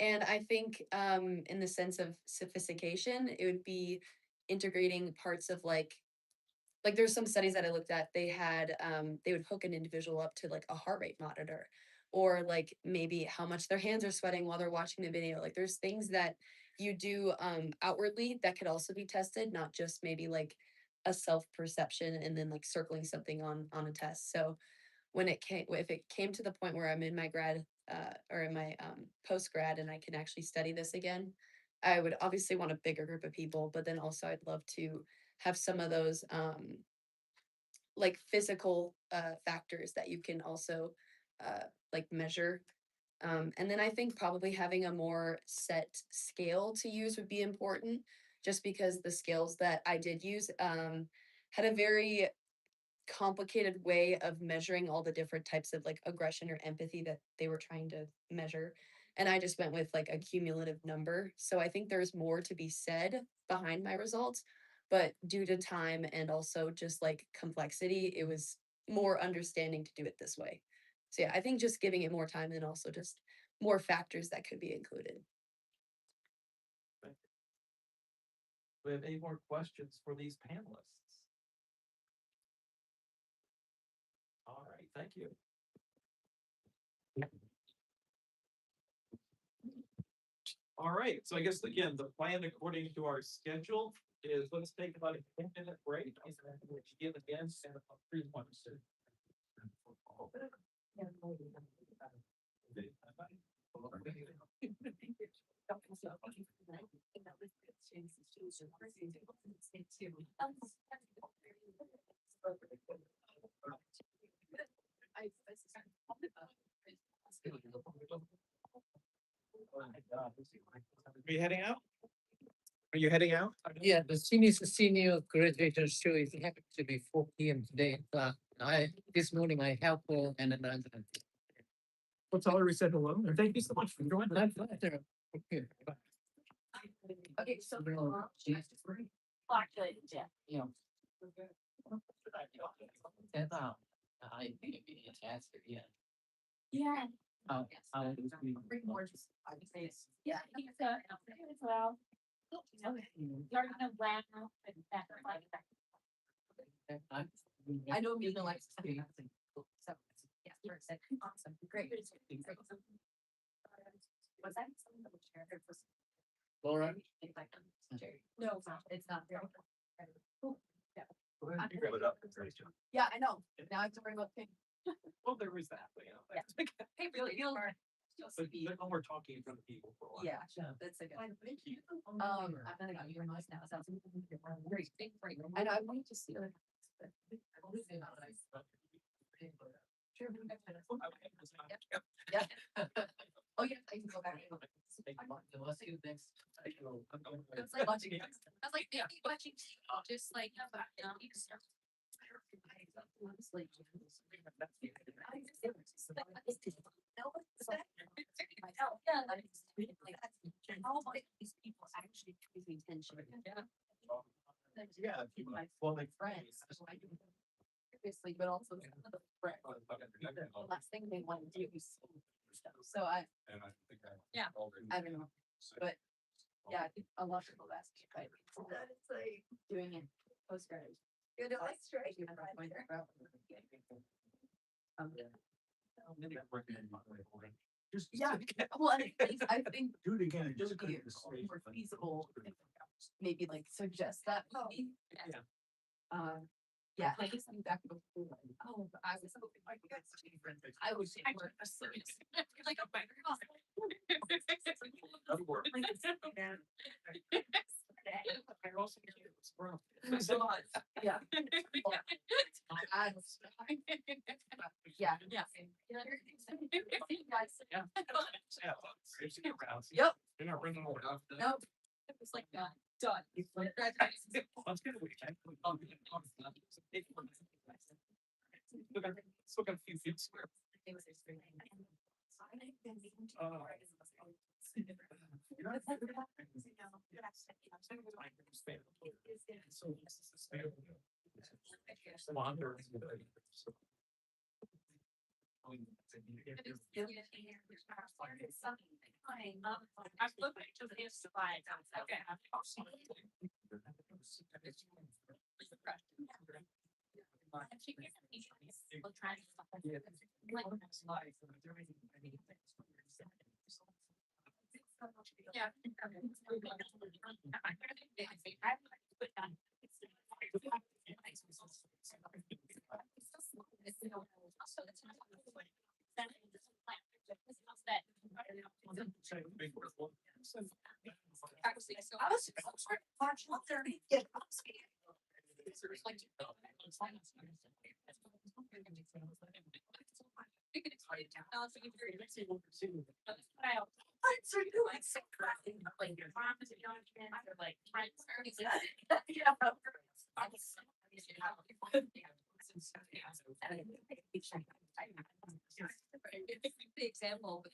[SPEAKER 13] And I think in the sense of sophistication, it would be integrating parts of like there's some studies that I looked at, they had they would hook an individual up to like a heart rate monitor, or like maybe how much their hands are sweating while they're watching the video. Like there's things that you do outwardly that could also be tested, not just maybe like a self perception and then like circling something on a test. So when it came, if it came to the point where I'm in my grad or in my post grad and I can actually study this again, I would obviously want a bigger group of people, but then also I'd love to have some of those like physical factors that you can also like measure. And then I think probably having a more set scale to use would be important, just because the scales that I did use had a very complicated way of measuring all the different types of like aggression or empathy that they were trying to measure. And I just went with like a cumulative number. So I think there's more to be said behind my results, but due to time and also just like complexity, it was more understanding to do it this way. So yeah, I think just giving it more time and also just more factors that could be included.
[SPEAKER 1] Do we have any more questions for these panelists? All right, thank you. All right, so I guess again, the plan according to our schedule is let's take about a 10-minute break. Which give again and a 3 points. Are you heading out? Are you heading out?
[SPEAKER 10] Yeah, the senior graduation show is happening to be 4 p.m. today. This morning I helped her and then I.
[SPEAKER 1] We'll tell her we said hello and thank you so much for joining.
[SPEAKER 10] My pleasure. Okay.
[SPEAKER 13] Okay, so
[SPEAKER 10] Yeah. That's I think it'd be an answer, yeah.
[SPEAKER 16] Yeah.
[SPEAKER 13] Yeah.
[SPEAKER 16] As well. You're gonna laugh and back like that.
[SPEAKER 13] I know Mina likes to be. So, yeah, awesome, great. Was that something that was shared?
[SPEAKER 10] Laura?
[SPEAKER 13] No, it's not. Very.
[SPEAKER 1] You grab it up.
[SPEAKER 13] Yeah, I know. Now I have to worry about things.
[SPEAKER 1] Well, there was that, but
[SPEAKER 13] Yeah. Hey, really,
[SPEAKER 1] but no more talking in front of people for a while.
[SPEAKER 13] Yeah, that's a good. I'm gonna go your most now. Sounds great. I know. I wanted to see other. Sure. Yeah. Oh yeah, I can go back.
[SPEAKER 10] Let's see the next.
[SPEAKER 13] It's like watching. I was like, yeah, watching. Just like you start. Honestly. How might these people actually pay attention?
[SPEAKER 1] Yeah.
[SPEAKER 13] Well, my friends. Obviously, but also the last thing they want to do is stuff. So I don't know, but yeah, I think a lot of people ask me, right? That is like doing it post grad. You know, like straight.
[SPEAKER 1] Just
[SPEAKER 13] Yeah, well, I think
[SPEAKER 1] do it again. Just
[SPEAKER 13] more feasible, maybe like suggest that. Maybe.
[SPEAKER 1] Yeah.
[SPEAKER 13] Yeah, like something back before. Oh, I was hoping I could get such a friend. I would say more serious. Like a better. Yeah. Yeah. Yep.
[SPEAKER 1] You're not running over.
[SPEAKER 13] Nope. It was like done.
[SPEAKER 1] Let's get a weekend. Still got a few feet square.
[SPEAKER 16] I'm looking to his slides. Okay. Yeah. Example.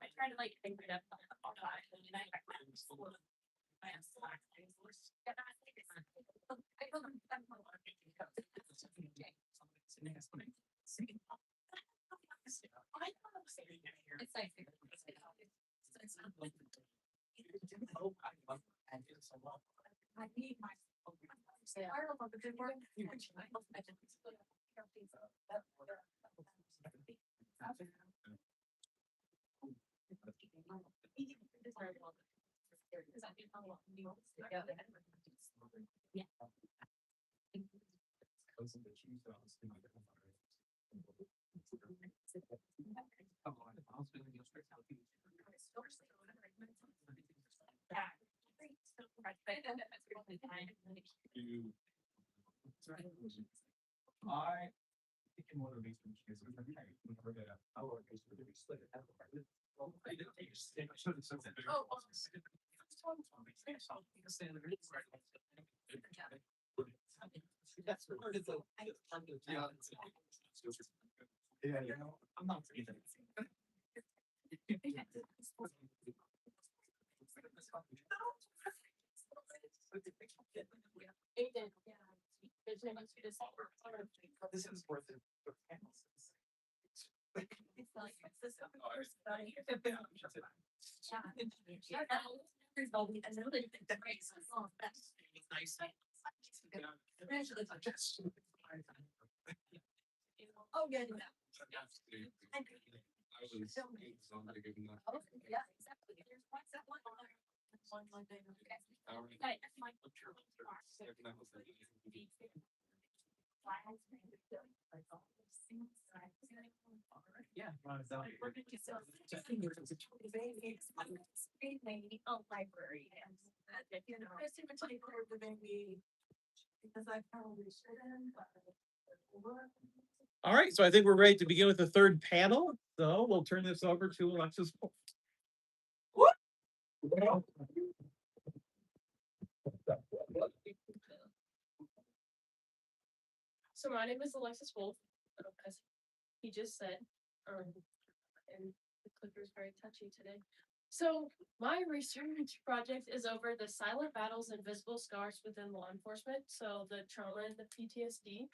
[SPEAKER 16] I try to like think it up. I need my.
[SPEAKER 6] I think in one of these things, we forget our case to be split.
[SPEAKER 1] That's part of the.
[SPEAKER 6] Yeah, you know, I'm not saying that.
[SPEAKER 1] This is worth it.
[SPEAKER 13] Oh, yeah.
[SPEAKER 3] I was
[SPEAKER 10] Yeah.
[SPEAKER 5] A library and, you know, I seem to take care of the baby because I probably shouldn't, but.
[SPEAKER 1] All right, so I think we're ready to begin with the third panel. So we'll turn this over to Alexis.
[SPEAKER 17] So my name is Alexis Wolf, as he just said, and the clicker is very touchy today. So my research project is over the silent battles and visible scars within law enforcement. So the trauma and the PTSD.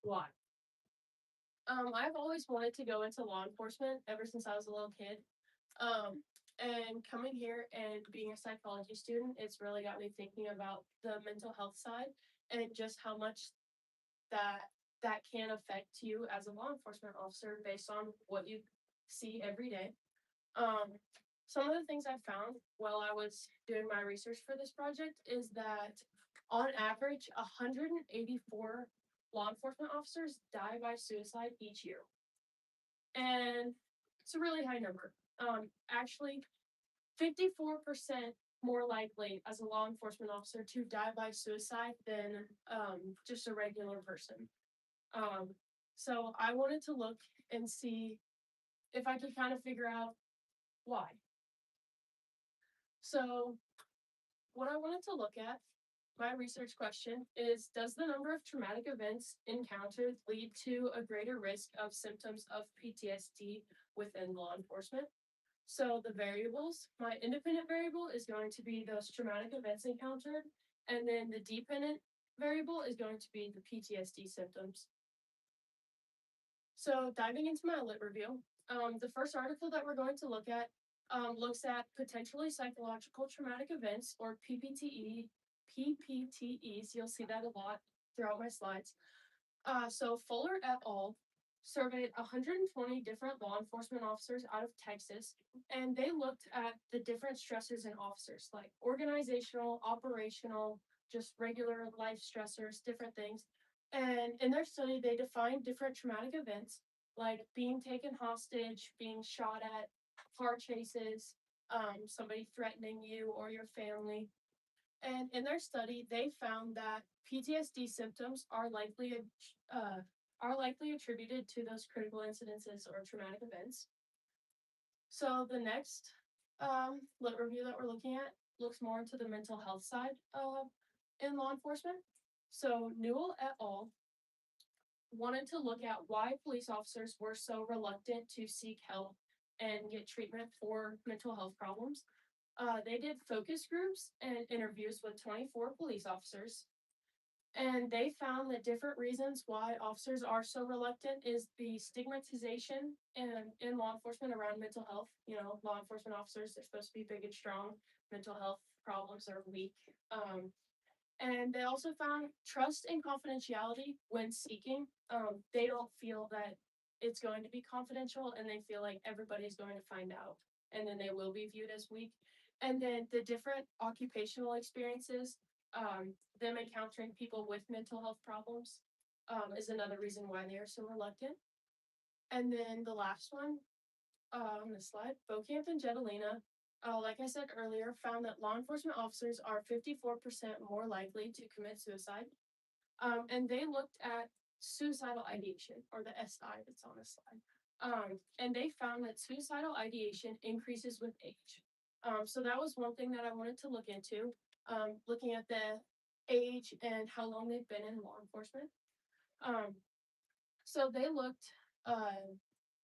[SPEAKER 17] Why? I've always wanted to go into law enforcement ever since I was a little kid. And coming here and being a psychology student, it's really got me thinking about the mental health side and just how much that can affect you as a law enforcement officer based on what you see every day. Some of the things I found while I was doing my research for this project is that on average, 184 law enforcement officers die by suicide each year. And it's a really high number. Actually, 54% more likely as a law enforcement officer to die by suicide than just a regular person. So I wanted to look and see if I could kind of figure out why. So what I wanted to look at, my research question is, does the number of traumatic events encountered lead to a greater risk of symptoms of PTSD within law enforcement? So the variables, my independent variable is going to be those traumatic events encountered, and then the dependent variable is going to be the PTSD symptoms. So diving into my lit review, the first article that we're going to look at looks at potentially psychological traumatic events, or PPTEs. You'll see that a lot throughout my slides. So Fuller et al. Surveyed 120 different law enforcement officers out of Texas, and they looked at the different stressors in officers, like organizational, operational, just regular life stressors, different things. And in their study, they defined different traumatic events, like being taken hostage, being shot at, car chases, somebody threatening you or your family. And in their study, they found that PTSD symptoms are likely attributed to those critical incidences or traumatic events. So the next lit review that we're looking at looks more into the mental health side in law enforcement. So Newell et al. Wanted to look at why police officers were so reluctant to seek help and get treatment for mental health problems. They did focus groups and interviews with 24 police officers. And they found that different reasons why officers are so reluctant is the stigmatization in law enforcement around mental health. You know, law enforcement officers are supposed to be big and strong. Mental health problems are weak. And they also found trust and confidentiality when seeking. They don't feel that it's going to be confidential, and they feel like everybody's going to find out, and then they will be viewed as weak. And then the different occupational experiences, them encountering people with mental health problems, is another reason why they are so reluctant. And then the last one on this slide, Beaucamp and Jetelina, like I said earlier, found that law enforcement officers are 54% more likely to commit suicide. And they looked at suicidal ideation, or the SI that's on this slide. And they found that suicidal ideation increases with age. So that was one thing that I wanted to look into, looking at the age and how long they've been in law enforcement. So they looked,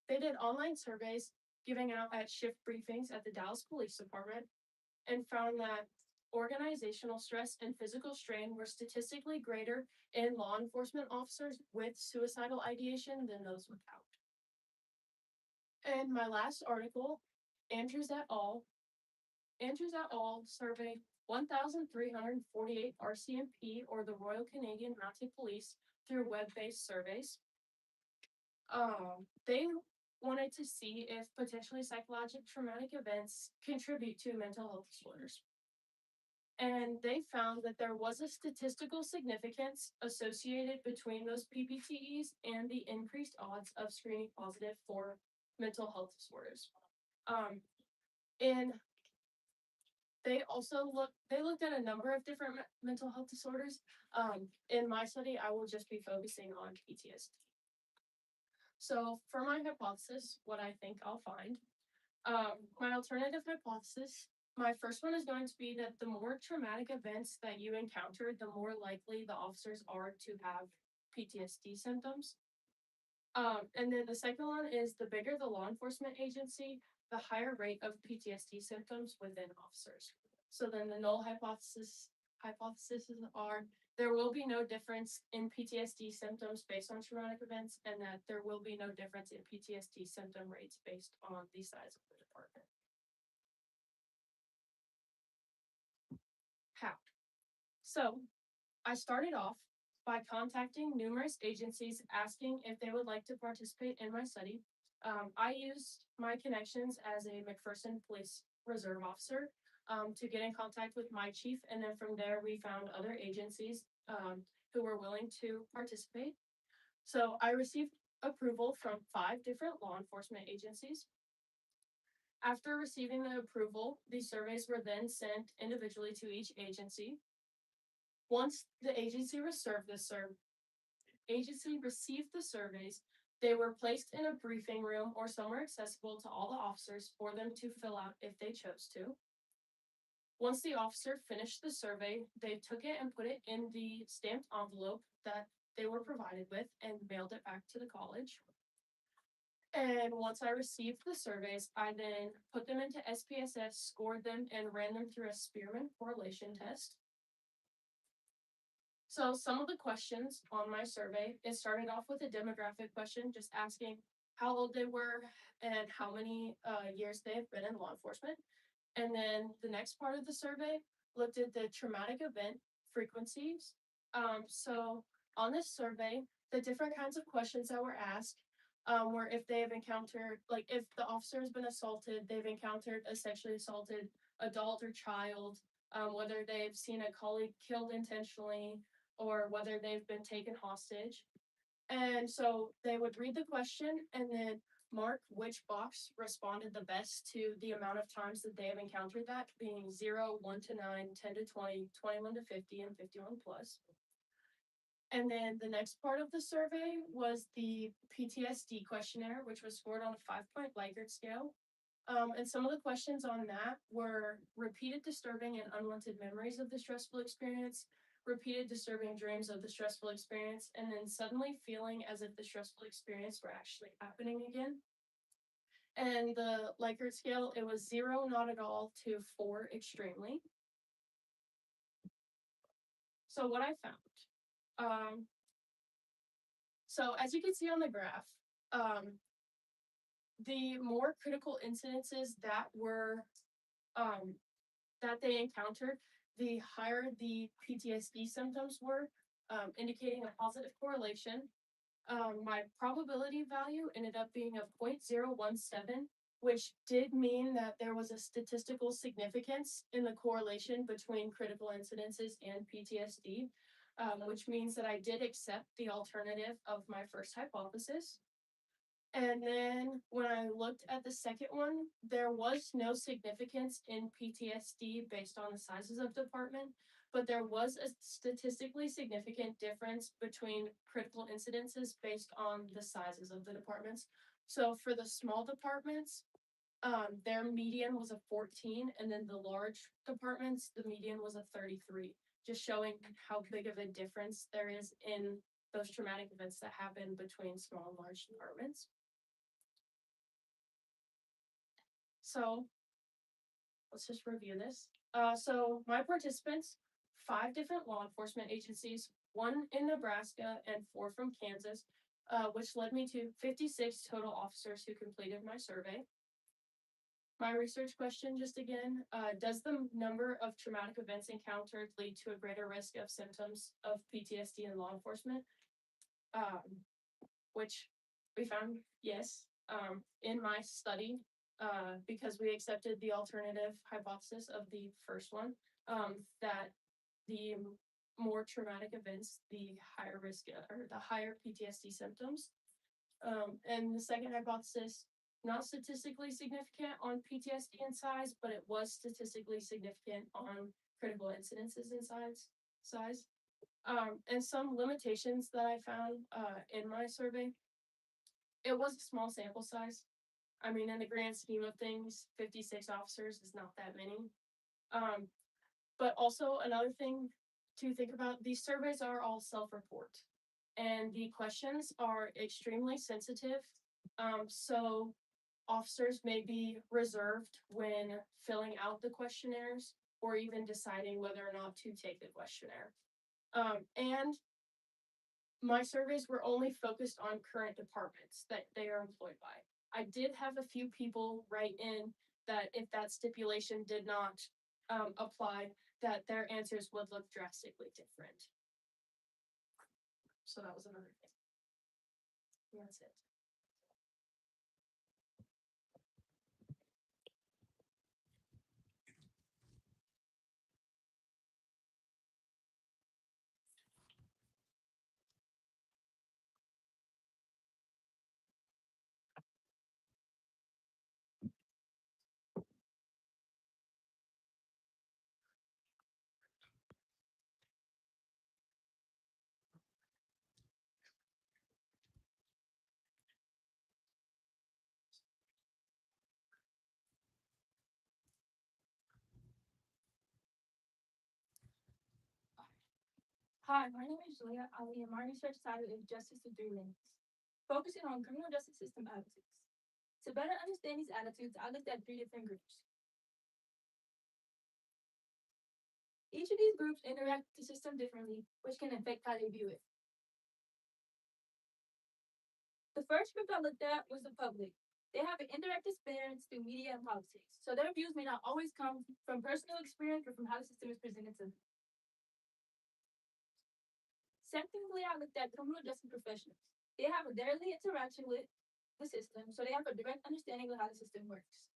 [SPEAKER 17] they did online surveys giving out at shift briefings at the Dallas Police Department, and found that organizational stress and physical strain were statistically greater in law enforcement officers with suicidal ideation than those without. And my last article, Andrews et al. Andrews et al. Surveyed 1,348 RCMP, or the Royal Canadian Mounted Police, through web-based surveys. They wanted to see if potentially psychological traumatic events contribute to mental health disorders. And they found that there was a statistical significance associated between those PPTEs and the increased odds of screening positive for mental health disorders. And they also looked at a number of different mental health disorders. In my study, I will just be focusing on PTSD. So for my hypothesis, what I think I'll find, my alternative hypothesis, my first one is going to be that the more traumatic events that you encounter, the more likely the officers are to have PTSD symptoms. And then the second one is the bigger the law enforcement agency, the higher rate of PTSD symptoms within officers. So then the null hypotheses are there will be no difference in PTSD symptoms based on traumatic events, and that there will be no difference in PTSD symptom rates based on the size of the department. How? So I started off by contacting numerous agencies asking if they would like to participate in my study. I used my connections as a McPherson police reserve officer to get in contact with my chief, and then from there we found other agencies who were willing to participate. So I received approval from 5 different law enforcement agencies. After receiving the approval, the surveys were then sent individually to each agency. Once the agency received the surveys, they were placed in a briefing room or somewhere accessible to all the officers for them to fill out if they chose to. Once the officer finished the survey, they took it and put it in the stamped envelope that they were provided with and mailed it back to the college. And once I received the surveys, I then put them into SPSS, scored them, and ran them through a Spearman correlation test. So some of the questions on my survey, it started off with a demographic question, just asking how old they were and how many years they've been in law enforcement. And then the next part of the survey looked at the traumatic event frequencies. So on this survey, the different kinds of questions that were asked were if they have encountered, like if the officer has been assaulted, they've encountered a sexually assaulted adult or child, whether they've seen a colleague killed intentionally, or whether they've been taken hostage. And so they would read the question and then mark which box responded the best to the amount of times that they have encountered that, being 0, 1 to 9, 10 to 20, 21 to 50, and 51 plus. And then the next part of the survey was the PTSD questionnaire, which was scored on a 5-point Likert scale. And some of the questions on that were repeated disturbing and unwanted memories of the stressful experience, repeated disturbing dreams of the stressful experience, and then suddenly feeling as if the stressful experience were actually happening again. And the Likert scale, it was 0, not at all, to 4, extremely. So what I found, so as you can see on the graph, the more critical incidences that were, that they encountered, the higher the PTSD symptoms were, indicating a positive correlation. My probability value ended up being of 0.017, which did mean that there was a statistical significance in the correlation between critical incidences and PTSD, which means that I did accept the alternative of my first hypothesis. And then when I looked at the second one, there was no significance in PTSD based on the sizes of department, but there was a statistically significant difference between critical incidences based on the sizes of the departments. So for the small departments, their median was a 14, and then the large departments, the median was a 33, just showing how big of a difference there is in those traumatic events that happen between small and large departments. So let's just review this. So my participants, 5 different law enforcement agencies, 1 in Nebraska and 4 from Kansas, which led me to 56 total officers who completed my survey. My research question, just again, does the number of traumatic events encountered lead to a greater risk of symptoms of PTSD in law enforcement? Which we found, yes. In my study, because we accepted the alternative hypothesis of the first one, that the more traumatic events, the higher risk or the higher PTSD symptoms. And the second hypothesis, not statistically significant on PTSD and size, but it was statistically significant on critical incidences and size. And some limitations that I found in my survey, it was a small sample size. I mean, in the grand scheme of things, 56 officers is not that many. But also another thing to think about, these surveys are all self-report, and the questions are extremely sensitive. So officers may be reserved when filling out the questionnaires or even deciding whether or not to take the questionnaire. And my surveys were only focused on current departments that they are employed by. I did have a few people write in that if that stipulation did not apply, that their answers would look drastically different. So that was another thing. That's it.
[SPEAKER 5] Hi, my name is Julia Ali, and my research title is Justice in Three Minutes, focusing on criminal justice system attitudes. To better understand these attitudes, I looked at 3 different groups. Each of these groups interact with the system differently, which can affect how they view it. The first group I looked at was the public. They have an indirect experience through media and politics, so their views may not always come from personal experience or from how the system is presented to them. Secondly, I looked at criminal justice professionals. They have a daily interaction with the system, so they have a direct understanding of how the system works.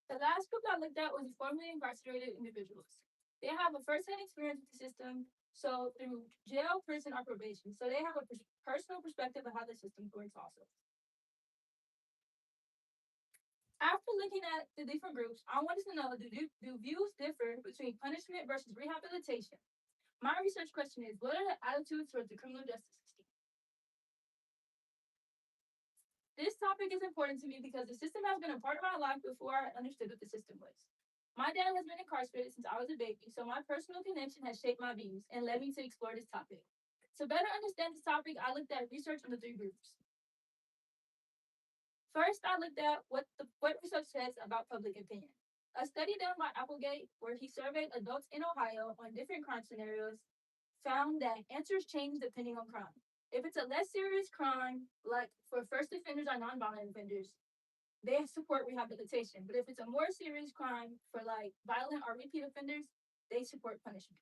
[SPEAKER 5] The last group I looked at was formerly incarcerated individuals. They have a first-hand experience with the system, so through jail, prison, or probation, so they have a personal perspective of how the system works also. After looking at the different groups, I wanted to know, do views differ between punishment versus rehabilitation? My research question is, what are the attitudes towards the criminal justice system? This topic is important to me because the system has been a part of my life before I understood what the system was. My dad has been incarcerated since I was a baby, so my personal connection has shaped my views and led me to explore this topic. To better understand this topic, I looked at research on the 3 groups. First, I looked at what research says about public opinion. A study done by Applegate, where he surveyed adults in Ohio on different crime scenarios, found that answers change depending on crime. If it's a less serious crime, like for first offenders or nonviolent offenders, they support rehabilitation. But if it's a more serious crime for like violent or repeat offenders, they support punishment.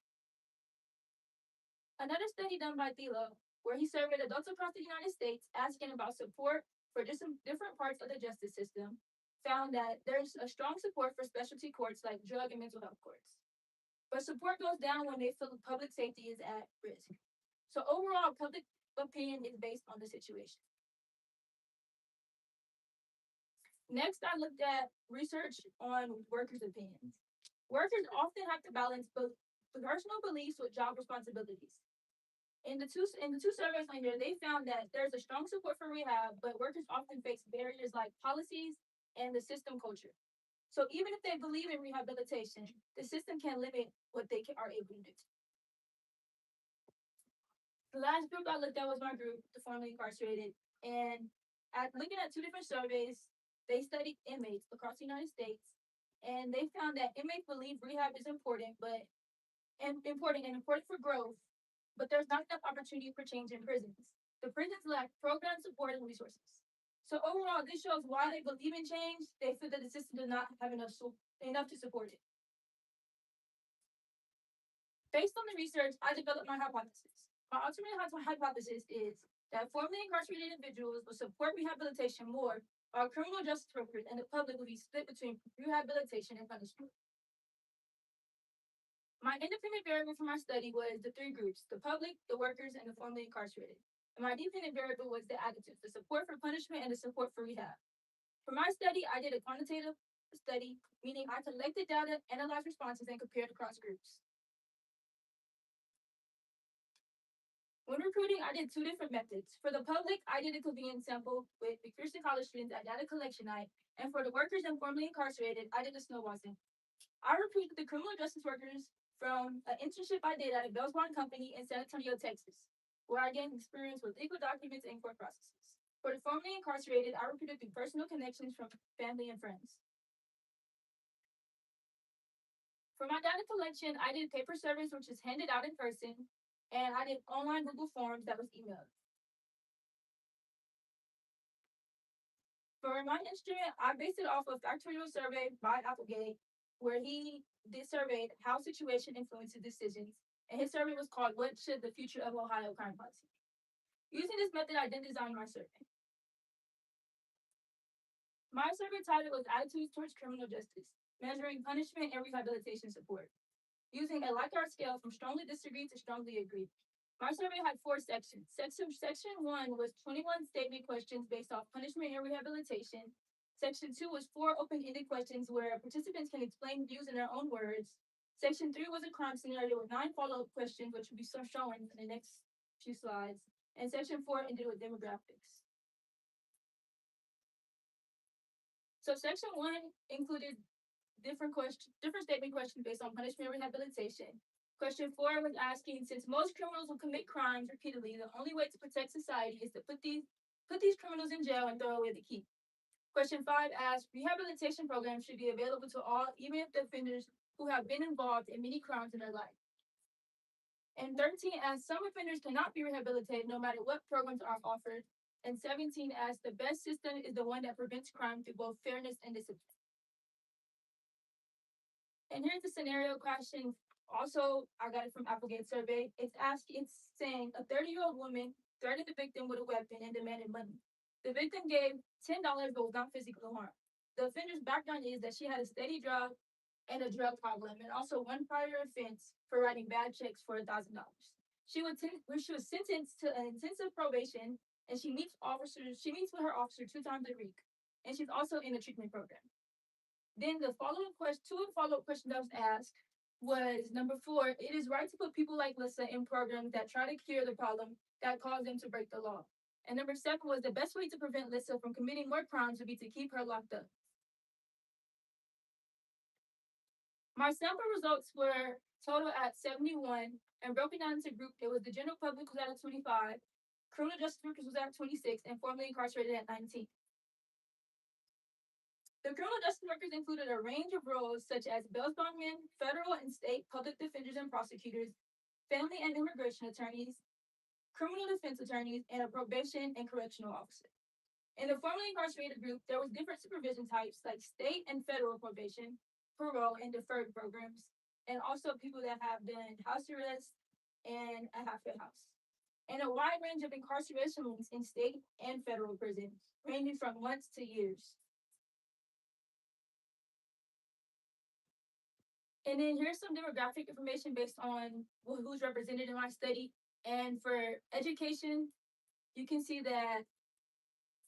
[SPEAKER 5] Another study done by Thilo, where he surveyed adults across the United States asking about support for different parts of the justice system, found that there's a strong support for specialty courts like drug and mental health courts. But support goes down when they feel public safety is at risk. So overall, public opinion is based on the situation. Next, I looked at research on workers' opinions. Workers often have to balance both personal beliefs with job responsibilities. In the two surveys on here, they found that there's a strong support for rehab, but workers often face barriers like policies and the system culture. So even if they believe in rehabilitation, the system can limit what they are able to do. The last group I looked at was my group, the formerly incarcerated. And looking at 2 different surveys, they studied inmates across the United States, and they found that inmates believe rehab is important, and important for growth, but there's not enough opportunity for change in prisons. The prisons lack program support and resources. So overall, this shows why they believe in change. They feel that the system does not have enough to support it. Based on the research, I developed my hypothesis. My ultimate hypothesis is that formerly incarcerated individuals will support rehabilitation more
[SPEAKER 17] our criminal justice workers and the public will be split between rehabilitation and punishment. My independent variable for my study was the three groups, the public, the workers, and the formerly incarcerated. And my dependent variable was the attitudes, the support for punishment and the support for rehab. For my study, I did a quantitative study, meaning I collected data, analyzed responses, and compared across groups. When recruiting, I did two different methods. For the public, I did a convenience sample with McPherson College students at data collection night, and for the workers and formerly incarcerated, I did a snowball sample. I recruited the criminal justice workers from an internship I did at a Bellsbond company in San Antonio, Texas, where I gained experience with legal documents and court processes. For the formerly incarcerated, I recruited through personal connections from family and friends. For my data collection, I did paper surveys, which is handed out in person, and I did online Google Forms that was emailed. For my instrument, I based it off of factorial survey by Applegate, where he surveyed how situation influences decisions, and his survey was called "What Should the Future of Ohio Crime Policy?" Using this method, I then designed my survey. My survey title was Attitudes Towards Criminal Justice, Measuring Punishment and Rehabilitation Support, using a Likert scale from strongly disagree to strongly agree. My survey had 4 sections. Section 1 was 21 statement questions based off punishment and rehabilitation. Section 2 was 4 open-ended questions where participants can explain views in their own words. Section 3 was a crime scenario with 9 follow-up questions, which will be shown in the next few slides. And section 4 ended with demographics. So section 1 included different statement questions based on punishment and rehabilitation. Question 4 was asking, since most criminals will commit crimes repeatedly, the only way to protect society is to put these criminals in jail and throw away the key. Question 5 asked, rehabilitation programs should be available to all, even if the offenders who have been involved in many crimes in their life. And 13 asked, some offenders cannot be rehabilitated no matter what programs are offered. And 17 asked, the best system is the one that prevents crime through both fairness and discipline. And here's the scenario question. Also, I got it from Applegate survey. It's saying a 30-year-old woman threatened the victim with a weapon and demanded money. The victim gave $10 but was not physically harmed. The offender's background is that she had a steady job and a drug problem, and also one prior offense for writing bad checks for $1,000. She was sentenced to an intensive probation, and she meets with her officer 2 times a week, and she's also in a treatment program. Then the follow-up question that was asked was number 4, it is right to put people like Lissa in programs that try to cure the problem that caused them to break the law. And number 7 was the best way to prevent Lissa from committing more crimes would be to keep her locked up. My sample results were total at 71 and broken down into group. It was the general public was at 25, criminal justice workers was at 26, and formerly incarcerated at 19. The criminal justice workers included a range of roles such as bail bondmen, federal and state public defenders and prosecutors, family and immigration attorneys, criminal defense attorneys, and a probation and correctional officer. In the formerly incarcerated group, there was different supervision types like state and federal probation, parole, and deferred programs, and also people that have done house arrest and a halfway house, and a wide range of incarceration lengths in state and federal prisons, ranging from months to years. And then here's some demographic information based on who's represented in my study. And for education, you can see that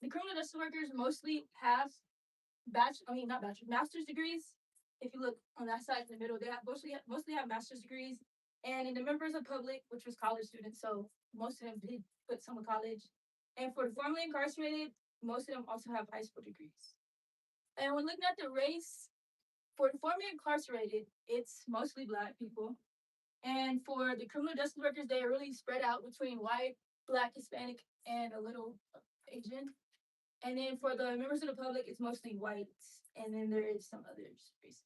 [SPEAKER 17] the criminal justice workers mostly have master's degrees. If you look on that side in the middle, they have mostly have master's degrees. And in the members of public, which was college students, so most of them did put some in college. And for the formerly incarcerated, most of them also have high school degrees. And when looking at the race, for the formerly incarcerated, it's mostly Black people. And for the criminal justice workers, they are really spread out between white, Black, Hispanic, and a little Asian. And then for the members of the public, it's mostly white, and then there is some other races.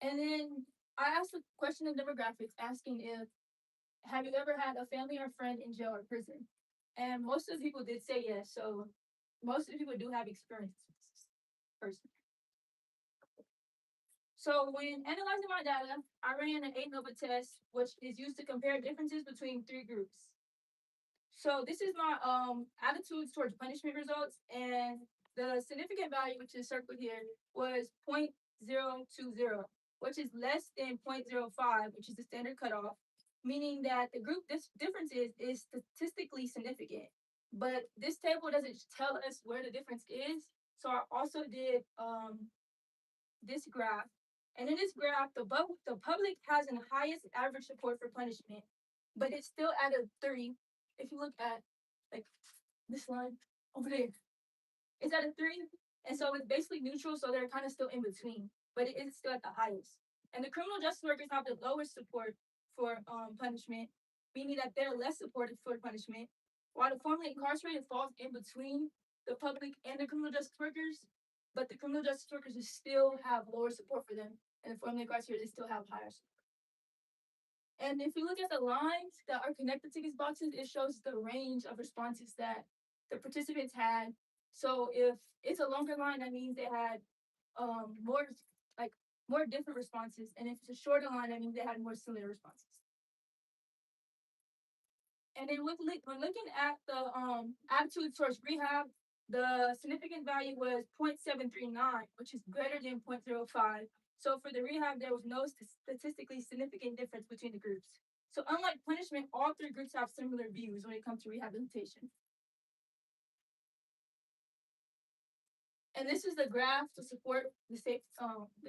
[SPEAKER 17] And then I asked a question in demographics asking have you ever had a family or friend in jail or prison? And most of the people did say yes, so most of the people do have experience with this person. So when analyzing my data, I ran an 8-NOVA test, which is used to compare differences between 3 groups. So this is my attitudes towards punishment results, and the significant value, which is circled here, was 0.020, which is less than 0.05, which is the standard cutoff, meaning that the group differences is statistically significant. But this table doesn't tell us where the difference is. So I also did this graph. And in this graph, the public has the highest average support for punishment, but it's still at a 3. If you look at like this line over there, it's at a 3. And so it's basically neutral, so they're kind of still in between, but it is still at the highest. And the criminal justice workers have the lowest support for punishment, meaning that they're less supported for punishment, while the formerly incarcerated falls in between the public and the criminal justice workers, but the criminal justice workers still have lower support for them, and the formerly incarcerated still have higher support. And if you look at the lines that are connected to these boxes, it shows the range of responses that the participants had. So if it's a longer line, that means they had more different responses. And if it's a shorter line, that means they had more similar responses. And then when looking at the attitude towards rehab, the significant value was 0.739, which is greater than 0.05. So for the rehab, there was no statistically significant difference between the groups. So unlike punishment, all 3 groups have similar views when it comes to rehabilitation. And this is the graph to support the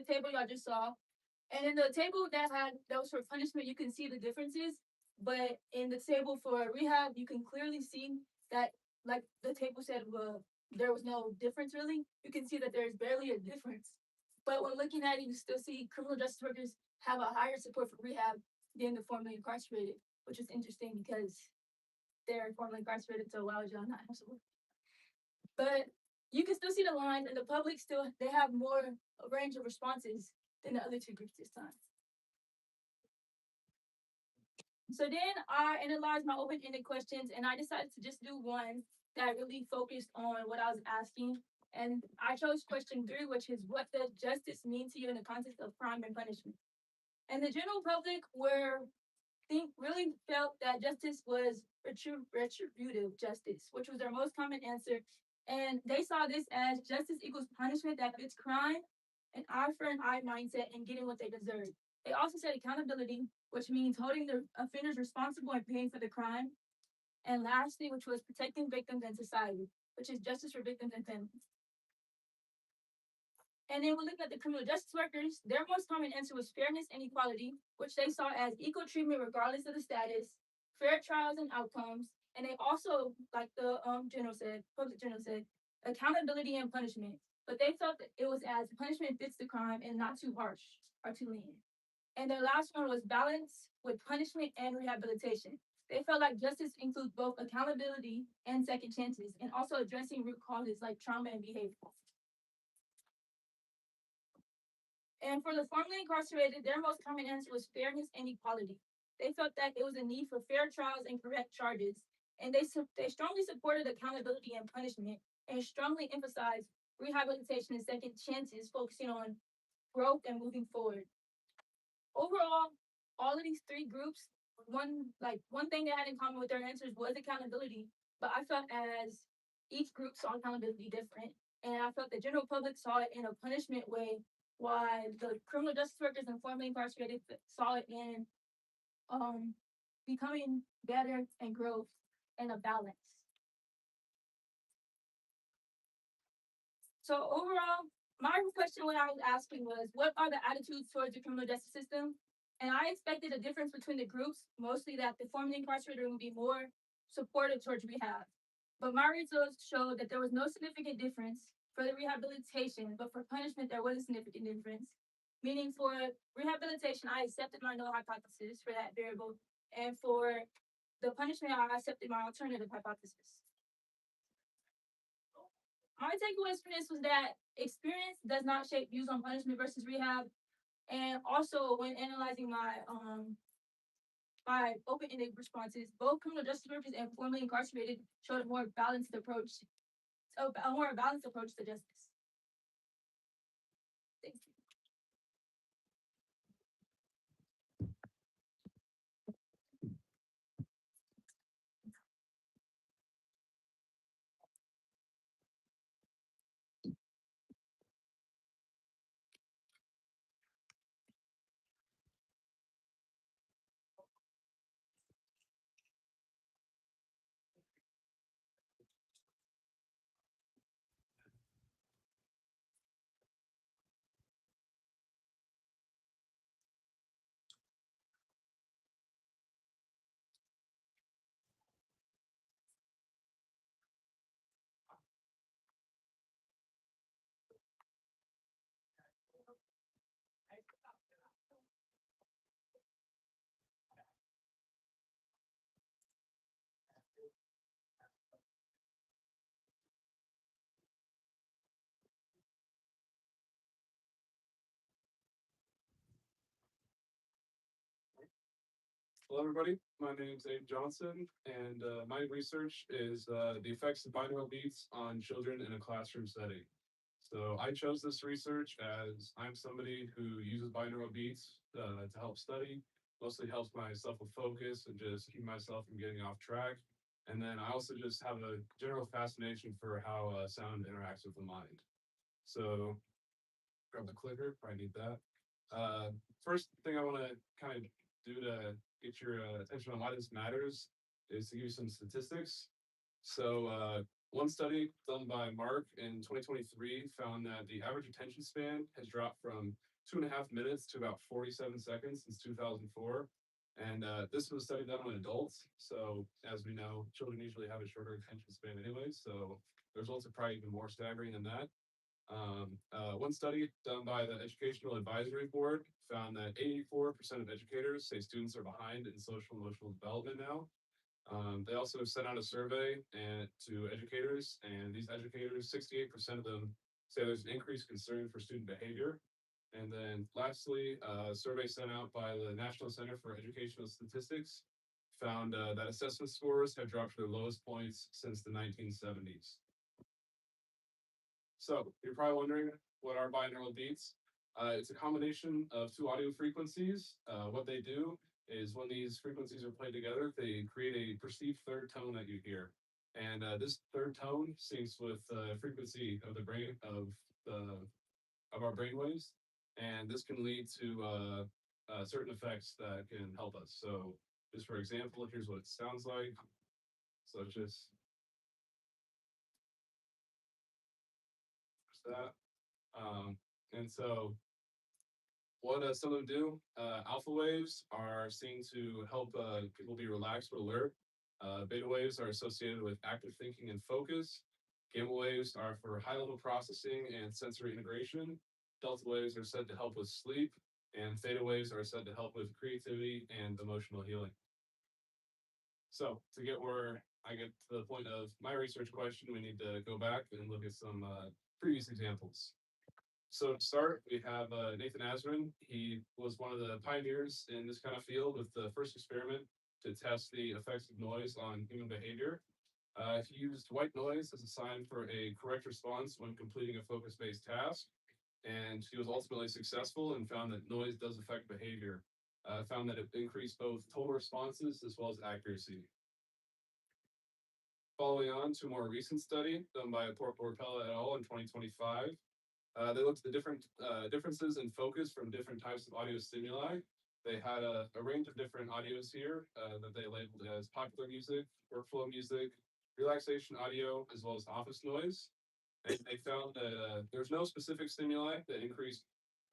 [SPEAKER 17] table y'all just saw. And in the table that was for punishment, you can see the differences. But in the table for rehab, you can clearly see that, like the table said, there was no difference really. You can see that there's barely a difference. But when looking at it, you still see criminal justice workers have a higher support for rehab than the formerly incarcerated, which is interesting because they're formerly incarcerated, so why would y'all not have support? But you can still see the line, and the public they have more range of responses than the other 2 groups this time. So then I analyzed my open-ended questions, and I decided to just do one that really focused on what I was asking. And I chose question 3, which is, what does justice mean to you in the context of crime and punishment? And the general public really felt that justice was retributive justice, which was their most common answer. And they saw this as justice equals punishment that fits crime, an eye for an eye mindset, and getting what they deserve. They also said accountability, which means holding the offenders responsible and paying for the crime. And lastly, which was protecting victims and society, which is justice for victims and families. And then we look at the criminal justice workers. Their most common answer was fairness and equality, which they saw as equal treatment regardless of the status, fair trials and outcomes. And they also, like the public general said, accountability and punishment. But they felt that it was as punishment fits the crime and not too harsh or too lenient. And the last one was balance with punishment and rehabilitation. They felt like justice includes both accountability and second chances, and also addressing root causes like trauma and behavior. And for the formerly incarcerated, their most common answer was fairness and equality. They felt that it was a need for fair trials and correct charges, and they strongly supported accountability and punishment, and strongly emphasized rehabilitation and second chances, focusing on growth and moving forward. Overall, all of these 3 groups, one thing they had in common with their answers was accountability, but I felt as each group saw accountability different, and I felt the general public saw it in a punishment way, while the criminal justice workers and formerly incarcerated saw it in becoming better and growth and a balance. So overall, my question when I was asking was, what are the attitudes towards the criminal justice system? And I expected a difference between the groups, mostly that the formerly incarcerated would be more supportive towards rehab. But my results showed that there was no significant difference for the rehabilitation, but for punishment, there was a significant difference. Meaning for rehabilitation, I accepted my null hypothesis for that variable. And for the punishment, I accepted my alternative hypothesis. My takeaways from this was that experience does not shape views on punishment versus rehab. And also when analyzing my open-ended responses, both criminal justice workers and formerly incarcerated showed a more balanced approach to justice. Thank you.
[SPEAKER 8] Hello, everybody. My name is Abe Johnson, and my research is the effects of binaural beats on children in a classroom setting. So I chose this research as I'm somebody who uses binaural beats to help study, mostly helps myself with focus and just keep myself from getting off track. And then I also just have a general fascination for how sound interacts with the mind. So grab the clicker, probably need that. First thing I want to kind of do to get your attention on why this matters is to give you some statistics. So one study done by Mark in 2023 found that the average attention span has dropped from 2.5 minutes to about 47 seconds since 2004. And this was a study done on adults. So as we know, children usually have a shorter attention span anyway. So the results are probably even more staggering than that. One study done by the Educational Advisory Board found that 84% of educators say students are behind in social and emotional development now. They also sent out a survey to educators, and these educators, 68% of them say there's an increased concern for student behavior. And then lastly, a survey sent out by the National Center for Educational Statistics found that assessment scores have dropped to their lowest points since the 1970s. So you're probably wondering, what are binaural beats? It's a combination of two audio frequencies. What they do is when these frequencies are played together, they create a perceived third tone that you hear. And this third tone syncs with the frequency of the brain of our brainwaves. And this can lead to certain effects that can help us. So just for example, here's what it sounds like. So just that. And so what some of them do, alpha waves are seen to help people be relaxed or alert. Beta waves are associated with active thinking and focus. Gamma waves are for high level processing and sensory integration. Delta waves are said to help with sleep, and theta waves are said to help with creativity and emotional healing. So to get where I get to the point of my research question, we need to go back and look at some previous examples. So to start, we have Nathan Azrin. He was one of the pioneers in this kind of field with the first experiment to test the effects of noise on human behavior. He used white noise as a sign for a correct response when completing a focus-based task. And he was ultimately successful and found that noise does affect behavior. Found that it increased both total responses as well as accuracy. Following on to a more recent study done by Porpella et al. In 2025, they looked at the different differences in focus from different types of audio stimuli. They had a range of different audios here that they labeled as popular music, workflow music, relaxation audio, as well as office noise. And they found that there's no specific stimuli that increased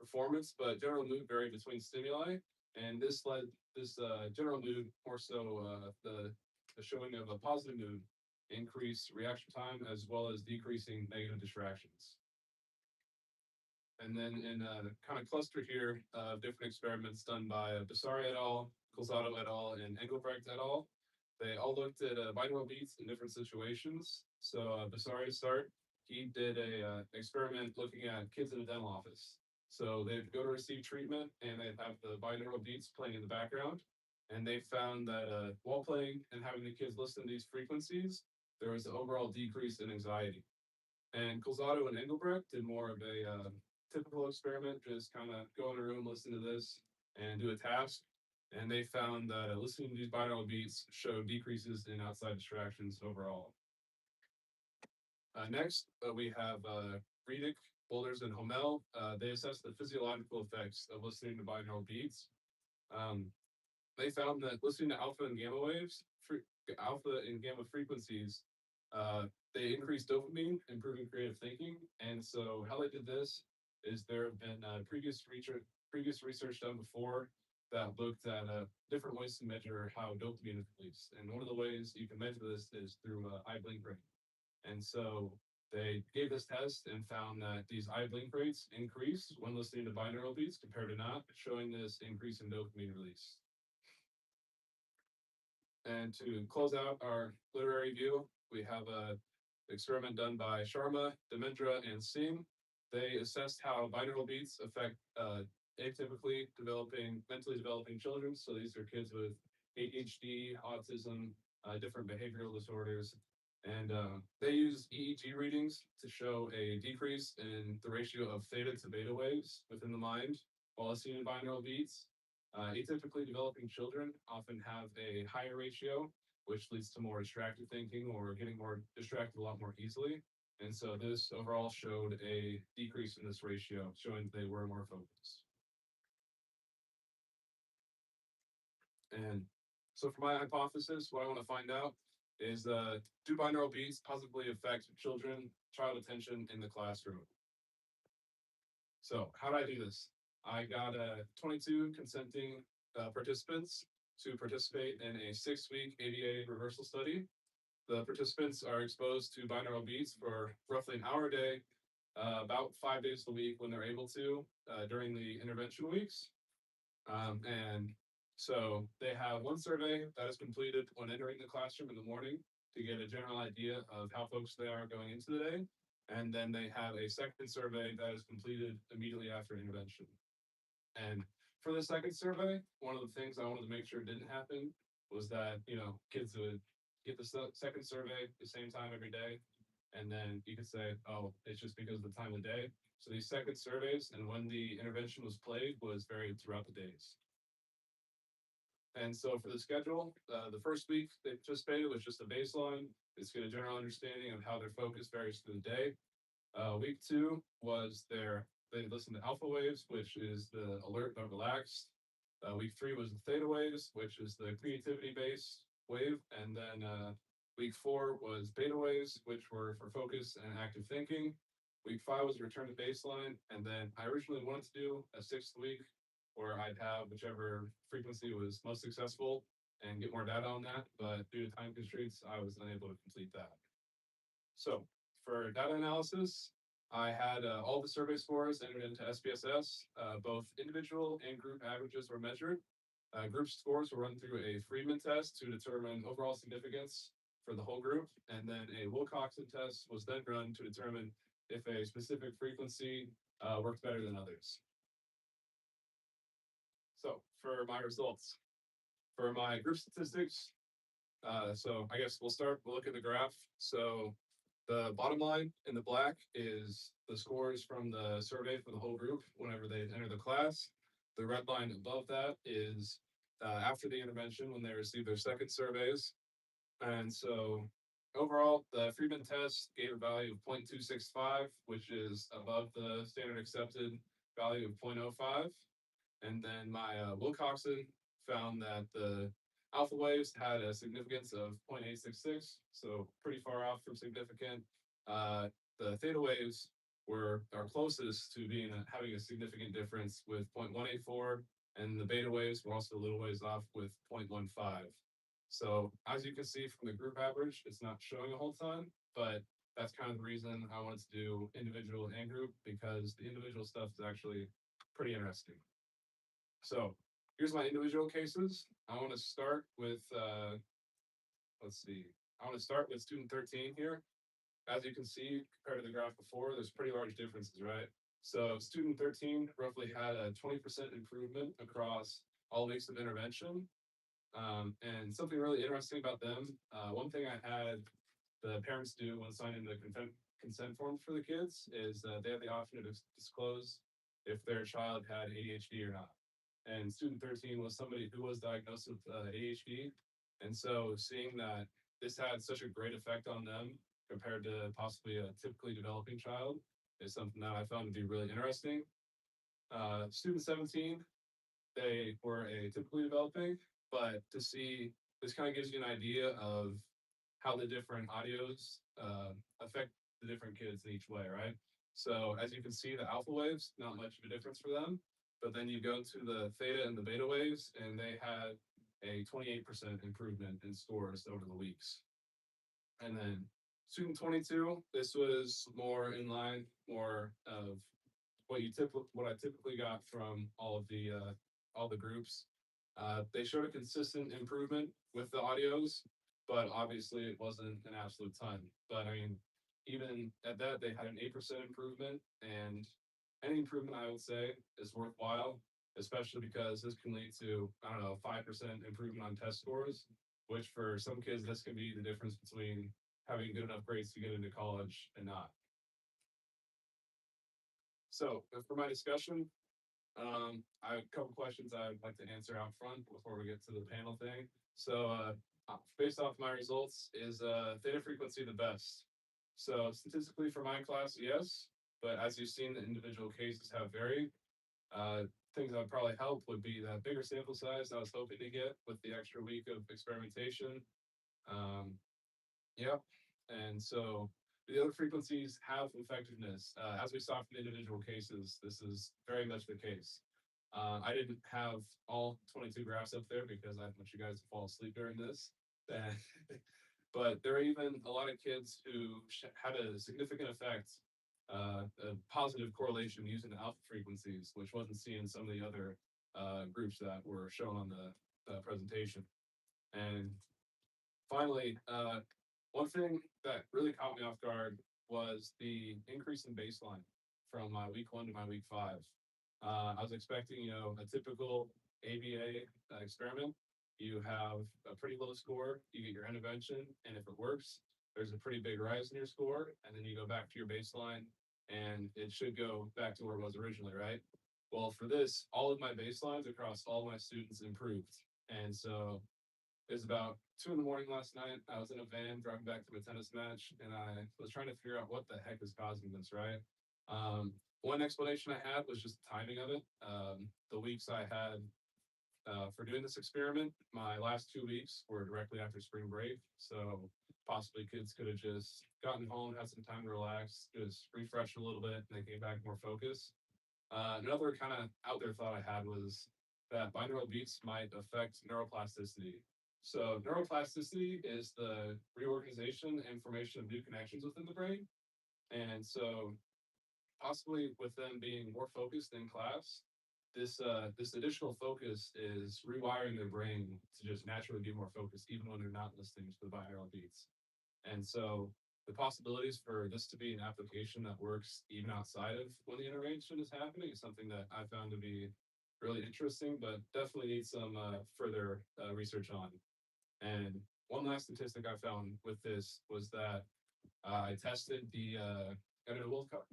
[SPEAKER 8] performance, but general mood varied between stimuli. And this led this general mood, more so the showing of a positive mood, increase reaction time, as well as decreasing negative distractions. And then in a kind of cluster here of different experiments done by Basari et al., Colzato et al., and Engelbrecht et al., they all looked at binaural beats in different situations. So Basari to start, he did a experiment looking at kids in a dental office. So they'd go to receive treatment and they'd have the binaural beats playing in the background. And they found that while playing and having the kids listen to these frequencies, there was an overall decrease in anxiety. And Colzato and Engelbrecht did more of a typical experiment, just kind of go in a room, listen to this, and do a task. And they found that listening to these binaural beats showed decreases in outside distractions overall. Next, we have Friedrich, Boulders, and Homel. They assessed the physiological effects of listening to binaural beats. They found that listening to alpha and gamma waves, alpha and gamma frequencies, they increased dopamine, improving creative thinking. And so how they did this is there have been previous research done before that looked at different ways to measure how dopamine is released. And one of the ways you can measure this is through eye blink rate. And so they gave this test and found that these eye blink rates increase when listening to binaural beats compared to not, showing this increase in dopamine release. And to close out our literary view, we have a experiment done by Sharma, Demendra, and Singh. They assessed how binaural beats affect atypically mentally developing children. So these are kids with
[SPEAKER 18] ADHD, autism, different behavioral disorders. And they use EEG readings to show a decrease in the ratio of theta to beta waves within the mind while seen in binaural beats. Atypically developing children often have a higher ratio, which leads to more distracted thinking or getting more distracted a lot more easily. And so this overall showed a decrease in this ratio, showing they were more focused. And so for my hypothesis, what I want to find out is do binaural beats positively affect child attention in the classroom? So how did I do this? I got 22 consenting participants to participate in a 6-week ABA reversal study. The participants are exposed to binaural beats for roughly an hour a day, about 5 days a week when they're able to during the intervention weeks. And so they have one survey that is completed when entering the classroom in the morning to get a general idea of how focused they are going into the day. And then they have a second survey that is completed immediately after intervention. And for the second survey, one of the things I wanted to make sure didn't happen was that, kids would get the second survey at the same time every day. And then you could say, oh, it's just because of the time of day. So these second surveys and when the intervention was played was varied throughout the days. And so for the schedule, the first week they participated was just a baseline. It's get a general understanding of how their focus varies through the day. Week 2 was they listened to alpha waves, which is the alert but relaxed. Week 3 was the theta waves, which is the creativity based wave. And then week 4 was beta waves, which were for focus and active thinking. Week 5 was return to baseline. And then I originally wanted to do a 6th week where I'd have whichever frequency was most successful and get more data on that. But due to time constraints, I was unable to complete that. So for data analysis, I had all the survey scores entered into SPSS. Both individual and group averages were measured. Group scores were run through a Friedman test to determine overall significance for the whole group. And then a Wilcoxon test was then run to determine if a specific frequency worked better than others. So for my results, for my group statistics, so I guess we'll look at the graph. So the bottom line in the black is the scores from the survey for the whole group whenever they enter the class. The red line above that is after the intervention when they receive their second surveys. And so overall, the Friedman test gave a value of 0.265, which is above the standard accepted value of 0.05. And then my Wilcoxon found that the alpha waves had a significance of 0.866, so pretty far off from significant. The theta waves are closest to having a significant difference with 0.184, and the beta waves were also a little ways off with 0.15. So as you can see from the group average, it's not showing a whole ton, but that's kind of the reason I wanted to do individual and group, because the individual stuff is actually pretty interesting. So here's my individual cases. I want to start with, I want to start with student 13 here. As you can see, compared to the graph before, there's pretty large differences, right? So student 13 roughly had a 20% improvement across all weeks of intervention. And something really interesting about them, one thing I had the parents do when signing the consent forms for the kids is they have the option to disclose if their child had ADHD or not. And student 13 was somebody who was diagnosed with ADHD. And so seeing that this had such a great effect on them compared to possibly a typically developing child is something that I found to be really interesting. Student 17, they were atypically developing, but to see, this kind of gives you an idea of how the different audios affect the different kids in each way, right? So as you can see, the alpha waves, not much of a difference for them. But then you go to the theta and the beta waves, and they had a 28% improvement in scores over the weeks. And then student 22, this was more in line, more of what I typically got from all the groups. They showed a consistent improvement with the audios, but obviously it wasn't an absolute ton. But I mean, even at that, they had an 8% improvement, and any improvement I would say is worthwhile. especially because this can lead to, I don't know, 5% improvement on test scores, which for some kids, this can be the difference between having good enough grades to get into college and not. So for my discussion, I have a couple questions I'd like to answer out front before we get to the panel thing. So based off my results, is theta frequency the best? So statistically for my class, yes, but as you've seen, the individual cases have varied. Things that would probably help would be that bigger sample size I was hoping to get with the extra week of experimentation. Yep, and so the other frequencies have effectiveness. As we saw from the individual cases, this is very much the case. I didn't have all 22 graphs up there because I want you guys to fall asleep during this. But there are even a lot of kids who had a significant effect, a positive correlation using the alpha frequencies, which wasn't seen in some of the other groups that were shown on the presentation. And finally, one thing that really caught me off guard was the increase in baseline from my week 1 to my week 5. I was expecting, a typical ABA experiment. You have a pretty low score, you get your intervention, and if it works, there's a pretty big rise in your score, and then you go back to your baseline, and it should go back to where it was originally, right? Well, for this, all of my baselines across all my students improved. And so it was about 2 in the morning last night. I was in a van driving back from a tennis match, and I was trying to figure out what the heck is causing this, right? One explanation I had was just the timing of it. The weeks I had for doing this experiment, my last 2 weeks were directly after spring break. So possibly kids could have just gotten home, had some time to relax, just refresh a little bit, and they came back more focused. Another kind of out there thought I had was that binaural beats might affect neuroplasticity. So neuroplasticity is the reorganization and formation of new connections within the brain. And so possibly with them being more focused in class, this additional focus is rewiring their brain to just naturally be more focused, even when they're not listening to the binaural beats. And so the possibilities for this to be an application that works even outside of when the intervention is happening is something that I found to be really interesting, but definitely needs some further research on. And one last statistic I found with this was that I tested the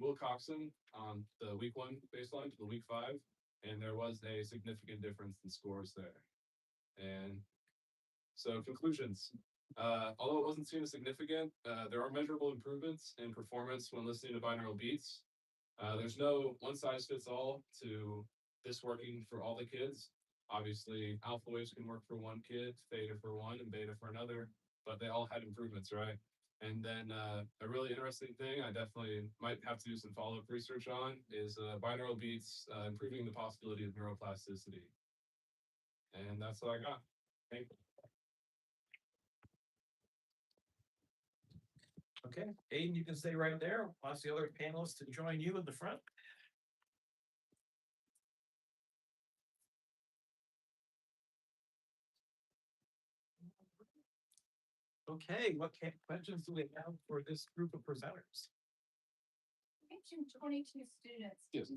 [SPEAKER 18] Wilcoxon on the week 1 baseline to the week 5, and there was a significant difference in scores there. And so conclusions. Although it wasn't seen as significant, there are measurable improvements in performance when listening to binaural beats. There's no one-size-fits-all to this working for all the kids. Obviously, alpha waves can work for one kid, theta for one, and beta for another, but they all had improvements, right? And then a really interesting thing I definitely might have to do some follow-up research on is binaural beats improving the possibility of neuroplasticity. And that's all I got. Thank you.
[SPEAKER 1] Okay, Aiden, you can stay right there. Ask the other panelists to join you in the front. Okay, what questions do we have for this group of presenters?
[SPEAKER 4] You mentioned 22 students.
[SPEAKER 18] Yes.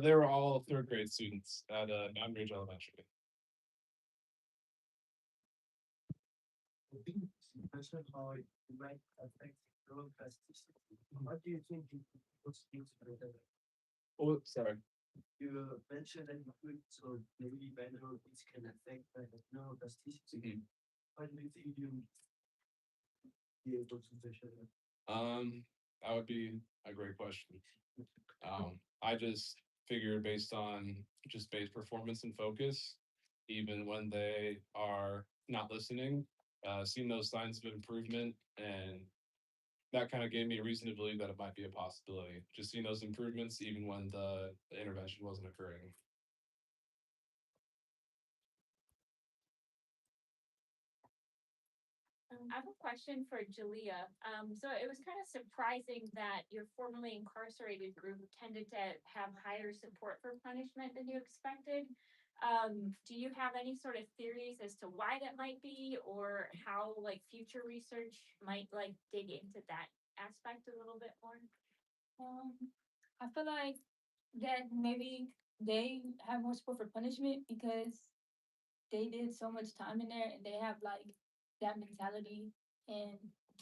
[SPEAKER 18] They were all 3rd grade students at Namby Elementary.
[SPEAKER 10] How it might affect neuroplasticity. What do you think those things are?
[SPEAKER 18] Oh, sorry.
[SPEAKER 10] You mentioned that so maybe binaural beats can affect neuroplasticity. What do you think you be able to measure that?
[SPEAKER 18] That would be a great question. I just figured based on just base performance and focus, even when they are not listening, seeing those signs of improvement, and that kind of gave me a reason to believe that it might be a possibility. Just seeing those improvements even when the intervention wasn't occurring.
[SPEAKER 16] I have a question for Jalea. So it was kind of surprising that your formerly incarcerated group tended to have higher support for punishment than you expected. Do you have any sort of theories as to why that might be, or how future research might dig into that aspect a little bit more?
[SPEAKER 4] I feel like that maybe
[SPEAKER 19] they have more support for punishment because they did so much time in there and they have like that mentality and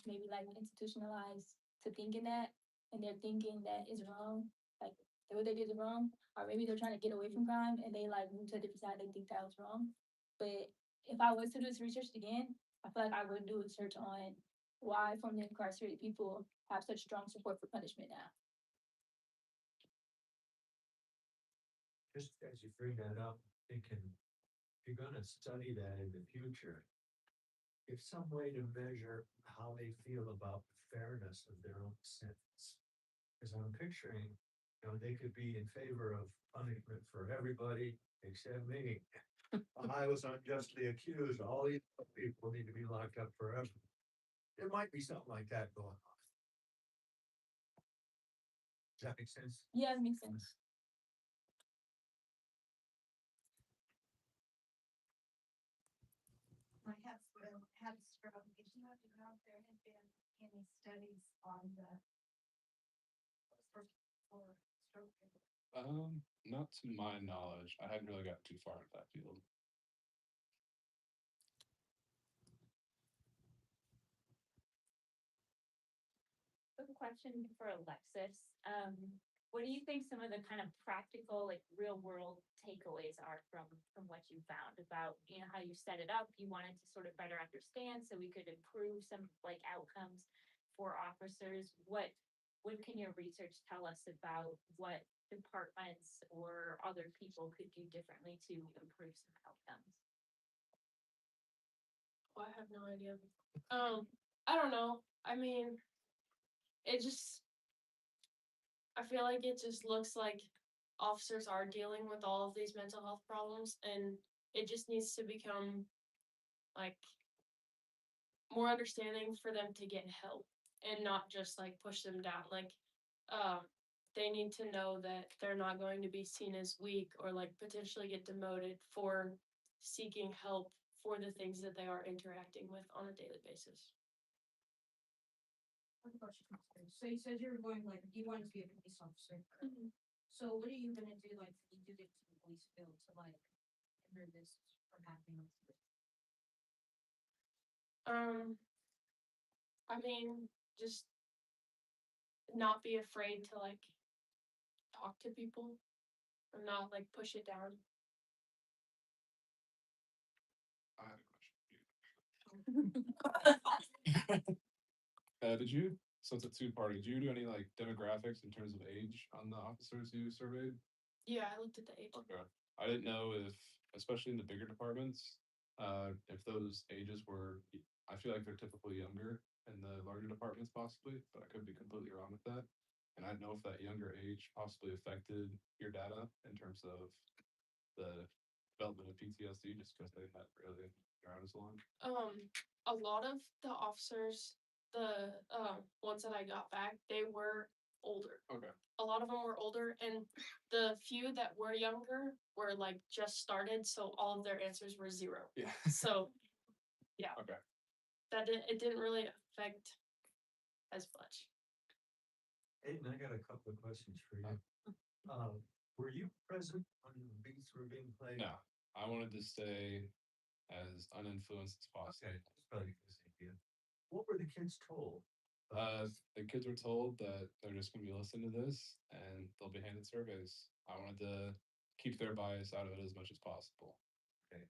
[SPEAKER 19] maybe like institutionalized to thinking that and they're thinking that is wrong, like what they did is wrong, or maybe they're trying to get away from crime and they like move to a different side, they think that was wrong. But if I was to do this research again, I feel like I would do research on why formerly incarcerated people have such strong support for punishment now.
[SPEAKER 12] Just as you bring that up, thinking, if you're gonna study that in the future, if some way to measure how they feel about the fairness of their own sentence. Because I'm picturing, they could be in favor of punishment for everybody except me. I was unjustly accused, all these people need to be locked up forever. There might be something like that going on. Does that make sense?
[SPEAKER 19] Yeah, it makes sense.
[SPEAKER 20] I have had stroke. Did you know if there had been any studies on the for stroke?
[SPEAKER 18] Not to my knowledge. I hadn't really got too far into that field.
[SPEAKER 16] A question for Alexis. What do you think some of the kind of practical, like real world takeaways are from what you found about, how you set it up? You wanted to sort of better understand so we could improve some like outcomes for officers. What can your research tell us about what departments or other people could do differently to improve some outcomes?
[SPEAKER 17] Well, I have no idea. I don't know. I mean, I feel like it just looks like officers are dealing with all of these mental health problems, and it just needs to become like more understanding for them to get help and not just like push them down. Like, they need to know that they're not going to be seen as weak or like potentially get demoted for seeking help for the things that they are interacting with on a daily basis.
[SPEAKER 5] One question. So you said you're going like you wanted to be a police officer. So what are you gonna do like when you do get to the police field to like hinder this from happening?
[SPEAKER 17] I mean, just not be afraid to like talk to people or not like push it down.
[SPEAKER 18] I had a question. So it's a two-party, did you do any like demographics in terms of age on the officers you surveyed?
[SPEAKER 17] Yeah, I looked at the age.
[SPEAKER 18] Okay. I didn't know if, especially in the bigger departments, if those ages were, I feel like they're typically younger in the larger departments possibly, but I could be completely wrong with that. And I don't know if that younger age possibly affected your data in terms of the development of PTSD, just because they hadn't really been around as long.
[SPEAKER 17] A lot of the officers, the ones that I got back, they were older.
[SPEAKER 18] Okay.
[SPEAKER 17] A lot of them were older, and the few that were younger were like just started, so all of their answers were 0.
[SPEAKER 18] Yeah.
[SPEAKER 17] So, yeah.
[SPEAKER 18] Okay.
[SPEAKER 17] It didn't really affect as much.
[SPEAKER 12] Aiden, I got a couple of questions for you. Were you present when the beats were being played?
[SPEAKER 18] No, I wanted to stay as uninfluenced as possible.
[SPEAKER 12] Okay, that's probably the same idea. What were the kids told?
[SPEAKER 18] The kids were told that they're just gonna be listening to this and they'll be handed surveys. I wanted to keep their bias out of it as much as possible.
[SPEAKER 12] Okay.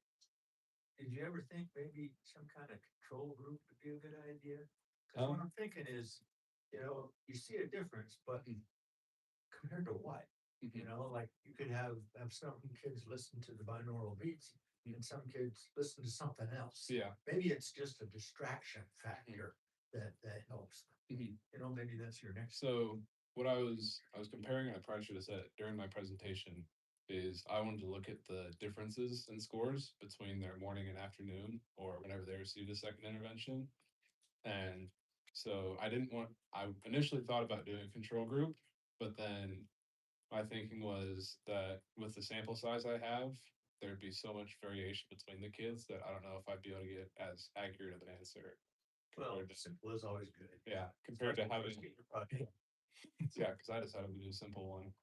[SPEAKER 12] Did you ever think maybe some kind of control group would be a good idea? Because what I'm thinking is, you see a difference, but compared to what? Like you could have some kids listen to the binaural beats and some kids listen to something else.
[SPEAKER 18] Yeah.
[SPEAKER 12] Maybe it's just a distraction factor that helps them. Maybe that's your next.
[SPEAKER 18] So what I was comparing, I probably should have said it during my presentation, is I wanted to look at the differences in scores between their morning and afternoon or whenever they received a second intervention. And so I initially thought about doing a control group, but then my thinking was that with the sample size I have, there'd be so much variation between the kids that I don't know if I'd be able to get as accurate of an answer.
[SPEAKER 12] Well, simple is always good.
[SPEAKER 18] Yeah, compared to having.
[SPEAKER 12] Yeah,
[SPEAKER 18] Yeah, because I decided to do a simple one.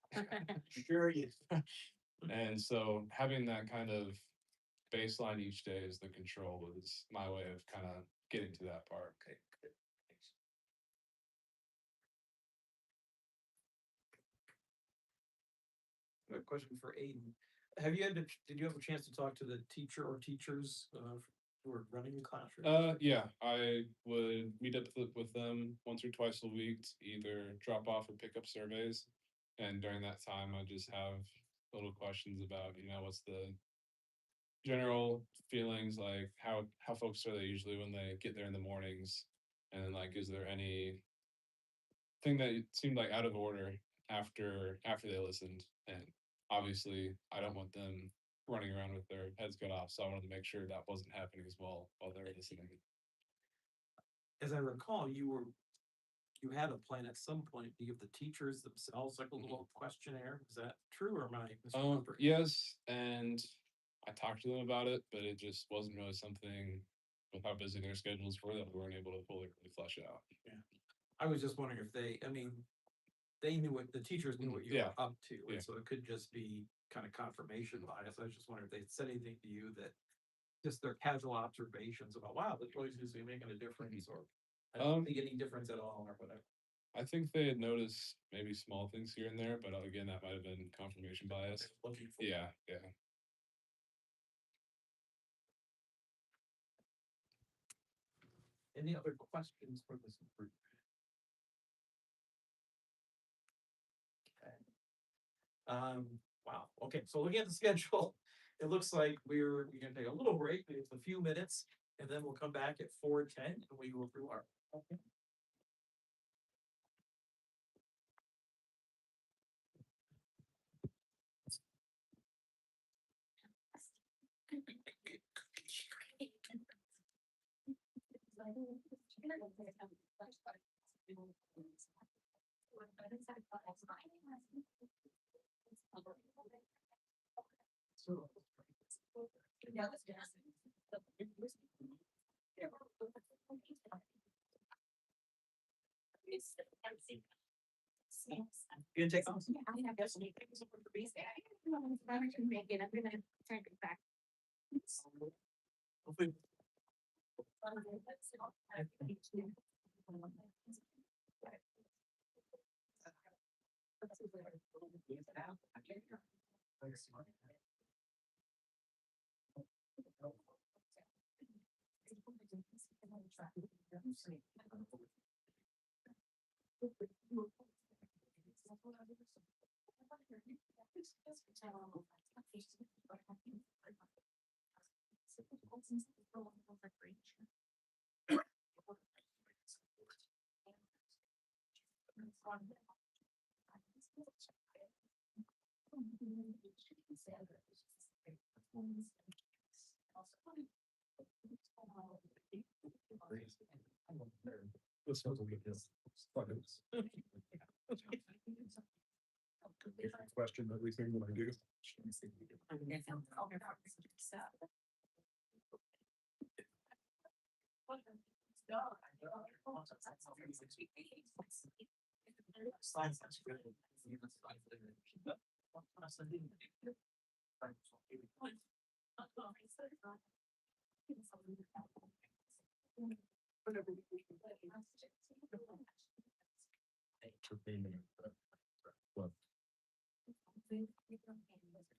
[SPEAKER 12] Sure, you.
[SPEAKER 18] And so having that kind of baseline each day as the control is my way of kind of getting to that part.
[SPEAKER 1] Okay, good. Thanks. I have a question for Aiden. Did you have a chance to talk to the teacher or teachers who are running the classroom?
[SPEAKER 18] Yeah, I would meet up with them once or twice a week to either drop off or pick up surveys. And during that time, I just have little questions about, what's the general feelings, like how folks are they usually when they get there in the mornings, and then like is there any thing that seemed like out of order after they listened. And obviously I don't want them running around with their heads cut off, so I wanted to make sure that wasn't happening as well while they were listening.
[SPEAKER 1] As I recall, you had a plan at some point to give the teachers themselves like a little questionnaire. Is that true, or am I misremembering?
[SPEAKER 18] Yes, and I talked to them about it, but it just wasn't really something with how busy their schedules were that we weren't able to fully really flesh out.
[SPEAKER 1] Yeah. I was just wondering if they knew what, the teachers knew what you
[SPEAKER 18] Yeah.
[SPEAKER 1] were up to,
[SPEAKER 18] Yeah.
[SPEAKER 1] and so it could just be kind of confirmation bias. I was just wondering if they said anything to you that just their casual observations about, wow, this really seems to be making a difference, or I don't think any difference at all, or whatever.
[SPEAKER 18] I think they had noticed maybe small things here and there, but again, that might have been confirmation bias.
[SPEAKER 1] Looking for.
[SPEAKER 18] Yeah.
[SPEAKER 1] Any other questions for this group? Okay. Wow. Okay, so looking at the schedule, it looks like we're gonna take a little break, maybe it's a few minutes, and then we'll come back at 4:10 and we will do our. Okay. You gonna take off?
[SPEAKER 16] I mean, I guess we can be there. I'm gonna make it. I'm gonna turn it back.
[SPEAKER 1] Hopefully. This was a good question that we think when I do.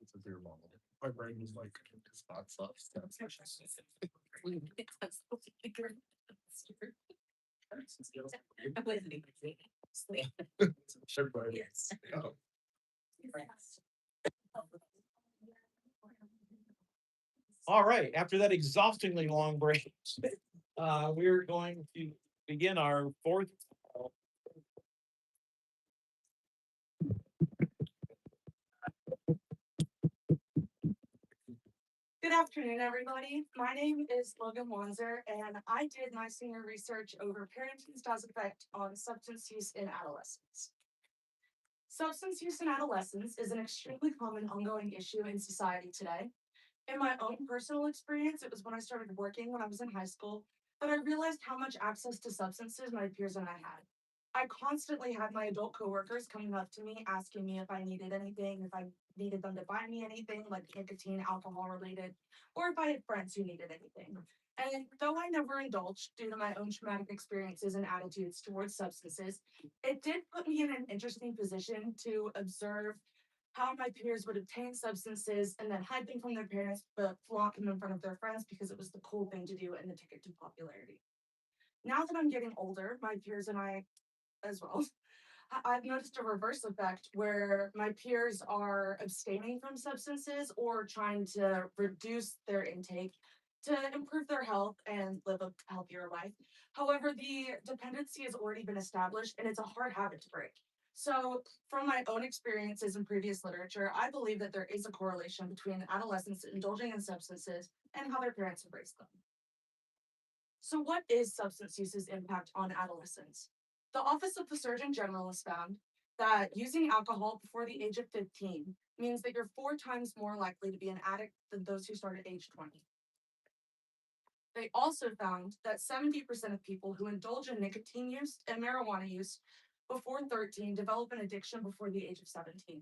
[SPEAKER 1] It's a zero model. My brain was like, it's not stuff. Yes. All right, after that exhaustingly long break, we're going to begin our fourth.
[SPEAKER 21] Good afternoon, everybody. My name is Logan Wanzer, and I did my senior research over parenting's effect on substance use in adolescents. Substance use in adolescence is an extremely common ongoing issue in society today. In my own personal experience, it was when I started working when I was in high school that I realized how much access to substances my peers and I had. I constantly had my adult coworkers coming up to me, asking me if I needed anything, if I needed them to buy me anything, like nicotine, alcohol related, or if I had friends who needed anything. And though I never indulged due to my own traumatic experiences and attitudes towards substances, it did put me in an interesting position to observe how my peers would obtain substances and then hide them from their parents, but flaunt them in front of their friends because it was the cool thing to do and the ticket to popularity. Now that I'm getting older, my peers and I as well, I've noticed a reverse effect where my peers are abstaining from substances or trying to reduce their intake to improve their health and live a healthier life. However, the dependency has already been established and it's a hard habit to break. So, from my own experiences in previous literature, I believe that there is a correlation between adolescents indulging in substances and how their parents have raised them. So, what is substance use's impact on adolescents? The Office of the Surgeon General has found that using alcohol before the age of 15 means that you're 4 times more likely to be an addict than those who start at age 20. They also found that 70% of people who indulge in nicotine use and marijuana use before 13 develop an addiction before the age of 17.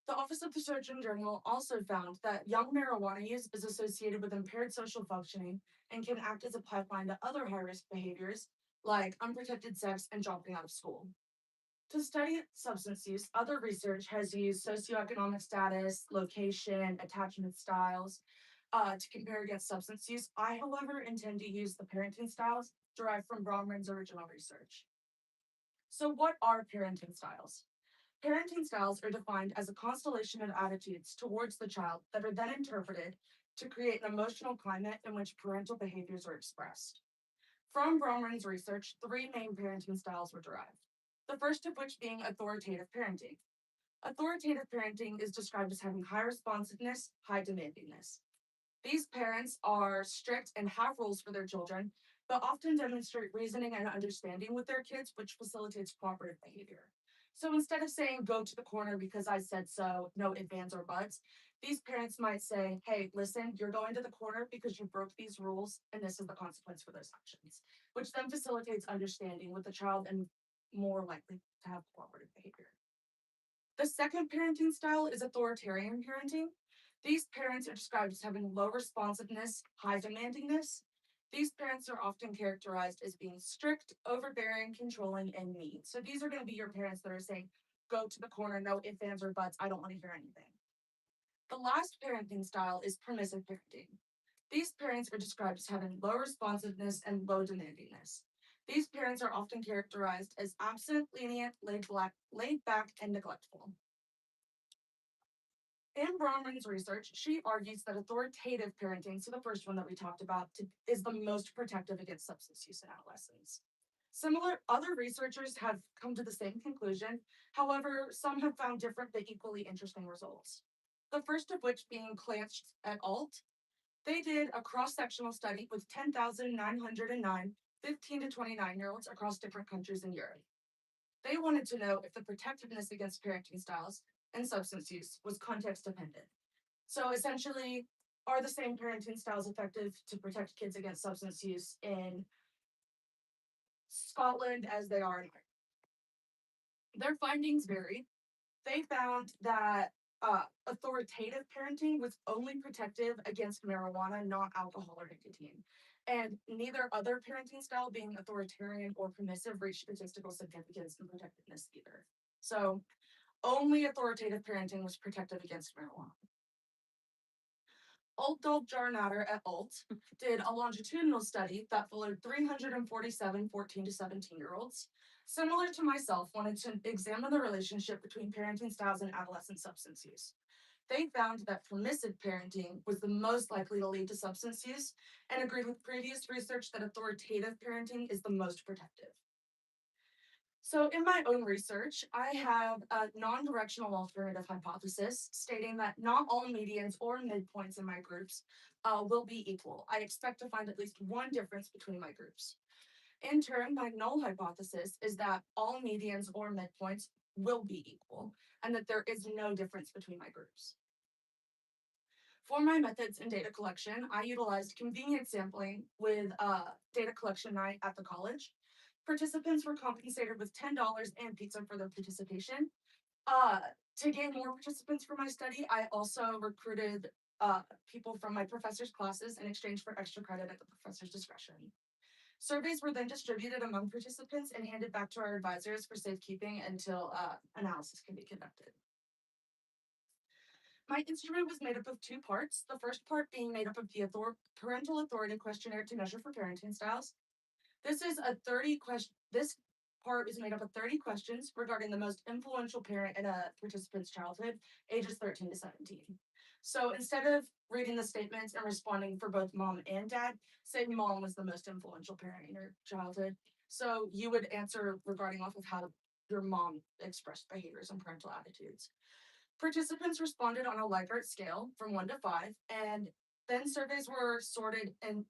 [SPEAKER 21] The Office of the Surgeon General also found that young marijuana use is associated with impaired social functioning and can act as a pipeline to other high-risk behaviors like unprotected sex and dropping out of school. To study substance use, other research has used socioeconomic status, location, attachment styles to compare against substance use. I, however, intend to use the parenting styles derived from Bromman's original research. So what are parenting styles? Parenting styles are defined as a constellation of attitudes towards the child that are then interpreted to create an emotional climate in which parental behaviors are expressed. From Bromman's research, 3 main parenting styles were derived. The first of which being authoritative parenting. Authoritative parenting is described as having high responsiveness, high demandingness. These parents are strict and have rules for their children, but often demonstrate reasoning and understanding with their kids, which facilitates cooperative behavior. So instead of saying, go to the corner because I said so, no ifs, ands, or buts, these parents might say, hey, listen, you're going to the corner because you broke these rules, and this is the consequence for those actions, which then facilitates understanding with the child and more likely to have cooperative behavior. The second parenting style is authoritarian parenting. These parents are described as having low responsiveness, high demandingness. These parents are often characterized as being strict, overbearing, controlling, and mean. So these are going to be your parents that are saying, go to the corner, no ifs, ands, or buts, I don't want to hear anything. The last parenting style is permissive parenting. These parents are described as having low responsiveness and low demandingness. These parents are often characterized as absent, lenient, laid back, and neglectful. In Bromman's research, she argues that authoritative parenting, so the first one that we talked about, is the most protective against substance use in adolescents. Similar other researchers have come to the same conclusion. However, some have found different but equally interesting results. The first of which being Clanch et al. They did a cross-sectional study with 10,909 15 to 29-year-olds across different countries in Europe. They wanted to know if the protectiveness against parenting styles and substance use was context dependent. So essentially, are the same parenting styles effective to protect kids against substance use in Scotland as they are in Ireland? Their findings varied. They found that authoritative parenting was only protective against marijuana, not alcohol or nicotine. And neither other parenting style, being authoritarian or permissive, reached statistical significance in protectiveness either. So only authoritative parenting was protective against marijuana. Altdorf-Jarnatter et al. Did a longitudinal study that followed 347 14 to 17-year-olds. Similar to myself, wanted to examine the relationship between parenting styles and adolescent substance use. They found that permissive parenting was the most likely to lead to substance use and agreed with previous research that authoritative parenting is the most protective. So in my own research, I have a non-directional alternative hypothesis stating that not all medians or midpoints in my groups will be equal. I expect to find at least one difference between my groups. In turn, my null hypothesis is that all medians or midpoints will be equal and that there is no difference between my groups. For my methods in data collection, I utilized convenient sampling with data collection night at the college. Participants were compensated with $10 and pizza for their participation. To gain more participants for my study, I also recruited people from my professor's classes in exchange for extra credit at the professor's discretion. Surveys were then distributed among participants and handed back to our advisors for safekeeping until analysis can be conducted. My instrument was made up of two parts, the first part being made up of the parental authority questionnaire to measure for parenting styles. This part is made up of 30 questions regarding the most influential parent in a participant's childhood, ages 13 to 17. So instead of reading the statements and responding for both mom and dad, say mom was the most influential parent in your childhood. So you would answer regarding off of how your mom expressed behaviors and parental attitudes. Participants responded on a Likert scale from 1 to 5, and then surveys were sorted into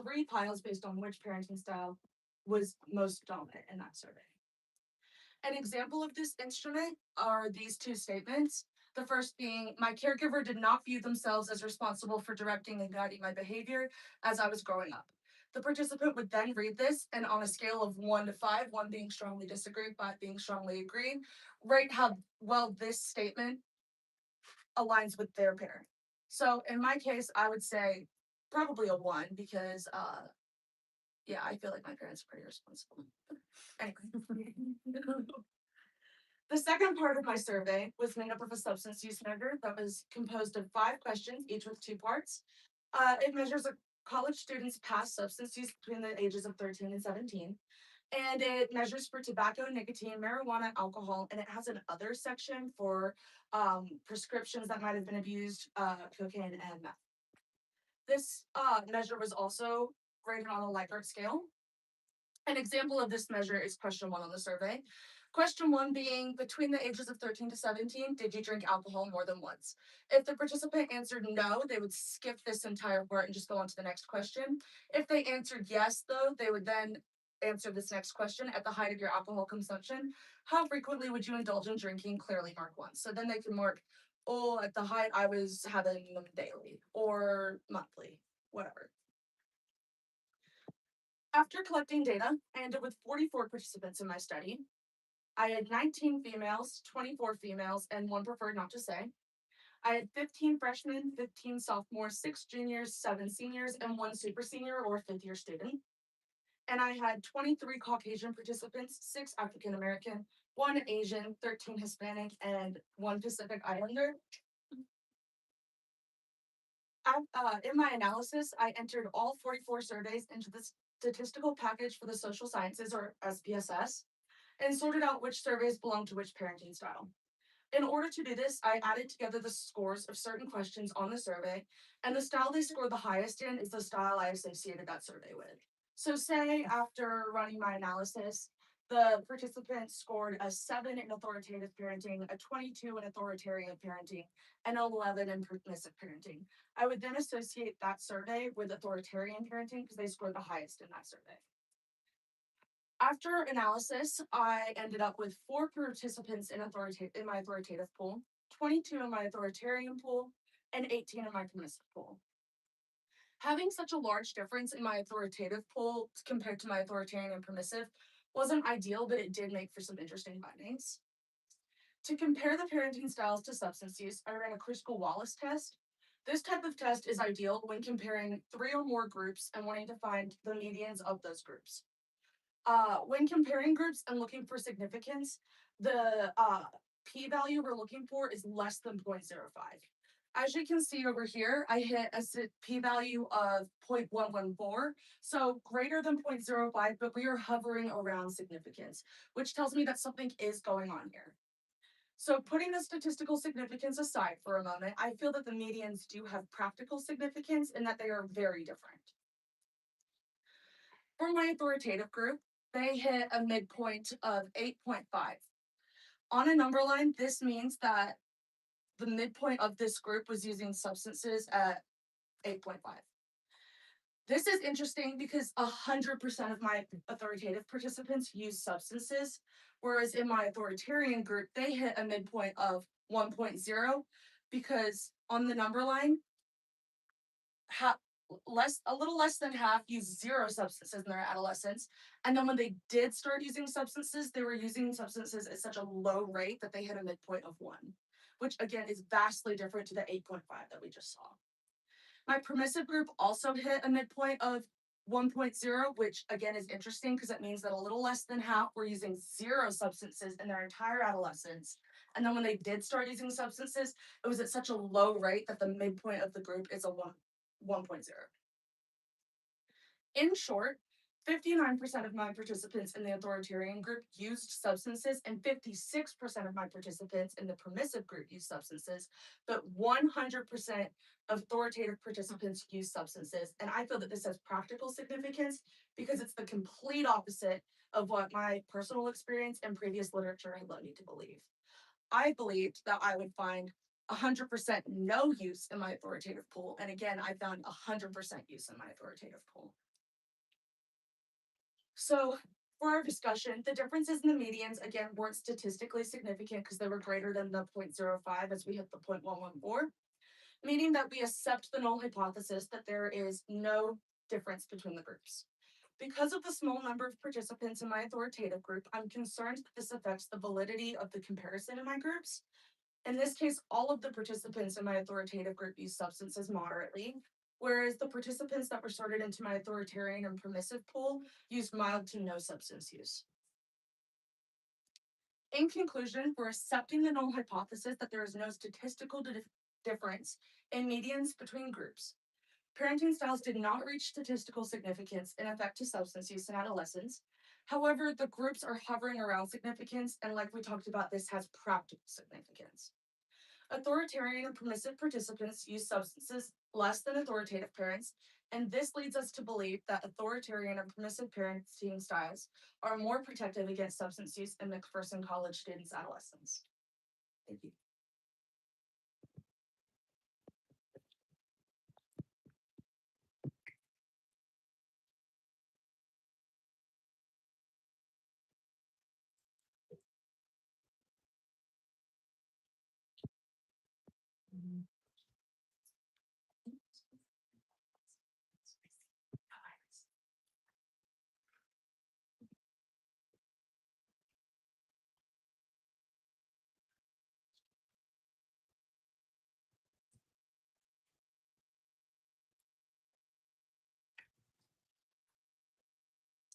[SPEAKER 21] 3 piles based on which parenting style was most dominant in that survey. An example of this instrument are these 2 statements. The first being, my caregiver did not view themselves as responsible for directing and guiding my behavior as I was growing up. The participant would then read this, and on a scale of 1 to 5, 1 being strongly disagree, 5 being strongly agree, rate how well this statement aligns with their parent. So in my case, I would say probably a 1 because yeah, I feel like my parents are pretty responsible. Anyway. The second part of my survey was made up of a substance use measure that was composed of 5 questions, each with 2 parts. It measures a college student's past substance use between the ages of 13 and 17. And it measures for tobacco, nicotine, marijuana, alcohol, and it has an other section for prescriptions that might have been abused, cocaine, and meth. This measure was also rated on a Likert scale. An example of this measure is question 1 on the survey. Question 1 being, between the ages of 13 to 17, did you drink alcohol more than once? If the participant answered no, they would skip this entire part and just go on to the next question. If they answered yes, though, they would then answer this next question. At the height of your alcohol consumption, how frequently would you indulge in drinking? Clearly mark 1. So then they can mark, oh, at the height I was having them daily or monthly, whatever. After collecting data, I ended with 44 participants in my study. I had 19 females, 24 females, and 1 preferred not to say. I had 15 freshmen, 15 sophomores, 6 juniors, 7 seniors, and 1 super senior or 5th year student. And I had 23 Caucasian participants, 6 African American, 1 Asian, 13 Hispanic, and 1 Pacific Islander. In my analysis, I entered all 44 surveys into the statistical package for the social sciences, or SPSS, and sorted out which surveys belong to which parenting style. In order to do this, I added together the scores of certain questions on the survey, and the style they scored the highest in is the style I associated that survey with. So say after running my analysis, the participants scored a 7 in authoritative parenting, a 22 in authoritarian parenting, and 11 in permissive parenting. I would then associate that survey with authoritarian parenting because they scored the highest in that survey. After analysis, I ended up with 4 participants in my authoritative pool, 22 in my authoritarian pool, and 18 in my permissive pool. Having such a large difference in my authoritative pool compared to my authoritarian and permissive wasn't ideal, but it did make for some interesting findings. To compare the parenting styles to substance use, I ran a Kruskal-Wallis test. This type of test is ideal when comparing 3 or more groups and wanting to find the medians of those groups. When comparing groups and looking for significance, the p-value we're looking for is less than 0.05. As you can see over here, I hit a p-value of 0.114, so greater than 0.05, but we are hovering around significance, which tells me that something is going on here. So putting the statistical significance aside for a moment, I feel that the medians do have practical significance and that they are very different. For my authoritative group, they hit a midpoint of 8.5. On a number line, this means that the midpoint of this group was using substances at 8.5. This is interesting because 100% of my authoritative participants use substances, whereas in my authoritarian group, they hit a midpoint of 1.0 because on the number line, a little less than half used zero substances in their adolescence. And then when they did start using substances, they were using substances at such a low rate that they hit a midpoint of 1, which again is vastly different to the 8.5 that we just saw. My permissive group also hit a midpoint of 1.0, which again is interesting because it means that a little less than half were using zero substances in their entire adolescence. And then when they did start using substances, it was at such a low rate that the midpoint of the group is a 1.0. In short, 59% of my participants in the authoritarian group used substances, and 56% of my participants in the permissive group used substances, but 100% of authoritative participants use substances. And I feel that this has practical significance because it's the complete opposite of what my personal experience and previous literature had led me to believe. I believed that I would find 100% no use in my authoritative pool. And again, I found 100% use in my authoritative pool. So for our discussion, the differences in the medians, again, weren't statistically significant because they were greater than the 0.05 as we hit the 0.114, meaning that we accept the null hypothesis that there is no difference between the groups. Because of the small number of participants in my authoritative group, I'm concerned that this affects the validity of the comparison in my groups. In this case, all of the participants in my authoritative group use substances moderately, whereas the participants that were sorted into my authoritarian and permissive pool used mild to no substance use. In conclusion, we're accepting the null hypothesis that there is no statistical difference in medians between groups. Parenting styles did not reach statistical significance in effect to substance use in adolescents. However, the groups are hovering around significance, and like we talked about, this has practical significance. Authoritarian and permissive participants use substances less than authoritative parents, and this leads us to believe that authoritarian and permissive parenting styles are more protective against substance use in McPherson College students' adolescents. Thank you.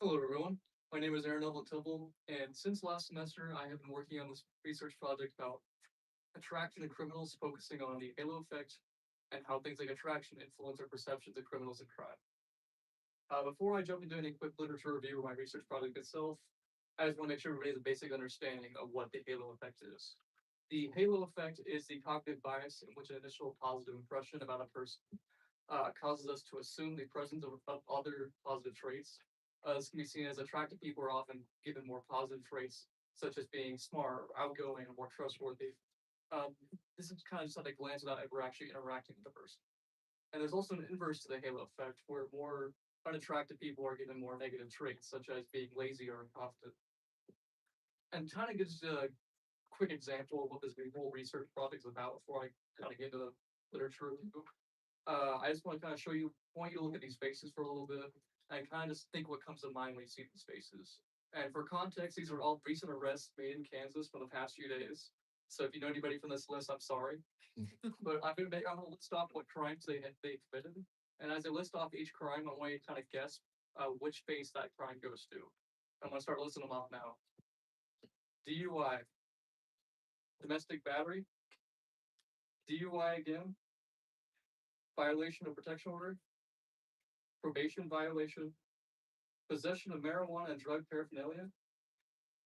[SPEAKER 2] Hello, everyone. My name is Aaron Temple, and since last semester, I have been working on this research project about attraction in criminals, focusing on the halo effect and how things like attraction influence our perceptions of criminals and crime. Before I jump into any quick literature review of my research project itself, I just want to make sure everybody has a basic understanding of what the halo effect is. The halo effect is the cognitive bias in which an initial positive impression about a person causes us to assume the presence of other positive traits. This can be seen as attractive people are often given more positive traits, such as being smart, outgoing, and more trustworthy. This is kind of just at a glance without ever actually interacting with the person. And there's also an inverse to the halo effect, where more unattractive people are given more negative traits, such as being lazy or incompetent. And kind of gives a quick example of what this whole research project is about before I kind of get into the literature review. I just want to kind of want you to look at these faces for a little bit and kind of just think what comes to mind when you see these faces. And for context, these are all recent arrests made in Kansas for the past few days. So if you know anybody from this list, I'm sorry. But I'm going to list off what crimes they committed. And as I list off each crime, I want you to kind of guess which face that crime goes to. I'm going to start listing them off now. DUI, domestic battery, DUI again, violation of protection order, probation violation, possession of marijuana and drug paraphernalia,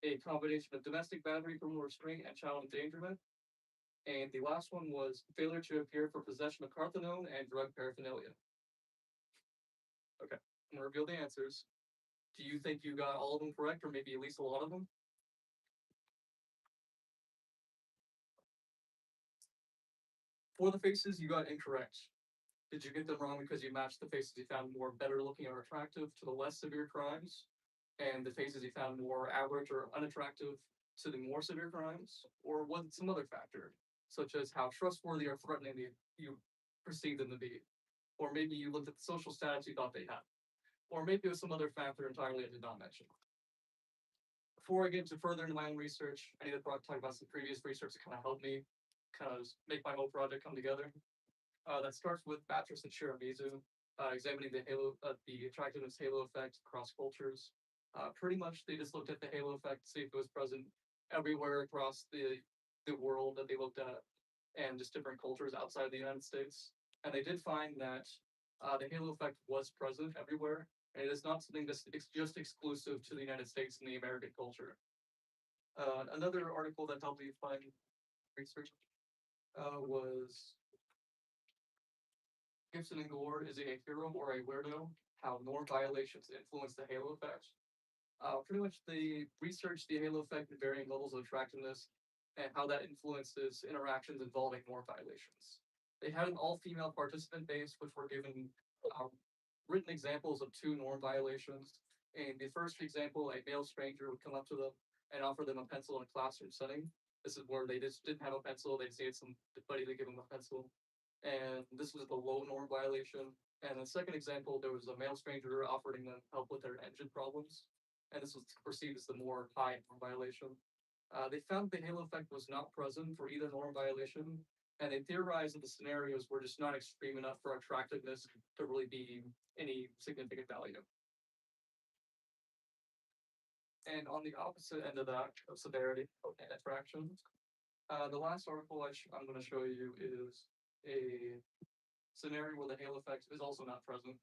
[SPEAKER 2] a combination of domestic battery, criminal restraint, and child endangerment. And the last one was failure to appear for possession of carthanone and drug paraphernalia. Okay, I'm gonna reveal the answers. Do you think you got all of them correct, or maybe at least a lot of them? For the faces, you got incorrect. Did you get them wrong because you matched the faces you found more better looking or attractive to the less severe crimes, and the faces you found more average or unattractive to the more severe crimes? Or was it some other factor, such as how trustworthy or threatening you perceived them to be? or maybe you looked at the social status you thought they had, or maybe it was some other factor entirely I did not mention. Before I get into further into my own research, I need to talk about some previous research that kind of helped me kind of make my whole project come together. That starts with Batras and Shiramizu, examining the attractiveness halo effect across cultures. Pretty much, they just looked at the halo effect to see if it was present everywhere across the world that they looked at, and just different cultures outside of the United States. And they did find that the halo effect was present everywhere, and it is not something that's just exclusive to the United States and the American culture. Another article that helped me find research was Gibson and Gore, is a hero or a weirdo? How norm violations influence the halo effect. Pretty much they researched the halo effect at varying levels of attractiveness and how that influences interactions involving norm violations. They had an all-female participant base, which were given written examples of 2 norm violations. In the first example, a male stranger would come up to them and offer them a pencil in a classroom setting. This is where they just didn't have a pencil, they just needed somebody to give them a pencil. And this was the low norm violation. And the second example, there was a male stranger offering them help with their engine problems. And this was perceived as the more high norm violation. They found the halo effect was not present for either norm violation, and they theorized that the scenarios were just not extreme enough for attractiveness to really be any significant value. And on the opposite end of that, of severity and attraction, the last article I'm going to show you is a scenario where the halo effect is also not present.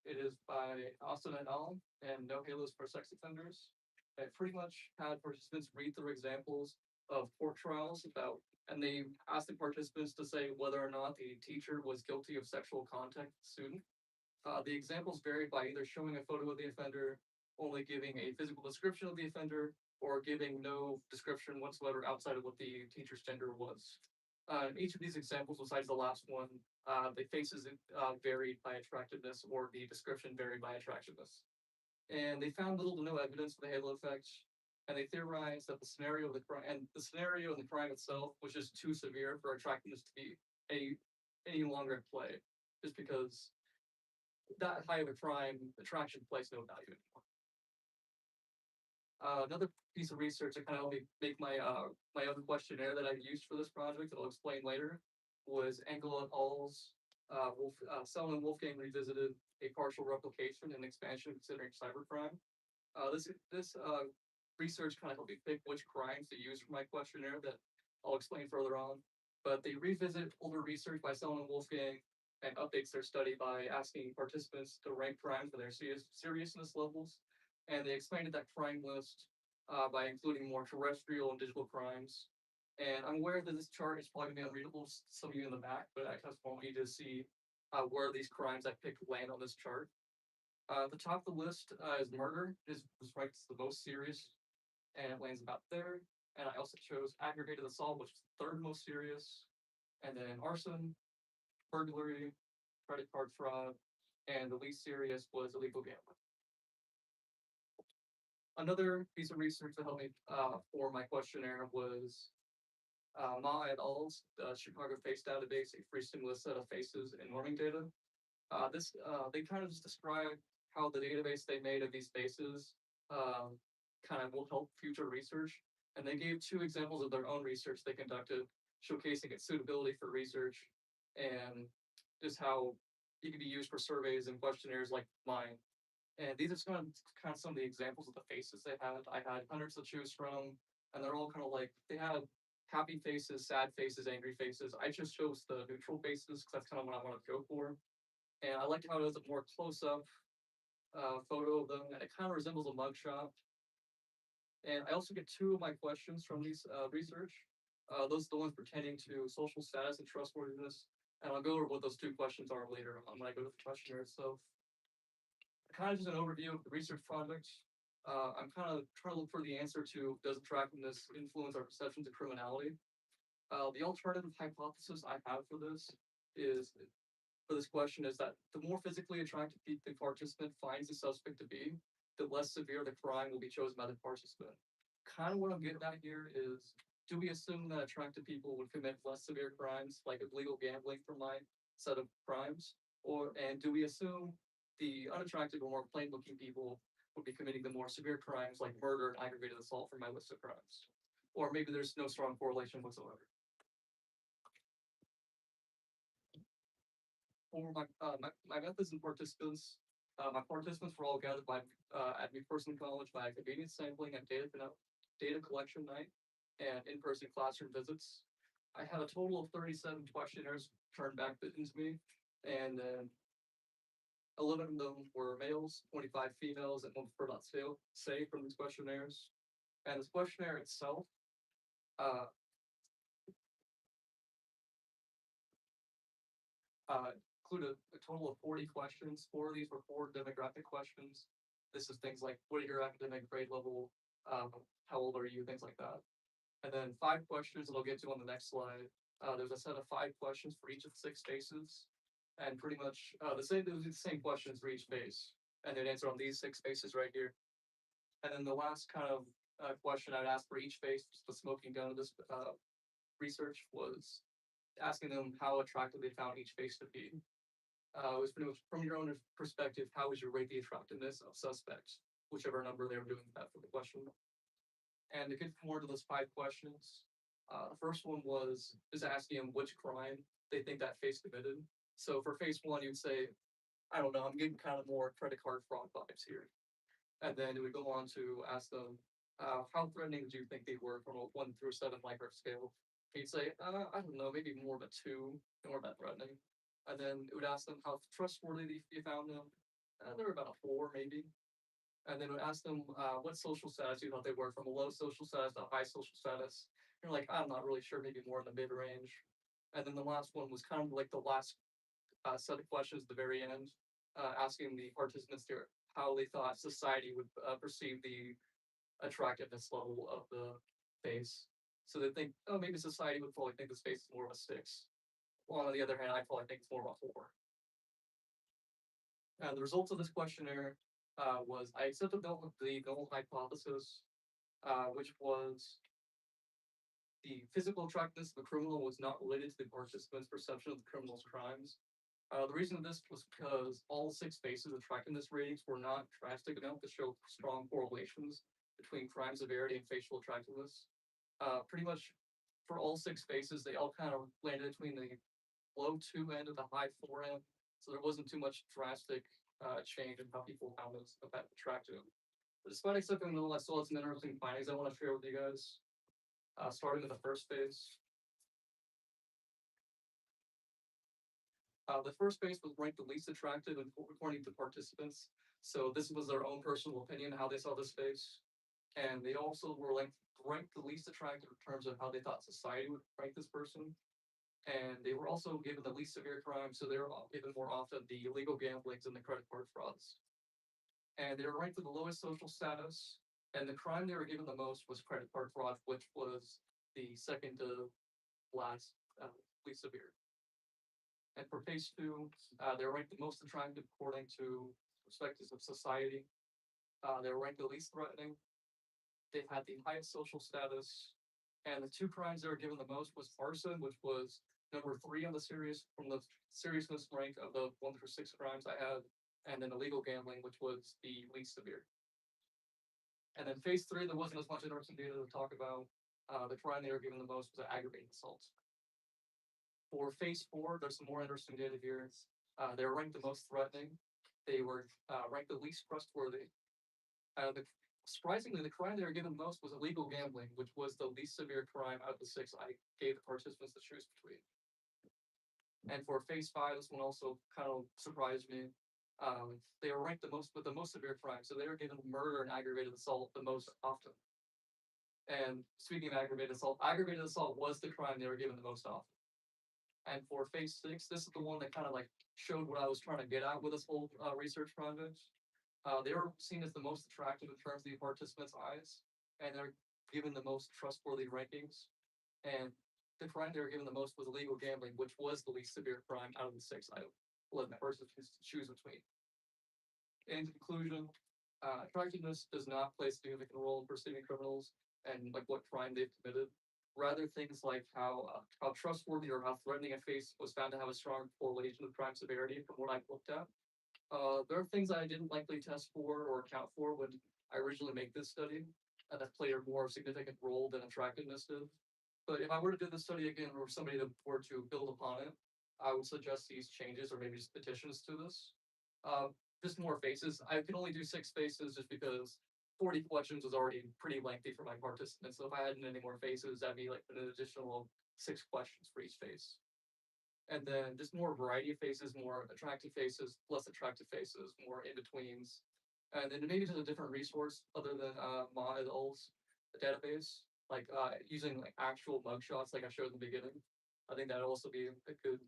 [SPEAKER 2] It is by Austin et al. And No Halos for Sex Offenders. I pretty much had participants read through examples of court trials and they asked the participants to say whether or not the teacher was guilty of sexual contact with the student. The examples varied by either showing a photo of the offender, only giving a physical description of the offender, or giving no description whatsoever outside of what the teacher's gender was. In each of these examples, besides the last one, the faces varied by attractiveness, or the description varied by attractiveness. And they found little to no evidence for the halo effect, and they theorized that the scenario of the crime and the scenario and the crime itself was just too severe for attractiveness to be any longer at play, just because that high of a crime attraction plays no value anymore. Another piece of research that kind of helped me make my own questionnaire that I used for this project that I'll explain later was Engel et al.'s Selman and Wolfgang revisited a partial replication and expansion considering cybercrime. This research kind of helped me pick which crimes to use for my questionnaire that I'll explain further on. But they revisit older research by Selman and Wolfgang and updates their study by asking participants to rank crimes for their seriousness levels. And they expanded that crime list by including more terrestrial and digital crimes. And I'm aware that this chart is probably going to be unreadable to some of you in the back, but I just want you to see where these crimes I picked land on this chart. The top of the list is murder, is ranked as the most serious, and it lands about there. And I also chose aggravated assault, which is the 3rd most serious, and then arson, burglary, credit card fraud, and the least serious was illegal gambling. Another piece of research that helped me for my questionnaire was Ma et al.'s Chicago Face Database, a free stimulus set of faces and norming data. They kind of just describe how the database they made of these faces kind of will help future research. And they gave 2 examples of their own research they conducted, showcasing its suitability for research and just how it can be used for surveys and questionnaires like mine. And these are kind of some of the examples of the faces they had. I had hundreds to choose from, and they're all kind of like, they had happy faces, sad faces, angry faces. I just chose the neutral faces because that's kind of what I wanted to go for. And I liked how it was a more close-up photo of them, and it kind of resembles a mugshot. And I also get 2 of my questions from these research. Those are the ones pertaining to social status and trustworthiness. And I'll go over what those 2 questions are later on when I go to the questionnaire itself. Kind of just an overview of the research project. I'm kind of trying to look for the answer to, does attractiveness influence our perceptions of criminality? The alternative hypothesis I have for this question is that the more physically attractive the participant finds the suspect to be, the less severe the crime will be chosen by the participant. Kind of what I'm getting at here is, do we assume that attractive people would commit less severe crimes, like illegal gambling for my set of crimes? And do we assume the unattractive or more plain-looking people would be committing the more severe crimes like murder and aggravated assault from my list of crimes? Or maybe there's no strong correlation whatsoever. For my methods and participants, my participants were all gathered at McPherson College by convenience sampling and data collection night and in-person classroom visits. I had a total of 37 questionnaires turned back into me, and then 11 of them were males, 25 females, and one preferred not say from these questionnaires. And this questionnaire itself, included a total of 40 questions. 4 of these were 4 demographic questions. This is things like, what are your academic grade level? How old are you? Things like that. And then 5 questions that I'll get to on the next slide. There's a set of 5 questions for each of the 6 spaces. And pretty much the same questions for each space. And they'd answer on these 6 spaces right here. And then the last kind of question I'd ask for each space, the smoking gun of this research, was asking them how attractive they found each face to be. It was pretty much from your own perspective, how would you rate the attractiveness of suspects, whichever number they were doing that for the question. And to get more to those 5 questions, the first one is asking them which crime they think that face committed. So for phase 1, you'd say, I don't know, I'm getting kind of more credit card fraud vibes here. And then it would go on to ask them, how threatening do you think they were from a 1 through 7 Likert scale? He'd say, I don't know, maybe more of a 2, more that threatening. And then it would ask them how trustworthy you found them. They were about a 4, maybe. And then it would ask them what social status you thought they were, from a low social status to a high social status. You're like, I'm not really sure, maybe more in the mid-range. And then the last one was kind of like the last set of questions at the very end, asking the participants there how they thought society would perceive the attractiveness level of the face. So they think, oh, maybe society would probably think this face is more of a 6. Well, on the other hand, I probably think it's more of a 4. And the results of this questionnaire was I accepted the null hypothesis, which was the physical attractiveness of the criminal was not related to the participant's perception of the criminal's crimes. The reason of this was because all 6 faces' attractiveness ratings were not drastic enough to show strong correlations between crime severity and facial attractiveness. Pretty much for all 6 faces, they all kind of landed between the low 2 end and the high 4 end. So there wasn't too much drastic change in how people found this attractive. But despite accepting the null, I still had some interesting findings I want to share with you guys. Starting with the first phase. The first phase was ranked the least attractive according to participants. So this was their own personal opinion, how they saw this face. And they also were ranked the least attractive in terms of how they thought society would rank this person. And they were also given the least severe crime, so they were given more often the illegal gamblings and the credit card frauds. And they were ranked with the lowest social status, and the crime they were given the most was credit card fraud, which was the second to last least severe. And for phase 2, they were ranked the most attractive according to perspectives of society. They were ranked the least threatening. They've had the highest social status. And the 2 crimes they were given the most was arson, which was number 3 on the from the seriousness rank of the 1 through 6 crimes I had, and then illegal gambling, which was the least severe. And then phase 3, there wasn't as much interesting data to talk about. The crime they were given the most was aggravated assault. For phase 4, there's some more interesting data here. They were ranked the most threatening. They were ranked the least trustworthy. Surprisingly, the crime they were given the most was illegal gambling, which was the least severe crime out of the 6 I gave the participants to choose between. And for phase 5, this one also kind of surprised me. They were ranked the most with the most severe crime, so they were given murder and aggravated assault the most often. And speaking of aggravated assault was the crime they were given the most often. And for phase 6, this is the one that kind of like showed what I was trying to get at with this whole research project. They were seen as the most attractive in terms of the participants' eyes, and they're given the most trustworthy rankings. And the crime they were given the most was illegal gambling, which was the least severe crime out of the 6 I let the participants choose between. In conclusion, attractiveness does not play a significant role in perceiving criminals and like what crime they've committed. rather things like how trustworthy or how threatening a face was found to have a strong correlation with crime severity from what I've looked at. There are things I didn't likely test for or account for when I originally make this study, that played a more significant role than attractiveness did. But if I were to do this study again, or somebody that were to build upon it, I would suggest these changes or maybe just additions to this. Just more faces. I can only do 6 faces just because 40 questions was already pretty lengthy for my participants. So if I hadn't any more faces, that'd be like an additional 6 questions for each face. And then just more variety of faces, more attractive faces, less attractive faces, more in-betweens. And then maybe just a different resource other than Ma et al.'s database, like using like actual mugshots like I showed in the beginning. I think that'd also be a good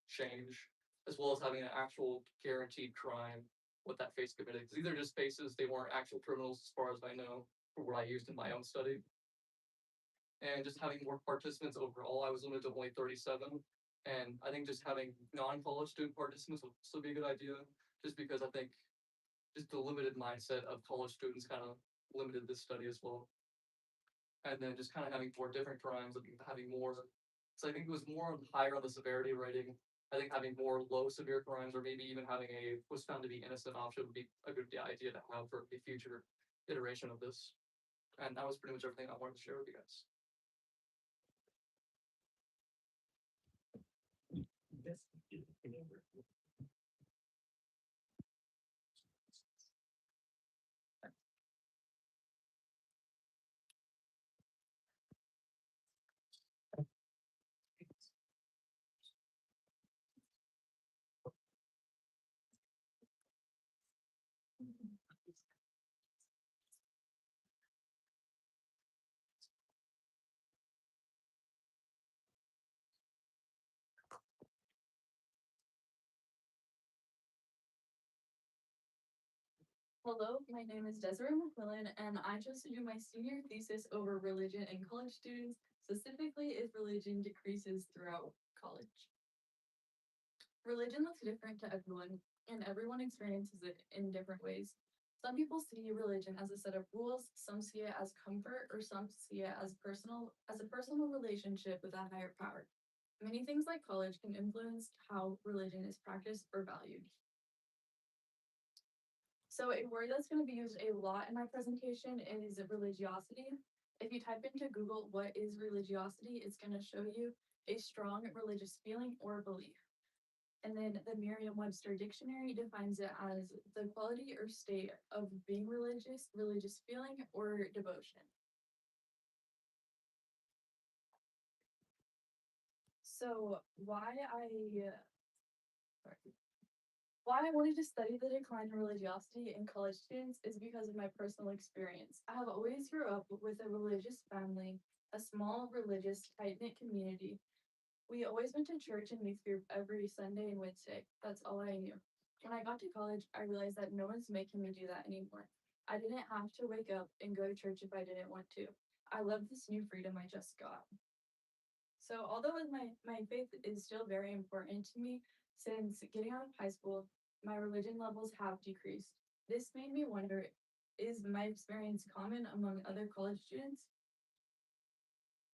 [SPEAKER 2] change, as well as having an actual guaranteed crime with that face committed. Because these are just faces, they weren't actual criminals as far as I know, for what I used in my own study. And just having more participants overall, I was limited to only 37. And I think just having non-college student participants would still be a good idea, just because I think just the limited mindset of college students kind of limited this study as well. And then just kind of having more different crimes, like having more, so I think it was more higher on the severity rating. I think having more low severe crimes, or maybe even having a was found to be innocent option would be a good idea to have for the future iteration of this. And that was pretty much everything I wanted to share with you guys.
[SPEAKER 9] Hello, my name is Desiree McMillan, and I chose to do my senior thesis over religion in college students, specifically if religion decreases throughout college. Religion looks different to everyone, and everyone experiences it in different ways. Some people see religion as a set of rules, some see it as comfort, or some see it as a personal relationship with a higher power. Many things like college can influence how religion is practiced or valued. So a word that's going to be used a lot in my presentation is religiosity. If you type into Google, what is religiosity, it's going to show you a strong religious feeling or belief. And then the Merriam-Webster dictionary defines it as the quality or state of being religious, religious feeling, or devotion. So why I wanted to study the decline in religiosity in college students is because of my personal experience. I have always grew up with a religious family, a small religious tight-knit community. We always went to church and youth group every Sunday and Wednesday. That's all I knew. When I got to college, I realized that no one's making me do that anymore. I didn't have to wake up and go to church if I didn't want to. I love this new freedom I just got. So although my faith is still very important to me, since getting out of high school, my religion levels have decreased. This made me wonder, is my experience common among other college students?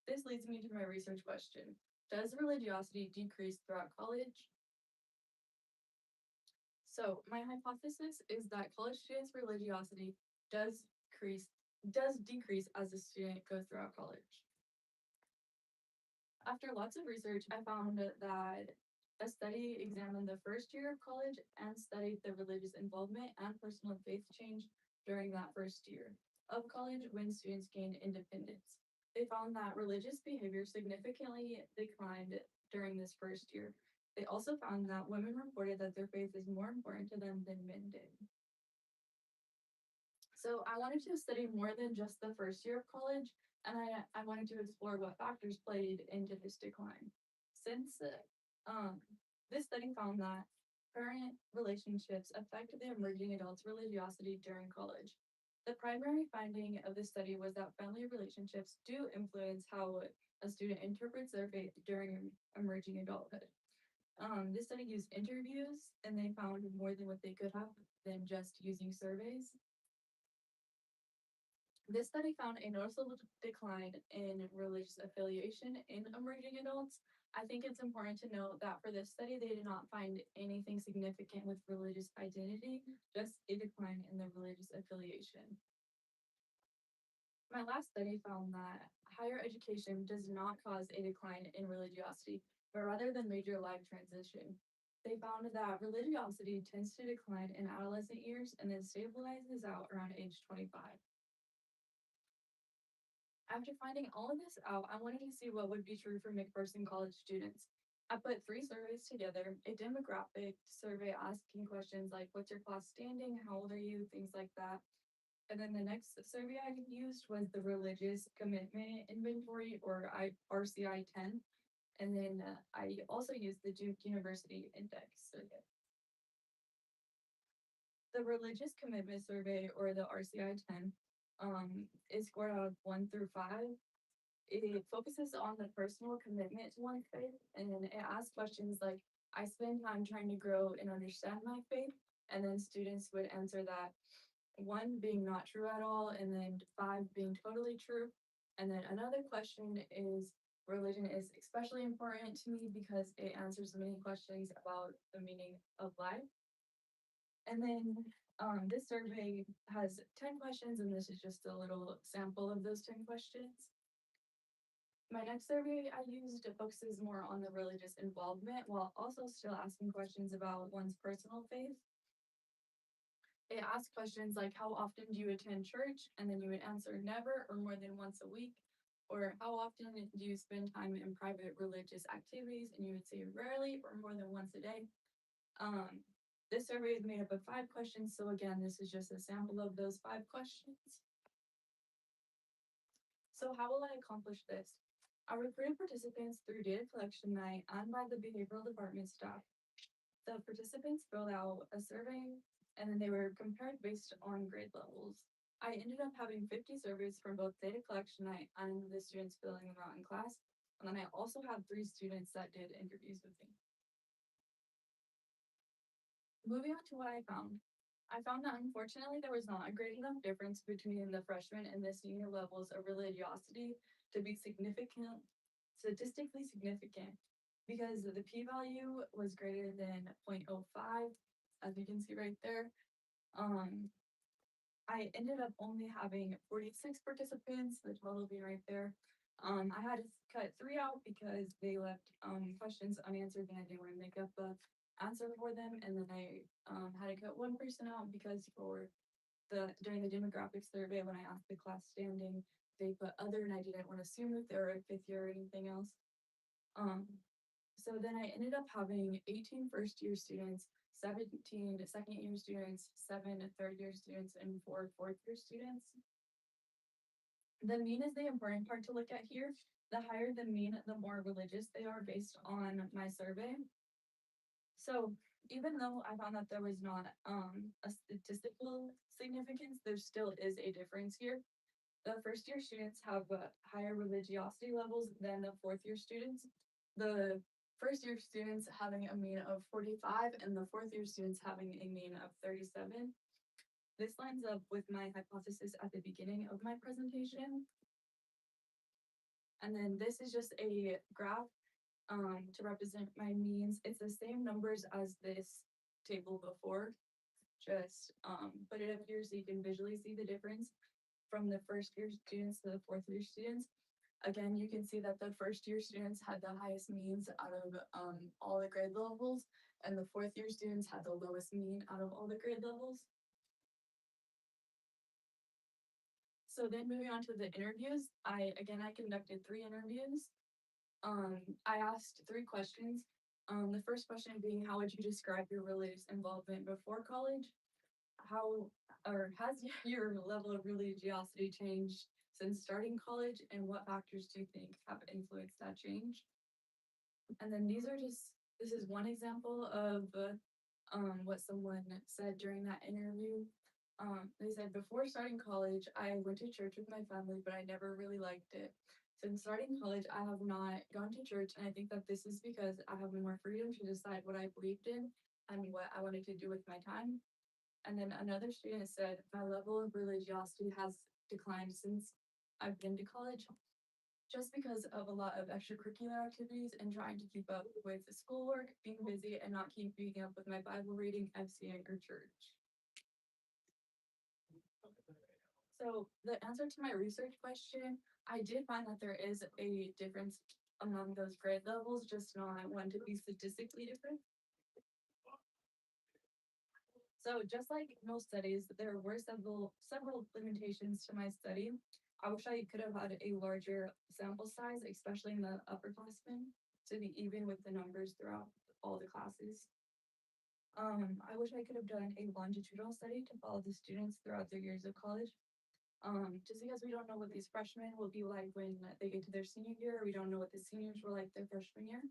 [SPEAKER 9] This leads me to my research question. Does religiosity decrease throughout college? So my hypothesis is that college students' religiosity does decrease as a student goes throughout college. After lots of research, I found that a study examined the first year of college and studied the religious involvement and personal faith change during that first year of college when students gained independence. They found that religious behavior significantly declined during this first year. They also found that women reported that their faith is more important to them than men did. So I wanted to study more than just the first year of college, and I wanted to explore what factors played into this decline. Since this study found that parent relationships affect the emerging adult's religiosity during college. The primary finding of this study was that family relationships do influence how a student interprets their faith during emerging adulthood. This study used interviews, and they found more than what they could have than just using surveys. This study found a noticeable decline in religious affiliation in emerging adults. I think it's important to note that for this study, they did not find anything significant with religious identity, just a decline in the religious affiliation. My last study found that higher education does not cause a decline in religiosity, but rather the major life transition. They found that religiosity tends to decline in adolescent years and then stabilizes out around age 25. After finding all of this out, I wanted to see what would be true for McPherson College students. I put 3 surveys together, a demographic survey asking questions like, what's your class standing, how old are you, things like that. And then the next survey I used was the Religious Commitment Inventory, or RCI 10. And then I also used the Duke University Index survey. The Religious Commitment Survey, or the RCI 10, is scored out of 1 through 5. It focuses on the personal commitment to one's faith, and then it asks questions like, I spend time trying to grow and understand my faith, and then students would answer that 1 being not true at all, and then 5 being totally true. And then another question is, religion is especially important to me because it answers many questions about the meaning of life. And then this survey has 10 questions, and this is just a little sample of those 10 questions. My next survey I used focuses more on the religious involvement while also still asking questions about one's personal faith. It asks questions like, how often do you attend church? And then you would answer never or more than once a week. Or how often do you spend time in private religious activities? And you would say rarely or more than once a day. This survey is made up of 5 questions. So again, this is just a sample of those 5 questions. So how will I accomplish this? I recruited participants through data collection night and by the behavioral department staff. The participants filled out a survey and then they were compared based on grade levels. I ended up having 50 surveys from both data collection night and the students filling them out in class. And then I also had 3 students that did interviews with me. Moving on to what I found that unfortunately there was not a great enough difference between the freshman and the senior levels of religiosity to be statistically significant, because the p-value was greater than 0.05, as you can see right there. I ended up only having 46 participants, the total being right there. I had to cut 3 out because they left questions unanswered and I didn't want to make up a answer for them, and then I had to cut 1 person out because during the demographic survey when I asked the class standing, they put other and I didn't want to assume if they were a 5th year or anything else. So then I ended up having 18 first-year students, 17 second-year students, 7 third-year students, and 4 fourth-year students. The mean is the important part to look at here. The higher the mean, the more religious they are based on my survey. So even though I found that there was not a statistical significance, there still is a difference here. The first-year students have higher religiosity levels than the 4th-year students. The first-year students having a mean of 45 and the 4th-year students having a mean of 37. This lines up with my hypothesis at the beginning of my presentation. And then this is just a graph to represent my means. It's the same numbers as this table before, but it appears so you can visually see the difference from the first-year students to the 4th-year students. Again, you can see that the first-year students had the highest means out of all the grade levels, and the 4th-year students had the lowest mean out of all the grade levels. So then moving on to the interviews, I conducted 3 interviews. I asked 3 questions. The first question being, how would you describe your religious involvement before college? Has your level of religiosity changed since starting college, and what factors do you think have influenced that change? And then this is one example of what someone said during that interview. They said, before starting college, I went to church with my family, but I never really liked it. Since starting college, I have not gone to church, and I think that this is because I have more freedom to decide what I believed in and what I wanted to do with my time. And then another student said, my level of religiosity has declined since I've been to college, just because of a lot of extracurricular activities and trying to keep up with the schoolwork, being busy, and not keeping up with my Bible reading, FCA, or church. So the answer to my research question, I did find that there is a difference among those grade levels, just not one to be statistically different. So just like most studies, there were several limitations to my study. I wish I could have had a larger sample size, especially in the upperclassmen, to be even with the numbers throughout all the classes. I wish I could have done a longitudinal study to follow the students throughout their years of college. Just because we don't know what these freshmen will be like when they get to their senior year, we don't know what the seniors were like their freshman year.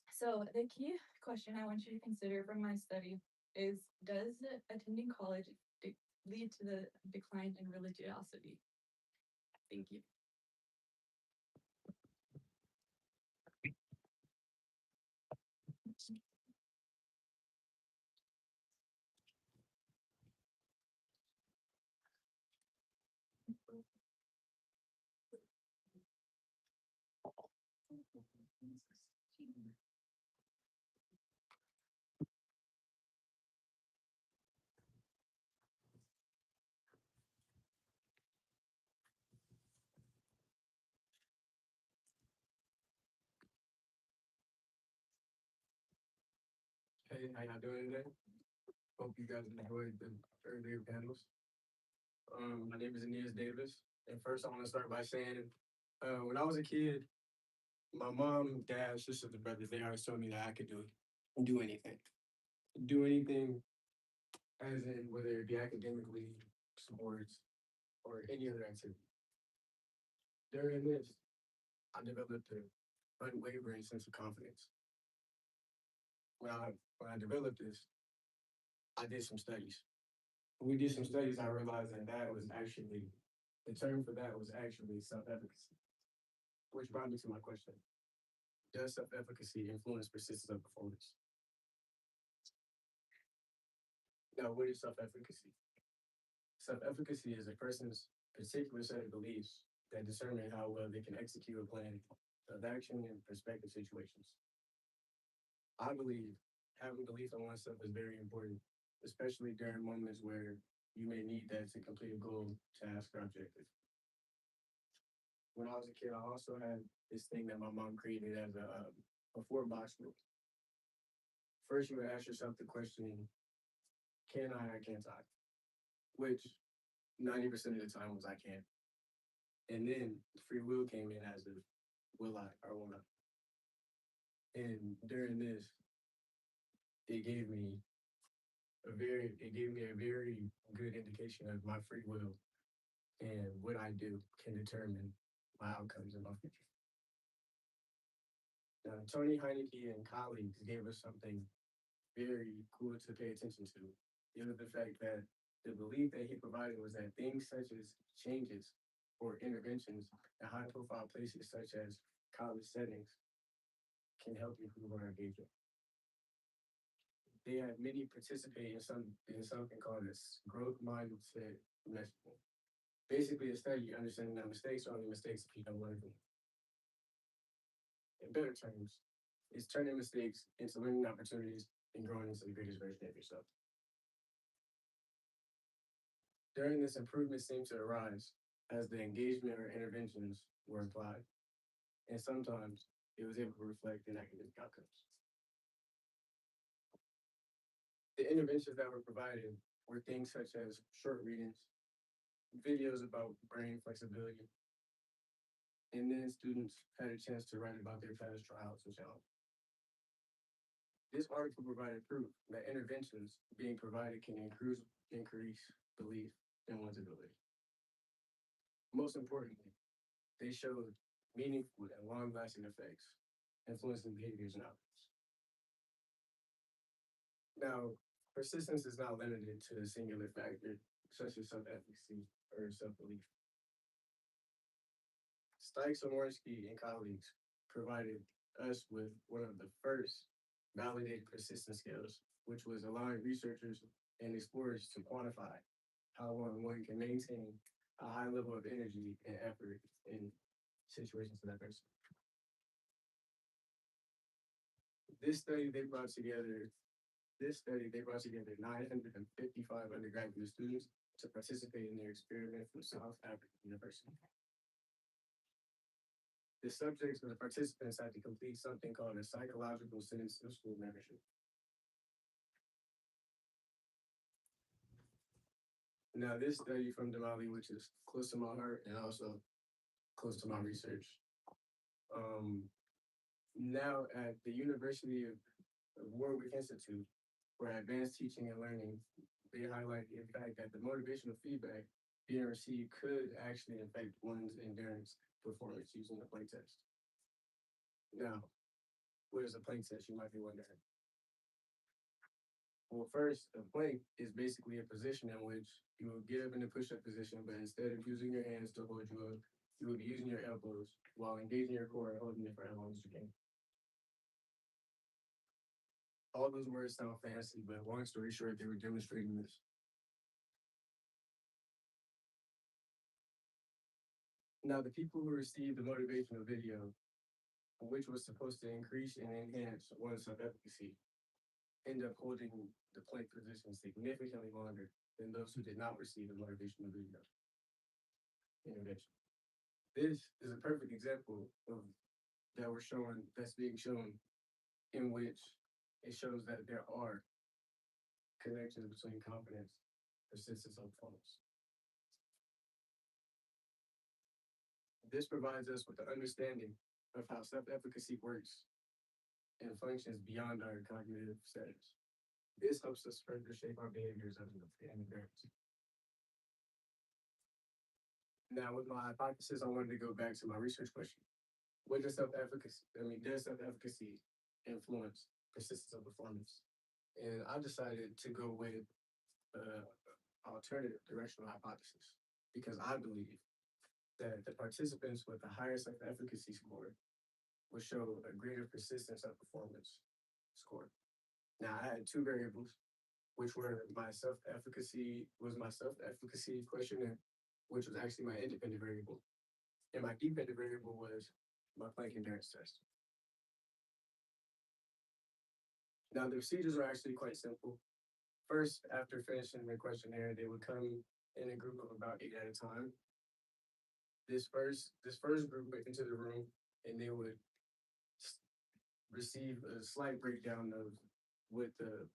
[SPEAKER 9] So the key question I want you to consider from my study is, does attending college lead to the decline in religiosity? Thank you.
[SPEAKER 11] Hey, how y'all doing today? Hope you guys enjoyed the earlier panels. My name is Aeneas Davis, and first I want to start by saying, when I was a kid, my mom, dad, sisters, and brothers, they always told me that I could do anything. Do anything, as in whether it be academically, sports, or any other activity. During this, I developed an unwavering sense of confidence. When I developed this, I did some studies. When we did some studies, I realized that was actually, the term for that was actually self-efficacy. Which brought me to my question. Does self-efficacy influence persistence of performance? Now, what is self-efficacy? Self-efficacy is a person's particular set of beliefs that determine how well they can execute a plan of action in prospective situations. I believe having belief in oneself is very important, especially during moments where you may need that to complete a goal, task, or objective. When I was a kid, I also had this thing that my mom created as a 4-box rule. First, you would ask yourself the question, can I or can't I? Which 90% of the time was I can. And then free will came in as a will I or won't I? And during this, it gave me a very good indication of my free will, and what I do can determine my outcomes in my future. Now, Tony Heineke and colleagues gave us something very cool to pay attention to. It was the fact that the belief that he provided was that things such as changes or interventions at high-profile places such as college settings can help improve our engagement. They had many participate in something called this growth mindset messaging. Basically, a study understanding that mistakes are only mistakes if you don't learn from them. In better terms, it's turning mistakes into learning opportunities and growing into the greatest version of yourself. During this, improvement seemed to arise as the engagement or interventions were applied, and sometimes it was able to reflect in academic outcomes. The interventions that were provided were things such as short readings, videos about brain flexibility, and then students had a chance to write about their past trials and challenges. This article provided proof that interventions being provided can increase belief in one's ability. Most importantly, they showed meaningful and long-lasting effects, influencing behaviors and outcomes. Now, persistence is not limited to a singular factor, such as self-efficacy or self-belief. Stikes, Ornelas, and colleagues provided us with one of the first validated persistence scales, which was allowing researchers and explorers to quantify how one can maintain a high level of energy and effort in situations of that person. This study they brought together 955 undergraduate students to participate in their experiment from South African University. The subjects and the participants had to complete something called a psychological sense of school membership. Now, this study from Denali, which is close to my heart and also close to my research. Now at the University of Warwick Institute for Advanced Teaching and Learning, they highlight the fact that the motivational feedback being received could actually affect one's endurance performance using the plank test. Now, what is a plank test, you might be wondering? Well, first, a plank is basically a position in which you will get up in a push-up position, but instead of using your hands to hold you up, you will be using your elbows while engaging your core and holding it for as long as you can. All those words sound fancy, but long story short, they were demonstrating this. Now, the people who received the motivational video, which was supposed to increase and enhance one's self-efficacy, end up holding the plank position significantly longer than those who did not receive the motivational video intervention. This is a perfect example of that's being shown, in which it shows that there are connections between confidence, persistence, and performance. This provides us with the understanding of how self-efficacy works and functions beyond our cognitive settings. This helps us further shape our behaviors and endurance. Now, with my hypothesis, I wanted to go back to my research question. What does self-efficacy influence persistence of performance? And I decided to go with alternative directional hypothesis because I believe that the participants with the higher self-efficacy score will show a greater persistence of performance score. Now, I had two variables, which were my self-efficacy questionnaire, which was actually my independent variable. And my dependent variable was my plank endurance test. Now, the procedures are actually quite simple. First, after finishing the questionnaire, they would come in a group of about 8 at a time. This first group went into the room and they would receive a slight breakdown of what the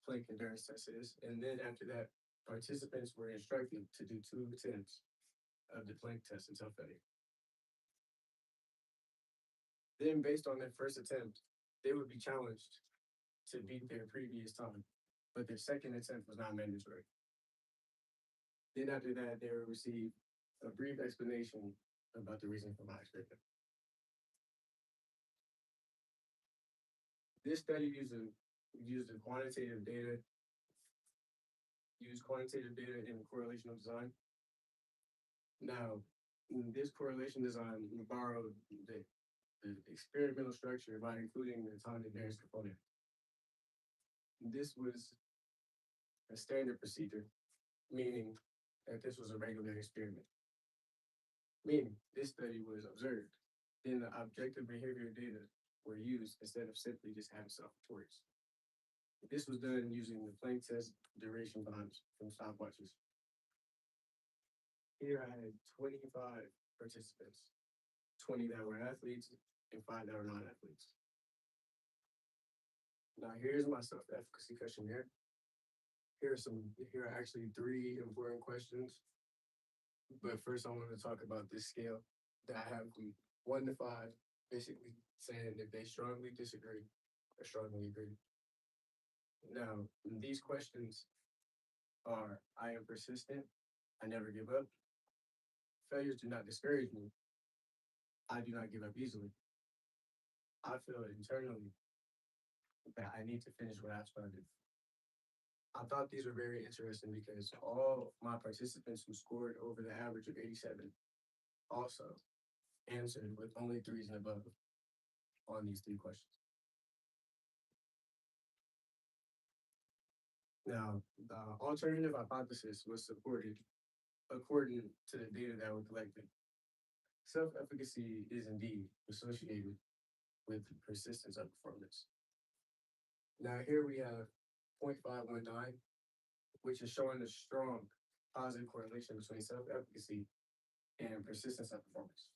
[SPEAKER 11] plank endurance test is. And then after that, participants were instructed to do 2 attempts of the plank test until failure. Then based on their first attempt, they would be challenged to beat their previous time, but their second attempt was not mandatory. Then after that, they would receive a brief explanation about the reason for my experiment. This study used quantitative data in correlational design. Now, in this correlation design, we borrowed the experimental structure by including the time endurance component. This was a standard procedure, meaning that this was a regular experiment. Meaning this study was observed, then the objective behavior data were used instead of simply just having self-reports. This was done using the plank test duration times from stopwatches. Here I had 25 participants, 20 that were athletes and 5 that were non-athletes. Now here's my self-efficacy questionnaire. Here are actually 3 important questions. But first I want to talk about this scale that I have from 1 to 5, basically saying if they strongly disagree or strongly agree. Now, these questions are, I am persistent, I never give up. Failures do not discourage me. I do not give up easily. I feel internally that I need to finish what I've started. I thought these were very interesting because all my participants who scored over the average of 87 also answered with only 3s and above on these 3 questions. Now, the alternative hypothesis was supported according to the data that were collected. Self-efficacy is indeed associated with persistence of performance. Now here we have 0.519, which is showing a strong positive correlation between self-efficacy and persistence of performance.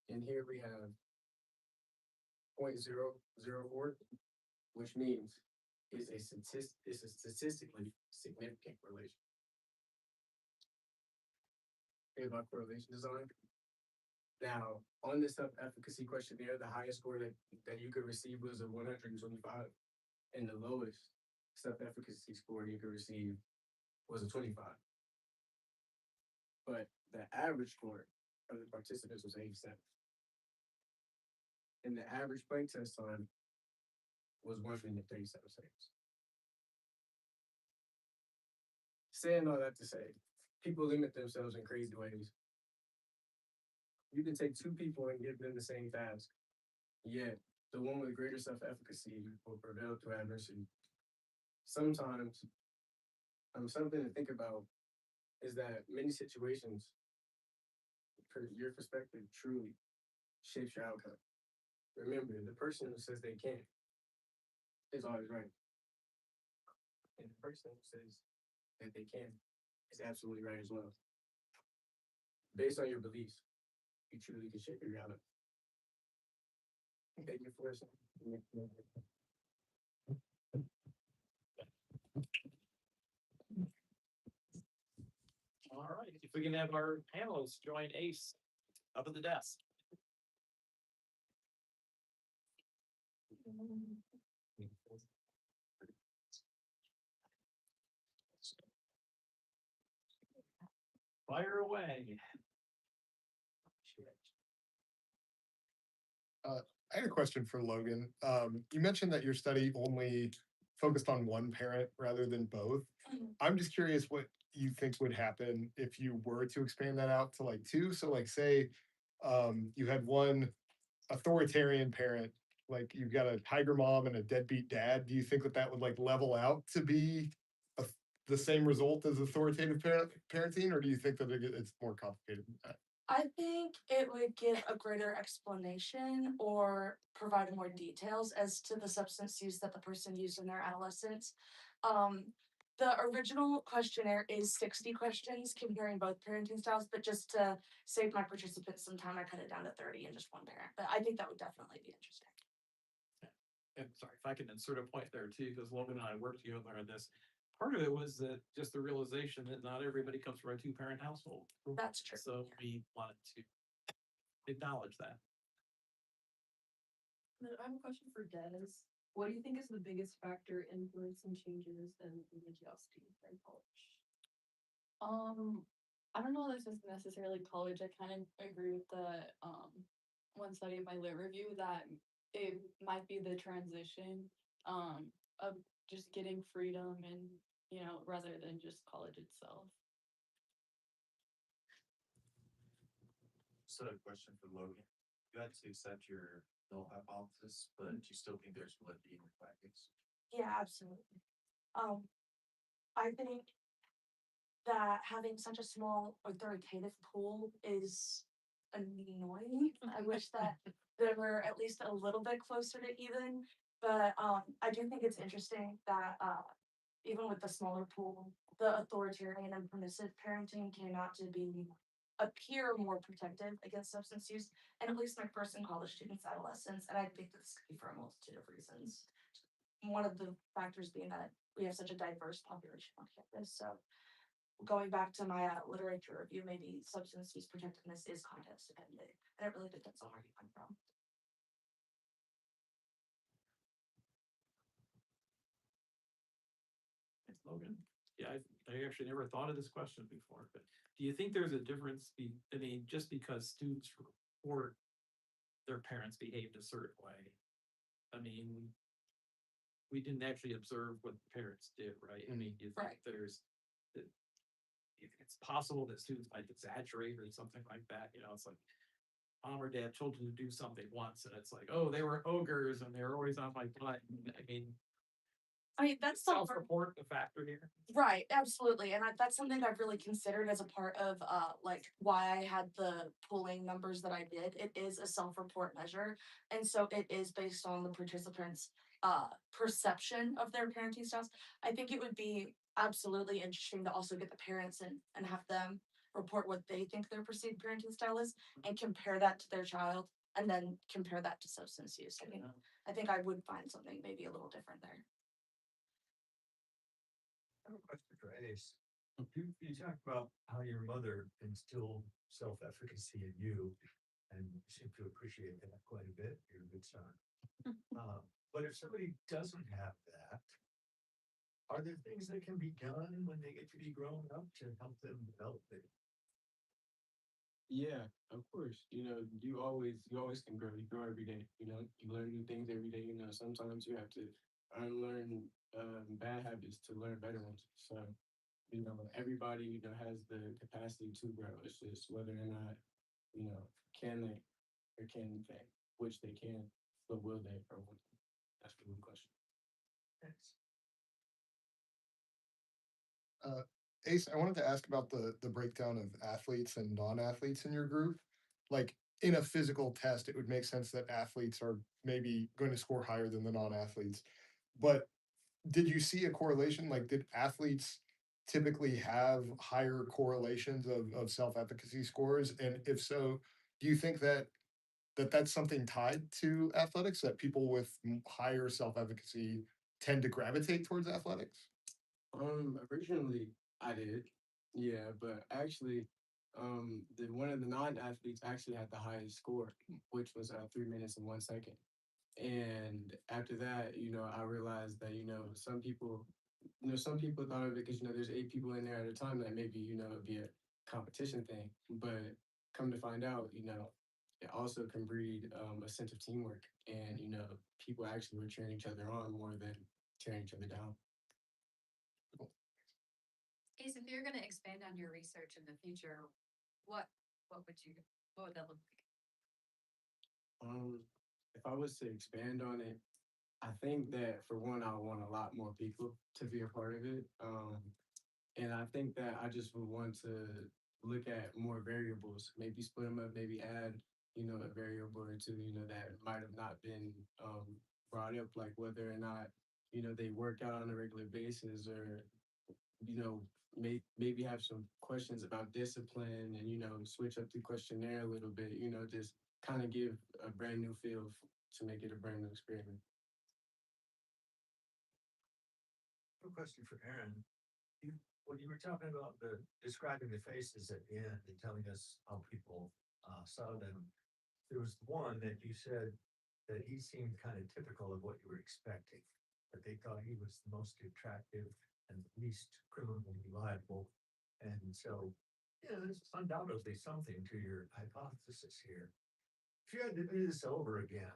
[SPEAKER 11] And here we have 0.004, which means it's a statistically significant relation. Here's my correlation design. Now, on this self-efficacy questionnaire, the highest score that you could receive was a 125, and the lowest self-efficacy score you could receive was a 25. But the average score of the participants was 87. And the average blank test time was 1 minute 37 seconds. Saying all that to say, people limit themselves in crazy ways. You can take two people and give them the same task, yet the one with greater self-efficacy will prevail through adversity. Sometimes, something to think about is that many situations, your perspective truly shapes your outcome. Remember, the person who says they can't is always right. And the person who says that they can is absolutely right as well. Based on your beliefs, you truly can shape your reality. Thank you for listening.
[SPEAKER 1] All right, if we can have our panelists join Ace up at the desk. Fire away.
[SPEAKER 7] I had a question for Logan. You mentioned that your study only focused on one parent rather than both. I'm just curious what you think would happen if you were to expand that out to like two. So like say you had one authoritarian parent, like you've got a tiger mom and a deadbeat dad. Do you think that would like level out to be the same result as authoritative parenting, or do you think that it's more complicated than that?
[SPEAKER 21] I think it would give a greater explanation or provide more details as to the substance use that the person used in their adolescence. The original questionnaire is 60 questions comparing both parenting styles, but just to save my participants some time, I cut it down to 30 and just one parent. But I think that would definitely be interesting.
[SPEAKER 1] And sorry, if I can insert a point there too, because Logan and I worked together on this. Part of it was that just the realization that not everybody comes from a two-parent household.
[SPEAKER 21] That's true.
[SPEAKER 1] So we wanted to acknowledge that.
[SPEAKER 9] I have a question for Des. What do you think is the biggest factor influencing changes in religiosity in college? I don't know if this is necessarily college. I kind of agree with the one study of my lit review that it might be the transition of just getting freedom and, rather than just college itself.
[SPEAKER 3] So a question for Logan. You had to accept your null hypothesis, but you still think there's validity in your findings?
[SPEAKER 21] Yeah, absolutely. I think that having such a small authoritative pool is annoying. I wish that they were at least a little bit closer to even, but I do think it's interesting that even with the smaller pool, the authoritarian and permissive parenting came out to appear more protective against substance use, and at least McPherson college students, adolescents, and I think this could be for a multitude of reasons. One of the factors being that we have such a diverse population on campus. So going back to my literature review, maybe substance use protectiveness is context dependent, and it really depends on where you come from.
[SPEAKER 1] Thanks, Logan. Yeah, I actually never thought of this question before, but do you think there's a difference? Just because students report their parents behaved a certain way, we didn't actually observe what the parents did, right? You think it's possible that students might exaggerate or something like that. It's like mom or dad told you to do something once, and it's like, oh, they were ogres and they were always on my butt.
[SPEAKER 21] I mean, that's the part,
[SPEAKER 1] Self-report the factor here.
[SPEAKER 21] right, absolutely, and that's something I've really considered as a part of, like, why I had the polling numbers that I did. It is a self-report measure, and so it is based on the participants' perception of their parenting styles. I think it would be absolutely interesting to also get the parents and have them report what they think their perceived parenting style is and compare that to their child and then compare that to substance use. I think I would find something maybe a little different there.
[SPEAKER 12] I have a question for Ace. You talked about how your mother instilled self-efficacy in you, and you seem to appreciate that quite a bit. You're a good son. But if somebody doesn't have that, are there things that can be done when they get to be grown up to help them develop it?
[SPEAKER 11] Yeah, of course. You always can grow. You grow every day. You learn new things every day. Sometimes you have to unlearn bad habits to learn better ones. So, everybody, has the capacity to grow. It's just whether or not, can they or can they, which they can, but will they or won't they? That's the real question.
[SPEAKER 12] Thanks.
[SPEAKER 7] Ace, I wanted to ask about the breakdown of athletes and non-athletes in your group. Like in a physical test, it would make sense that athletes are maybe going to score higher than the non-athletes. But did you see a correlation? Like, did athletes typically have higher correlations of self-efficacy scores? And if so, do you think that's something tied to athletics, that people with higher self-efficacy tend to gravitate towards athletics?
[SPEAKER 11] Originally I did, yeah, but actually, one of the non-athletes actually had the highest score, which was 3 minutes and 1 second. And after that, I realized that some people thought of it because there's 8 people in there at a time, that maybe it'd be a competition thing, but come to find out, it also can breed a sense of teamwork, and people actually were cheering each other on more than tearing each other down.
[SPEAKER 13] Ace, if you're gonna expand on your research in the future, what what would that look
[SPEAKER 11] If I was to expand on it, I think that for one, I want a lot more people to be a part of it. And I think that I just would want to look at more variables, maybe split them up, maybe add, a variable or two, that might have not been brought up, like whether or not, they work out on a regular basis, or, maybe have some questions about discipline, and, switch up the questionnaire a little bit, just kind of give a brand new feel to make it a brand new experiment.
[SPEAKER 12] A question for Aaron. When you were talking about describing the faces at the end and telling us how people saw them, there was one that you said that he seemed kind of typical of what you were expecting, that they thought he was the most attractive and least criminally liable. And so, there's undoubtedly something to your hypothesis here. If you had to do this over again,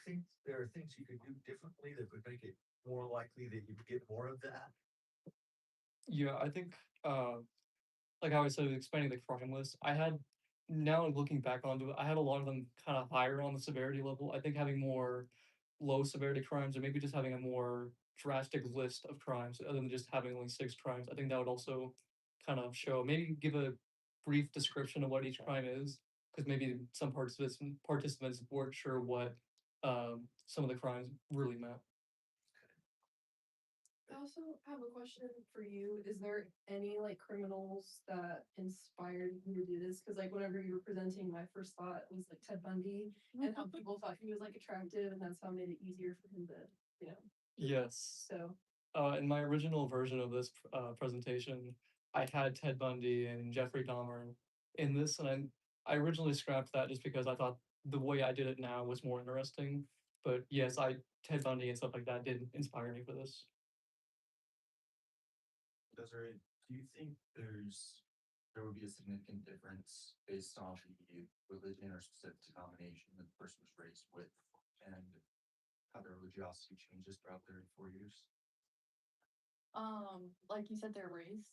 [SPEAKER 12] think there are things you could do differently that would make it more likely that you would get more of that?
[SPEAKER 2] Yeah, I think, like how I said, expanding the crime list, now looking back onto it, I had a lot of them kind of higher on the severity level. I think having more low severity crimes, or maybe just having a more drastic list of crimes other than just having only 6 crimes, I think that would also kind of maybe give a brief description of what each crime is, because maybe some participants weren't sure what some of the crimes really meant.
[SPEAKER 9] I also have a question for you. Is there any criminals that inspired you to do this? Because whenever you were presenting, my first thought was Ted Bundy and how people thought he was attractive, and that's how it made it easier for him to,
[SPEAKER 2] Yes.
[SPEAKER 9] So
[SPEAKER 2] In my original version of this presentation, I had Ted Bundy and Jeffrey Dahmer in this, and I originally scrapped that just because I thought the way I did it now was more interesting. But yes, Ted Bundy and stuff like that did inspire me for this.
[SPEAKER 3] Desiree, do you think there would be a significant difference based on the religion or specific denomination that the person was raised with, and how their religiosity changes throughout their 4 years?
[SPEAKER 9] like you said, they're raised,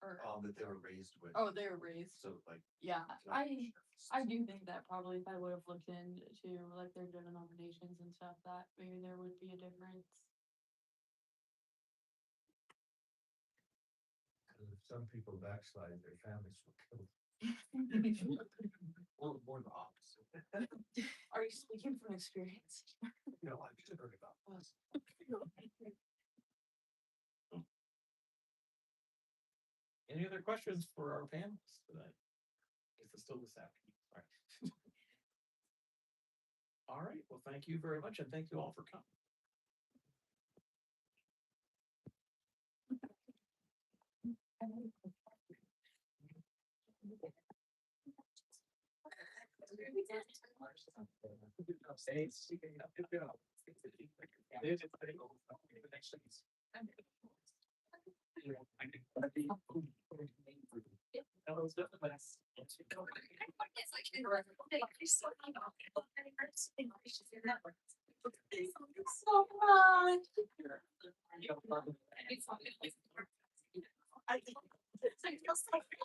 [SPEAKER 9] or
[SPEAKER 3] That they were raised with.
[SPEAKER 9] oh, they were raised.
[SPEAKER 3] So
[SPEAKER 9] Yeah, I do think that probably if I would have looked into their denominations and stuff, that maybe there would be a difference.
[SPEAKER 12] some people backslide, their families were killed.
[SPEAKER 6] Or more the opposite.
[SPEAKER 21] Are you speaking from experience?
[SPEAKER 12] No, I've just heard about us.
[SPEAKER 1] Any other questions for our panelists tonight? Guess it's still this afternoon. All right. All right, well, thank you very much, and thank you all for coming.
[SPEAKER 21] So much.